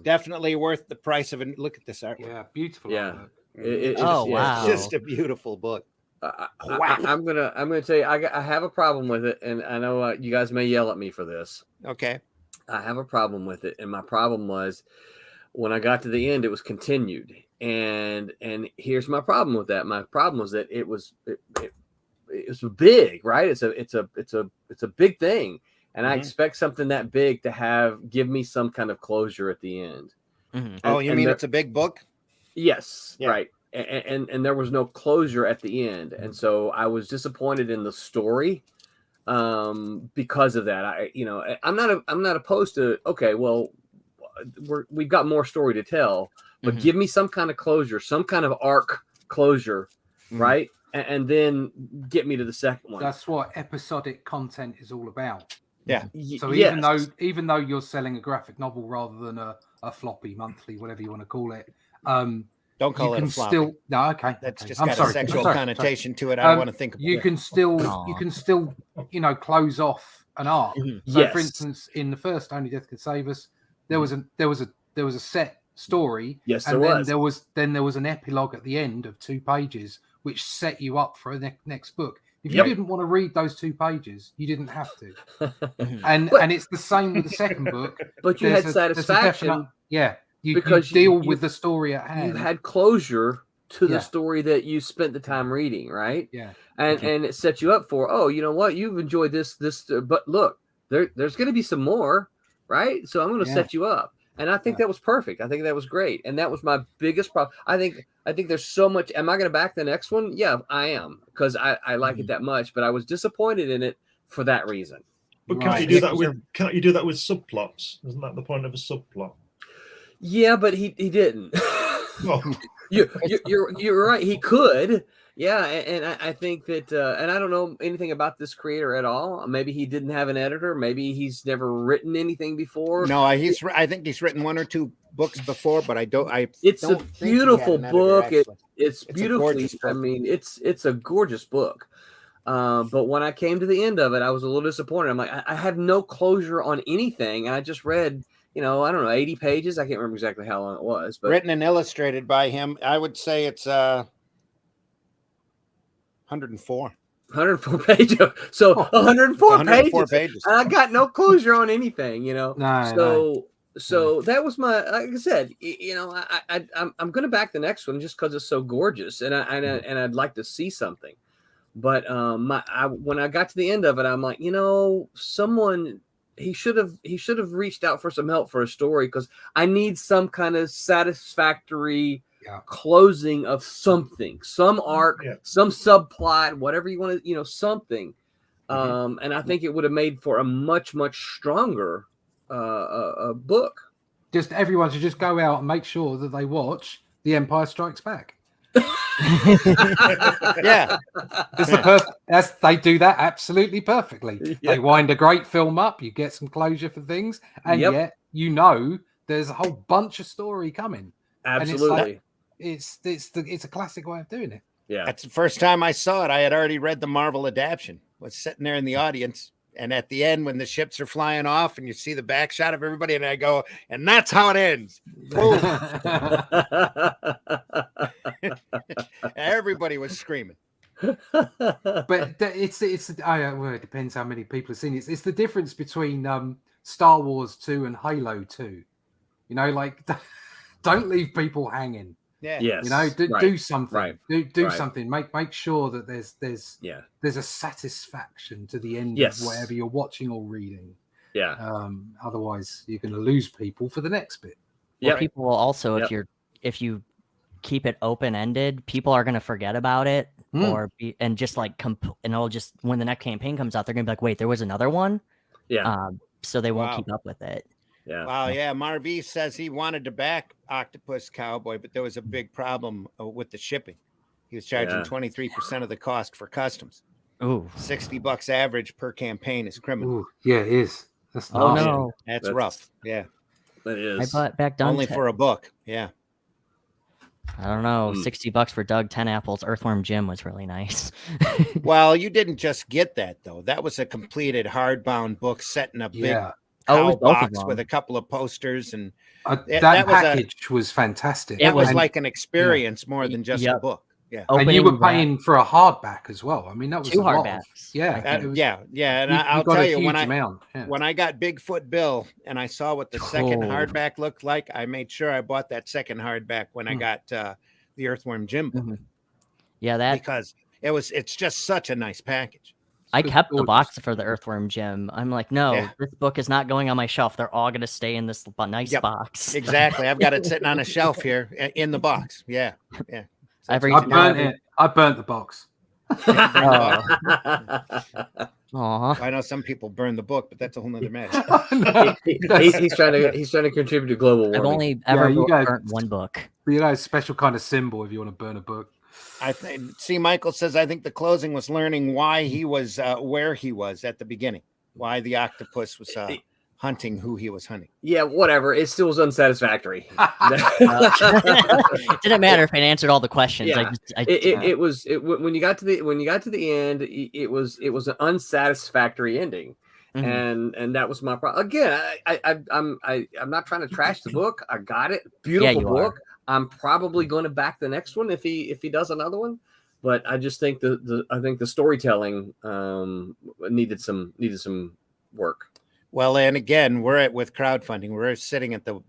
definitely worth the price of it. Look at this art. Yeah, beautiful. Yeah. artwork. It's Oh, yeah, wow. It's just a beautiful book. I'm gonna tell you, I have a problem with it, and I know you guys may yell at me for this. Okay. I have a problem with it, and my problem was when I got to the end, it was continued, and here's my problem with that. My problem was that it was big, right? It's a big thing, and I expect something that big to give me some kind of closure at the end. Mhm. Oh, you mean it's a big book? Yes, Yeah. right. And there was no closure at the end, and so I was disappointed in the story because of that. I'm not opposed to, okay, well, we've got more story to tell, but give me some kind of closure, some kind of arc closure, right? And then get me to the second one. That's what episodic content is all about. Yeah. So Yes. even though you're selling a graphic novel rather than a floppy monthly, whatever you want to call it, Don't call you it a can floppy. still okay. That's okay. just I'm got sorry, a sexual I'm sorry, connotation sorry. to it. I don't want to think about You it. can still close off an arc. So Yes. for instance, in the first Only Death Could Save Us, there was a set story. Yes, and there then was. there was an epilogue at the end of 2 pages, which set you up for a next book. If Yep. you didn't want to read those 2 pages, you didn't have to. Mhm. And But- and it's the same with the second book. But you There's had there's satisfaction definite- yeah, you because deal you- with the story at hand. you had closure to Yeah. the story that you spent the time reading, right? yeah. And it set you up for, oh, you know what, you've enjoyed this, but look, there's going to be some more, right? So I'm going to Yeah. set you up, and I think that was perfect. I think that was great, and that was my biggest problem. I think there's so much. Am I going to back the next one? Yeah, I am, because I like it that much. But I was disappointed in it for that reason. But can't you do that with subplots? Isn't that the point of a subplot? Yeah, but he didn't. Well, You're right. He could. Yeah, and I think that, and I don't know anything about this creator at all. Maybe he didn't have an editor. Maybe he's never written anything before. No, I think he's written 1 or 2 books before, but It's don't a think he had beautiful an editor, book. actually. It's a beautifully. gorgeous book. I mean, it's a gorgeous book. But when I came to the end of it, I was a little disappointed. I'm like, I have no closure on anything. And I just read, I don't know, 80 pages. I can't remember exactly how long it was, but Written and illustrated by him. I would say it's 104. 104 pages. So 104 104 pages. pages. And I got no closure on anything, No, So that was my, like I said, I'm going to back the next one just because it's so gorgeous, and I'd like to see something. But when I got to the end of it, I'm like, someone he should have reached out for some help for a story, because I need some kind of satisfactory closing of something, some arc, some subplot, whatever you want to, something. And I think it would have made for a much, much stronger book. Just everyone should just go out and make sure that they watch The Empire Strikes Back. Yeah. It's the perfect. They do that absolutely perfectly. Yeah. They wind a great film up. You get some closure for things, and Yep. yet there's a whole bunch of story coming. Absolutely. And it's a classic way of doing it. Yeah. That's the first time I saw it. I had already read the Marvel adaptation. Was sitting there in the audience, and at the end, when the ships are flying off, and you see the back shot of everybody, and I go, and that's how it ends. Boom. Everybody was screaming. But it depends how many people have seen it. It's the difference between Star Wars 2 and Halo 2. You know, like don't leave people hanging. Yeah. Yes. You know, do something. Right. Do Right. something. Make sure that there's a satisfaction to the end Yes. of whatever you're watching or reading. Yeah. Otherwise, you're going to lose people for the next bit. Well, people will also, if you keep it open ended, people are going to forget about it, or and just like and it'll just when the next campaign comes out, they're going to be like, wait, there was another one. Yeah. So they won't keep up with it. Yeah. Wow. Yeah. Marv says he wanted to back Octopus Cowboy, but there was a big problem with the shipping. He was charging 23% of the cost for customs. Ooh, $60 average per campaign is criminal. Ooh, yeah, it is. That's no, that's rough. Yeah, that is. I bought back Doug only for a book. Yeah, I don't know, $60 for Doug 10 apples. Earthworm Jim was really nice. Well, you didn't just get that though. That was a completed hardbound book set in a big box with a couple of posters, and that package was fantastic. It was like an experience more than just a book. Yeah, and you were paying for a hardback as well. I mean, that was 2 hardbacks. And I'll tell you, when I got Bigfoot Bill and I saw what the second hardback looked like, I made sure I bought that second hardback when I got the Earthworm Jim book. Yeah, because it's just such a nice package. I kept the box for the Earthworm Jim. I'm like, no, this book is not going on my shelf. They're all going to stay in this nice box. Exactly. I've got it sitting on a shelf here in the box. Yeah. I burnt the box. I know some people burn the book, but that's a whole nother matter. he's trying to contribute to global warming. I've only ever burnt one book. You know, a special kind of symbol if you want to burn a book. Michael says, I think the closing was learning why he was where he was at the beginning, why the octopus was hunting who he was hunting. Yeah, whatever. It still was unsatisfactory. It didn't matter if it answered all the questions. Yeah. When you got to the end, it was an unsatisfactory ending. Mm-hmm. And that was my problem. Again, I'm not trying to trash the book. I got it. Beautiful book. I'm probably going to back the next one if he does another one. But I just think the storytelling needed some work. Well, and again, with crowdfunding, we're sitting at the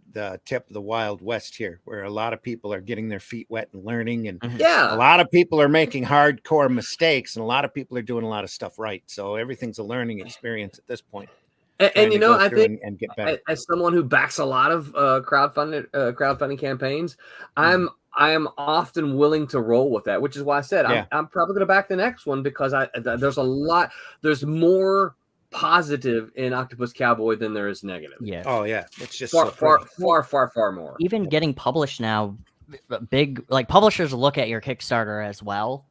tip of the Wild West here, where a lot of people are getting their feet wet and learning, and a lot of people are making hardcore mistakes, and a lot of people are doing a lot of stuff right. So everything's a learning experience at this point. And you know, I think and get better. As someone who backs a lot of crowdfunding campaigns, I am often willing to roll with that, which is why I said I'm probably going to back the next one because there's more positive in Octopus Cowboy than there is negative. Yeah. Oh yeah. It's just far more. Even getting published now, big publishers look at your Kickstarter as well.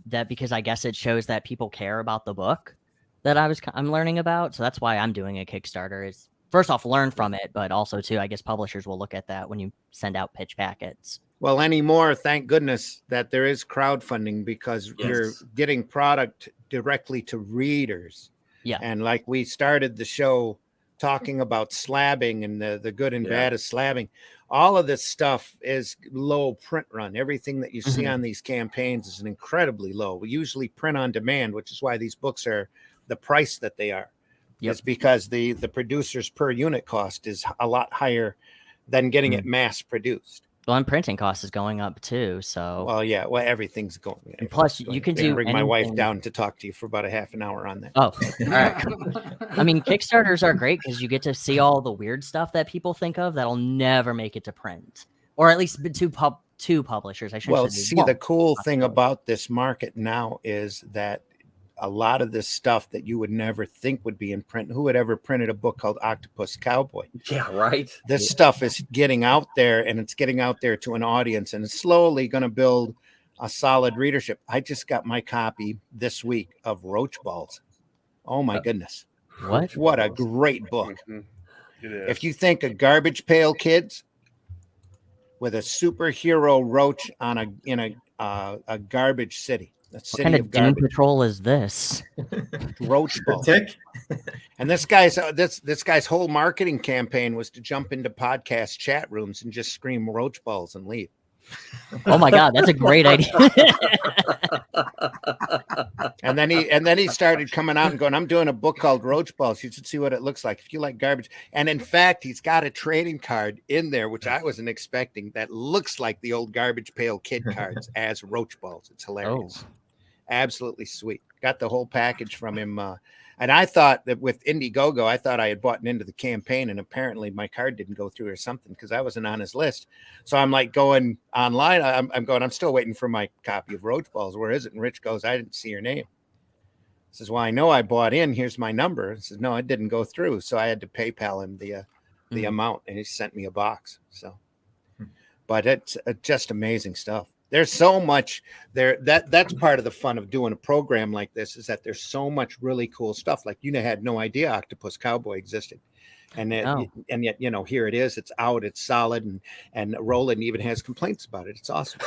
That because I guess it shows that people care about the book that I'm learning about. So that's why I'm doing a Kickstarter is first off, learn from it, but also too, I guess publishers will look at that when you send out pitch packets. Well, anymore, thank goodness that there is crowdfunding because you're getting product directly to readers. Yeah. And like we started the show talking about slabbing and the good and bad of slabbing. All of this stuff is low print run. Everything that you see on these campaigns is incredibly low. We usually print on demand, which is why these books are the price that they are. It's because the producer's per unit cost is a lot higher than getting it mass produced. Well, and printing cost is going up too. So everything's going. And plus, you can bring my wife down to talk to you for about a half an hour on that. Oh, all right. I mean, Kickstarters are great because you get to see all the weird stuff that people think of that'll never make it to print, or at least two publishers. I should say. The cool thing about this market now is that a lot of this stuff that you would never think would be in print. Who would ever printed a book called Octopus Cowboy? Yeah, right. This stuff is getting out there, and it's getting out there to an audience, and it's slowly going to build a solid readership. I just got my copy this week of Roach Balls. Oh my goodness. What a great book. It is. If you think of Garbage Pail Kids with a superhero roach in a garbage city. What kind of Doom Patrol is this? Roach Balls. And this guy's whole marketing campaign was to jump into podcast chat rooms and just scream Roach Balls and leave. Oh my God, that's a great idea. and then he started coming out and going, I'm doing a book called Roach Balls. You should see what it looks like if you like garbage. And in fact, he's got a trading card in there, which I wasn't expecting, that looks like the old Garbage Pail Kid cards as Roach Balls. It's hilarious. Absolutely sweet. Got the whole package from him. And I thought that with Indiegogo, I thought I had bought into the campaign, and apparently my card didn't go through or something because I wasn't on his list. So I'm like going online. I'm still waiting for my copy of Roach Balls. Where is it? And Rich goes, I didn't see your name. I says, well, I know I bought in. Here's my number. I says, no, it didn't go through. So I had to PayPal him the amount, and he sent me a box. So, but it's just amazing stuff. There's so much there. That's part of the fun of doing a program like this, is that there's so much really cool stuff. Like, you had no idea Octopus Cowboy existed. And yet, here it is. It's out. It's solid. And Roland even has complaints about it. It's awesome.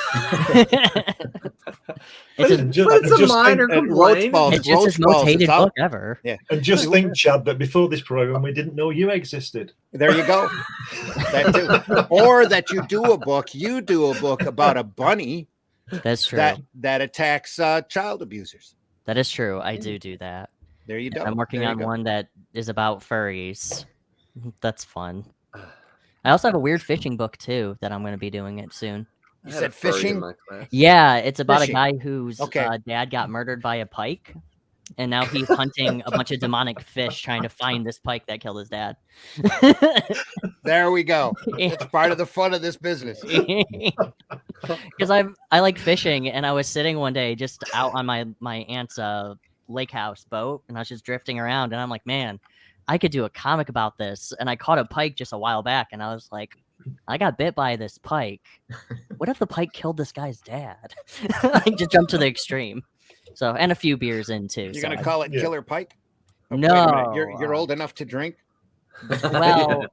It's a minor complaint. It's just his most hated book ever. Yeah. And just think, Chad, that before this program, we didn't know you existed. There you go. That too. Or that you do a book about a bunny. That's true. That attacks child abusers. That is true. I do that. There you go. I'm working on one that is about furries. That's fun. I also have a weird fishing book too that I'm going to be doing it soon. You said fishing? Yeah, it's about Fishing. a guy whose dad got murdered by a pike, and now he's hunting a bunch of demonic fish trying to find this pike that killed his dad. There we go. It's part of the fun of this business. Because I like fishing, and I was sitting one day just out on my aunt's lake house boat, and I was just drifting around, and I'm like, man, I could do a comic about this. And I caught a pike just a while back, and I was like, I got bit by this pike. What if the pike killed this guy's dad? I just jumped to the extreme. So, and a few beers in too. You're gonna call it Killer Pike? Oh, No, you're old enough to drink. Well,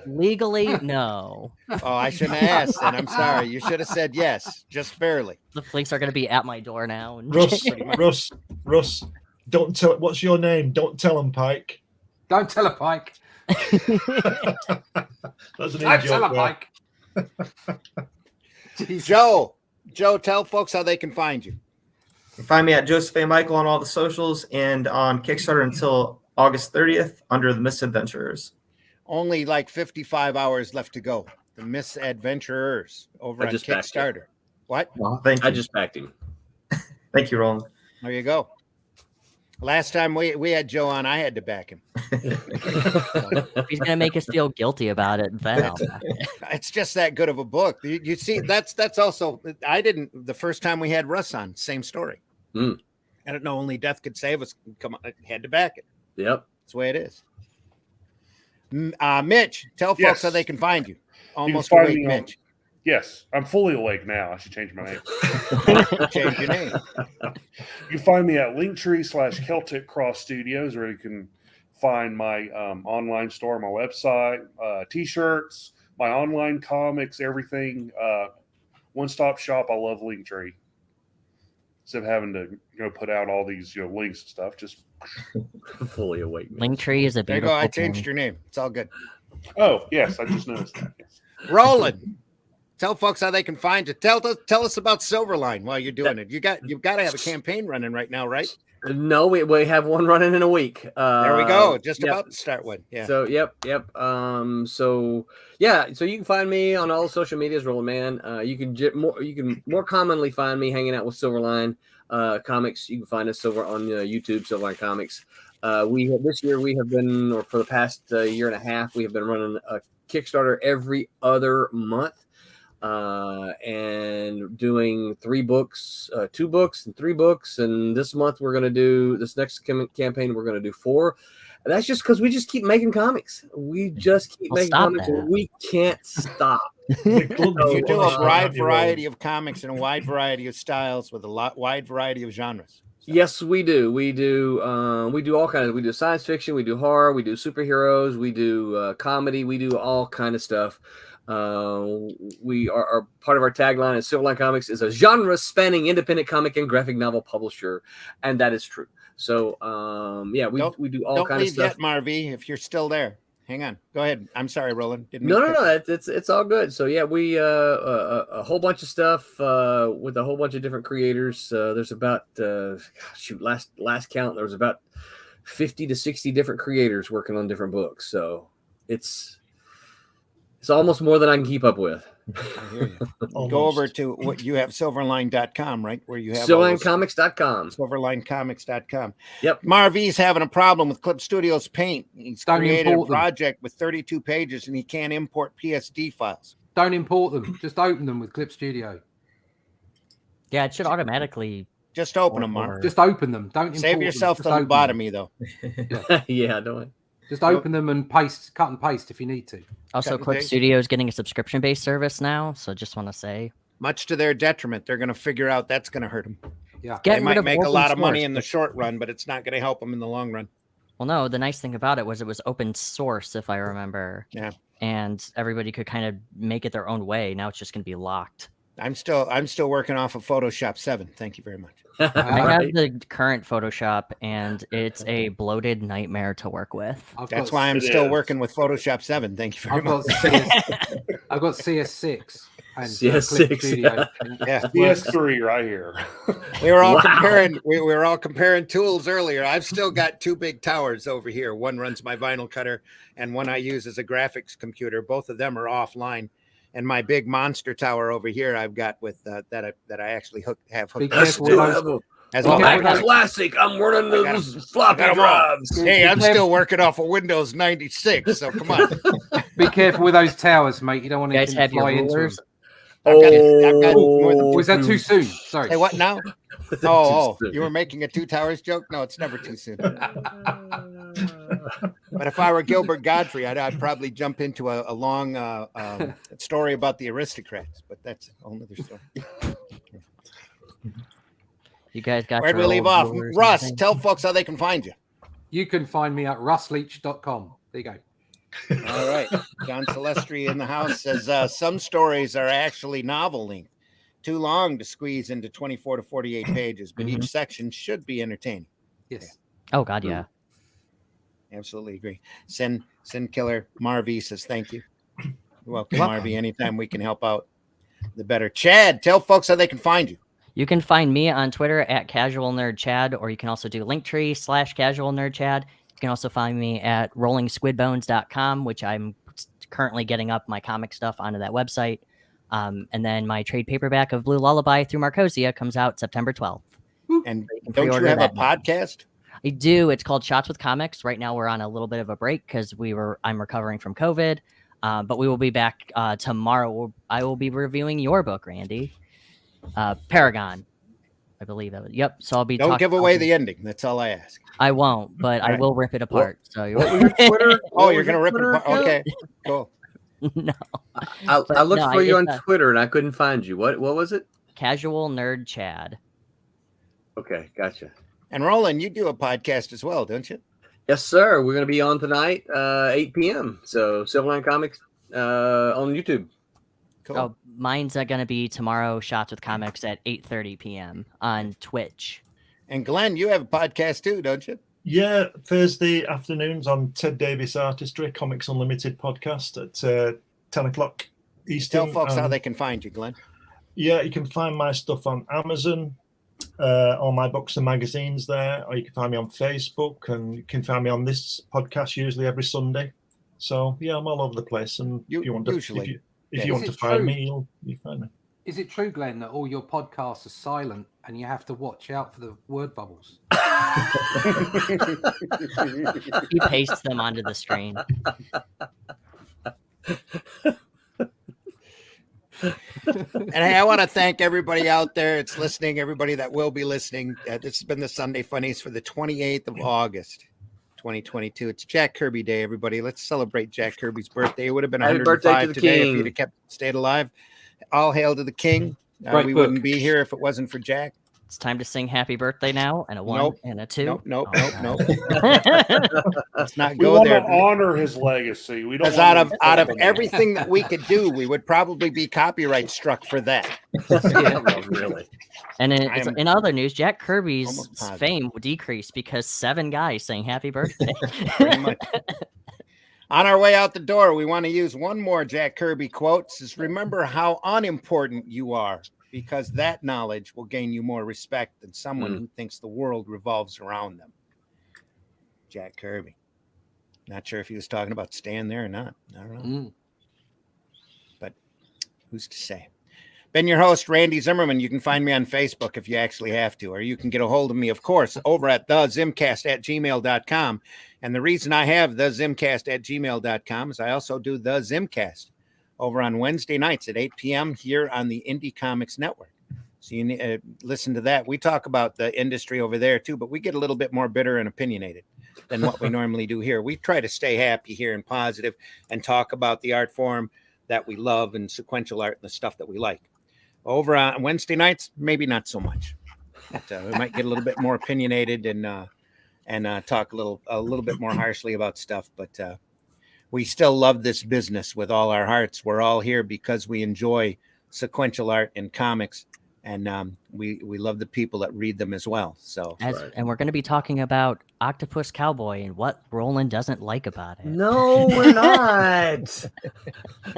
legally, no. Oh, I shouldn't have asked. And I'm sorry. You should have said yes, just barely. The police are gonna be at my door now. And Russ, don't tell. What's your name? Don't tell him, Pike. Don't tell a pike. That's an Don't tell a pike. Joe, tell folks how they can find you. You can find me at Joseph A. Michael on all the socials and on Kickstarter until August 30th under the Misadventurers. Only like 55 hours left to go. The Misadventurers over on Kickstarter. What? Well, thank you. I just backed him. Thank you, Roland. There you go. Last time we had Joe on, I had to back him. He's gonna make us feel guilty about it. Then I'll back it. It's just that good of a book. You see, that's also, I didn't, the first time we had Russ on, same story. I don't know, Only Death Could Save Us. Come on, I had to back it. Yep. That's the way it is. Mitch, tell folks how they can find you. Almost find awake, me on- Mitch. Yes, I'm fully awake now. I should change my name. Change your name. You can find me at Linktree/Celtic Cross Studios, where you can find my online store, my website, t-shirts, my online comics, everything. One-stop shop. I love Linktree. Instead of having to put out all these links and stuff, just fully awake. Linktree is a There you beautiful go. I thing. changed your name. It's all good. Oh yes, I just noticed that. Yes. Roland, tell folks how they can find you. Tell us about Silverline while you're doing it. You've got to have a campaign running right now, right? No, we have one running in a week. There we go. Just about to start one. Yeah. So yep. So you can find me on all social medias, Roland Man. You can more commonly find me hanging out with Silverline Comics. You can find us over on YouTube, Silverline Comics. This year we have been, or for the past year and a half, we have been running a Kickstarter every other month. and doing 3 books, 2 books and 3 books. And this month we're going to do this next campaign. We're going to do 4. And that's just because we just keep making comics. We just keep making comics, and we can't stop. You do a wide variety of comics and a wide variety of styles with a wide variety of genres. So. Yes, we do. We do all kinds. We do science fiction. We do horror. We do superheroes. We do comedy. We do all kind of stuff. We are part of our tagline at Silverline Comics is a genre-spanning independent comic and graphic novel publisher, and that is true. So, we do all kinds of stuff. Don't leave yet, Marvy, if you're still there. Hang on. Go ahead. I'm sorry, Roland. No. It's all good. So, yeah, we a whole bunch of stuff with a whole bunch of different creators. There's about last count, there was about 50 to 60 different creators working on different books. So, it's almost more than I can keep up with. I hear you. Go over to what you have, silverline.com, right? Where you have silverlinecomics.com. Silverlinecomics.com. Yep. Marvy's having a problem with Clip Studios Paint. He's created a project with 32 pages and he can't import PSD files. Don't import them. Just open them with Clip Studio. Yeah, it should automatically. Just open them, Marv. Just open them. Don't import Save yourself them. the lobotomy, though. Yeah, don't I? Just open them and cut and paste if you need to. Also, Clip Studio is getting a subscription-based service now, so just want to say. Much to their detriment, they're going to figure out that's going to hurt them. Yeah, they might make a lot of money in the short run, but it's not going to help them in the long run. Well, no, the nice thing about it was open source, if I remember. Yeah. And everybody could kind of make it their own way. Now it's just going to be locked. I'm still working off of Photoshop 7. Thank you very much. I have the current Photoshop, and it's a bloated nightmare to work with. That's why I'm still working with Photoshop 7. Thank you very much. I've got CS6 and CS6. Yeah, CS3 right here. We were all comparing. We were all comparing tools earlier. I've still got 2 big towers over here. One runs my vinyl cutter, and one I use as a graphics computer. Both of them are offline. And my big monster tower over here, I've got with that I actually have hooked up. As classic, I'm running those floppy drives. Hey, I'm still working off of Windows 96, so come on. Be careful with those towers, mate. You don't want to fly into them. Was that too soon? Sorry. Hey, what now? Oh, you were making a 2 towers joke? No, it's never too soon. But if I were Gilbert Godfrey, I'd probably jump into a long story about the aristocrats. But that's a whole other story. You guys got where'd we leave off? Russ, tell folks how they can find you. You can find me at russleach.com. There you go. All right. John Celestri in the house says some stories are actually novel length, too long to squeeze into 24 to 48 pages, but each section should be entertaining. Yes. Oh, God, yeah. Absolutely agree. Sin Killer Marvy says thank you. You're welcome, Marvy. Anytime we can help out, the better. Chad, tell folks how they can find you. You can find me on Twitter at CasualNerdChad, or you can also do Linktree/CasualNerdChad. You can also find me at RollingSquidBones.com, which I'm currently getting up my comic stuff onto that website. And then my trade paperback of Blue Lullaby through Marcosia comes out September 12th. And don't you have a podcast? I do. It's called Shots with Comics. Right now we're on a little bit of a break because I'm recovering from COVID. But we will be back tomorrow. I will be reviewing your book, Randy. Paragon, I believe. Yep. So I'll be. Don't give away the ending. That's all I ask. I won't, but I will rip it apart. So you're going to rip it apart. Okay, cool. No. I looked for you on Twitter and I couldn't find you. What was it? Casual Nerd Chad. Okay, gotcha. And Roland, you do a podcast as well, don't you? Yes, sir. We're going to be on tonight, 8 p.m. So Silverline Comics on YouTube. Cool. Oh, mine's going to be tomorrow, Shots with Comics at 8:30 p.m. on Twitch. And Glenn, you have a podcast too, don't you? Yeah, Thursday afternoons on Ted Davis Artistry, Comics Unlimited podcast at 10 o'clock Eastern. Tell folks how they can find you, Glenn. Yeah, you can find my stuff on Amazon, all my books and magazines there, or you can find me on Facebook, and you can find me on this podcast usually every Sunday. So, yeah, I'm all over the place. And if you want to, if you want to find me, you'll find me. Is it true, Glenn, that all your podcasts are silent and you have to watch out for the word bubbles? He pastes them onto the screen. And hey, I want to thank everybody out there that's listening, everybody that will be listening. This has been the Sunday Funnies for the 28th of August, 2022. It's Jack Kirby Day, everybody. Let's celebrate Jack Kirby's birthday. It would have been Happy birthday to 105 the today king. if he'd have stayed alive. All hail to the king. Great We book. wouldn't be here if it wasn't for Jack. It's time to sing happy birthday now, and a one Nope. and a two. Nope. Oh, Let's not We go want there. to honor his legacy. We don't Because want out to of everything that we could do, we would probably be copyright struck for that. Really. And I am in other news, Jack Kirby's almost positive. fame decreased because 7 guys saying happy birthday. Pretty much. On our way out the door, we want to use one more Jack Kirby quote. It says, remember how unimportant you are, because that knowledge will gain you more respect than someone who thinks the world revolves around them. Jack Kirby. Not sure if he was talking about staying there or not. I don't know. But who's to say? Been your host, Randy Zimmerman. You can find me on Facebook if you actually have to, or you can get a hold of me, of course, over at thezimcast@gmail.com. And the reason I have thezimcast@gmail.com is I also do the Zimcast over on Wednesday nights at 8 p.m. here on the Indie Comics Network. So you listen to that. We talk about the industry over there too, but we get a little bit more bitter and opinionated than what we normally do here. We try to stay happy here and positive and talk about the art form that we love and sequential art and the stuff that we like. Over on Wednesday nights, maybe not so much. But, we might get a little bit more opinionated and talk a little bit more harshly about stuff. But we still love this business with all our hearts. We're all here because we enjoy sequential art and comics, and we love the people that read them as well. So, And we're going to be talking about Octopus Cowboy and what Roland doesn't like about it. No, we're not.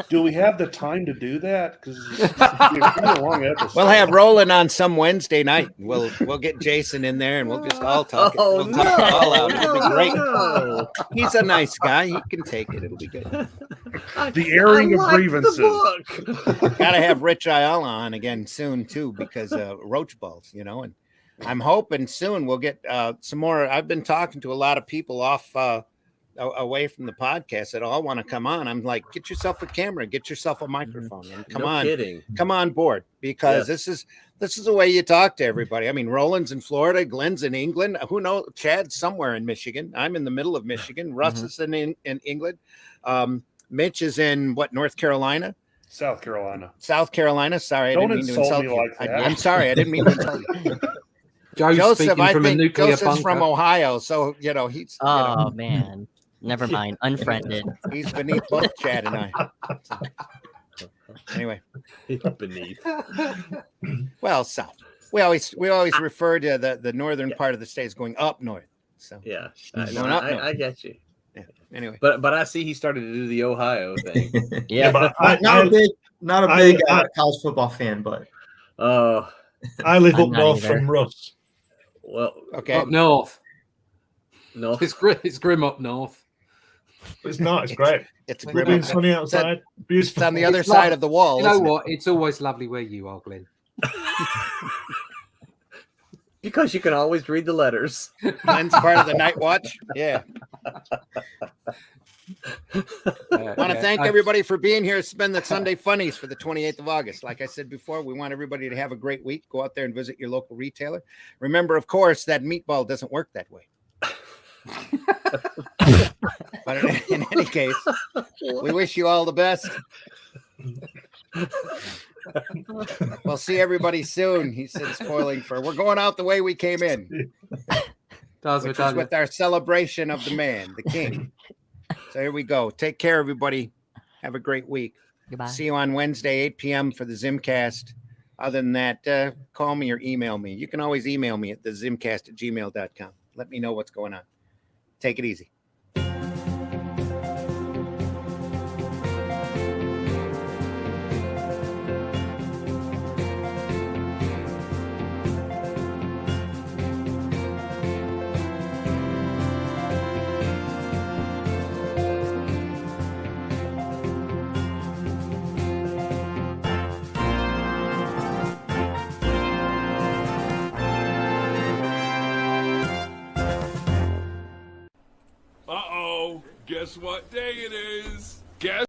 Do we have the time to do that? Because it's a long episode. we'll have Roland on some Wednesday night. We'll get Jason in there, and we'll just all talk. We'll talk it all out. It'll be great. No. He's a nice guy. He can take it. It'll be good. The airing of I like grievances. the book. Gotta have Rich Ayala on again soon too, because roach balls, and I'm hoping soon we'll get some more. I've been talking to a lot of people off away from the podcast that all want to come on. I'm like, get yourself a camera, get yourself a microphone, and come on board, because this is the way you talk to everybody. I mean, Roland's in Florida, Glenn's in England. Who knows? Chad's somewhere in Michigan. I'm in the middle of Michigan. Russ is in England. Mitch is in North Carolina. South Carolina. Sorry, I Don't didn't mean to insult insult me you. like that. I'm sorry, I didn't mean to insult you. Joe's Joseph, speaking I from a think nuclear Joseph's bunker. from Ohio, so he's Oh, man. Never mind. Unfriended. he's beneath both Chad and I. So, anyway, Beneath. well, south. We always refer to the northern part of the state as going up north. So Yeah, Going up north. I get you. yeah. Anyway, But I see he started to do the Ohio thing. Yeah. but Not a big college football fan, but Oh, I live I'm up not north either. from Russ. well, okay. Up north. no. It's grim up north. It's not. It's great. It's a We've grim been up. sunny outside. Beautiful. It's on the other It's side like- of the wall. You know isn't it? what? It's always lovely where you are, Glenn. Because you can always read the letters. Glenn's part of the night watch. Yeah. I want to thank everybody for being here. It's been the Sunday Funnies for the 28th of August. Like I said before, we want everybody to have a great week. Go out there and visit your local retailer. Remember, of course, that meatball doesn't work that way. But in any case, we wish you all the best. We'll see everybody soon. He said, spoiling we're going out the way we came in, which is with our celebration of the man, the king. So here we go. Take care, everybody. Have a great week. Goodbye. See you on Wednesday, 8 p.m. for the Zimcast. Other than that, call me or email me. You can always email me at thezimcast@gmail.com. Let me know what's going on. Take it easy. Uh-oh. Guess what day it is? Guess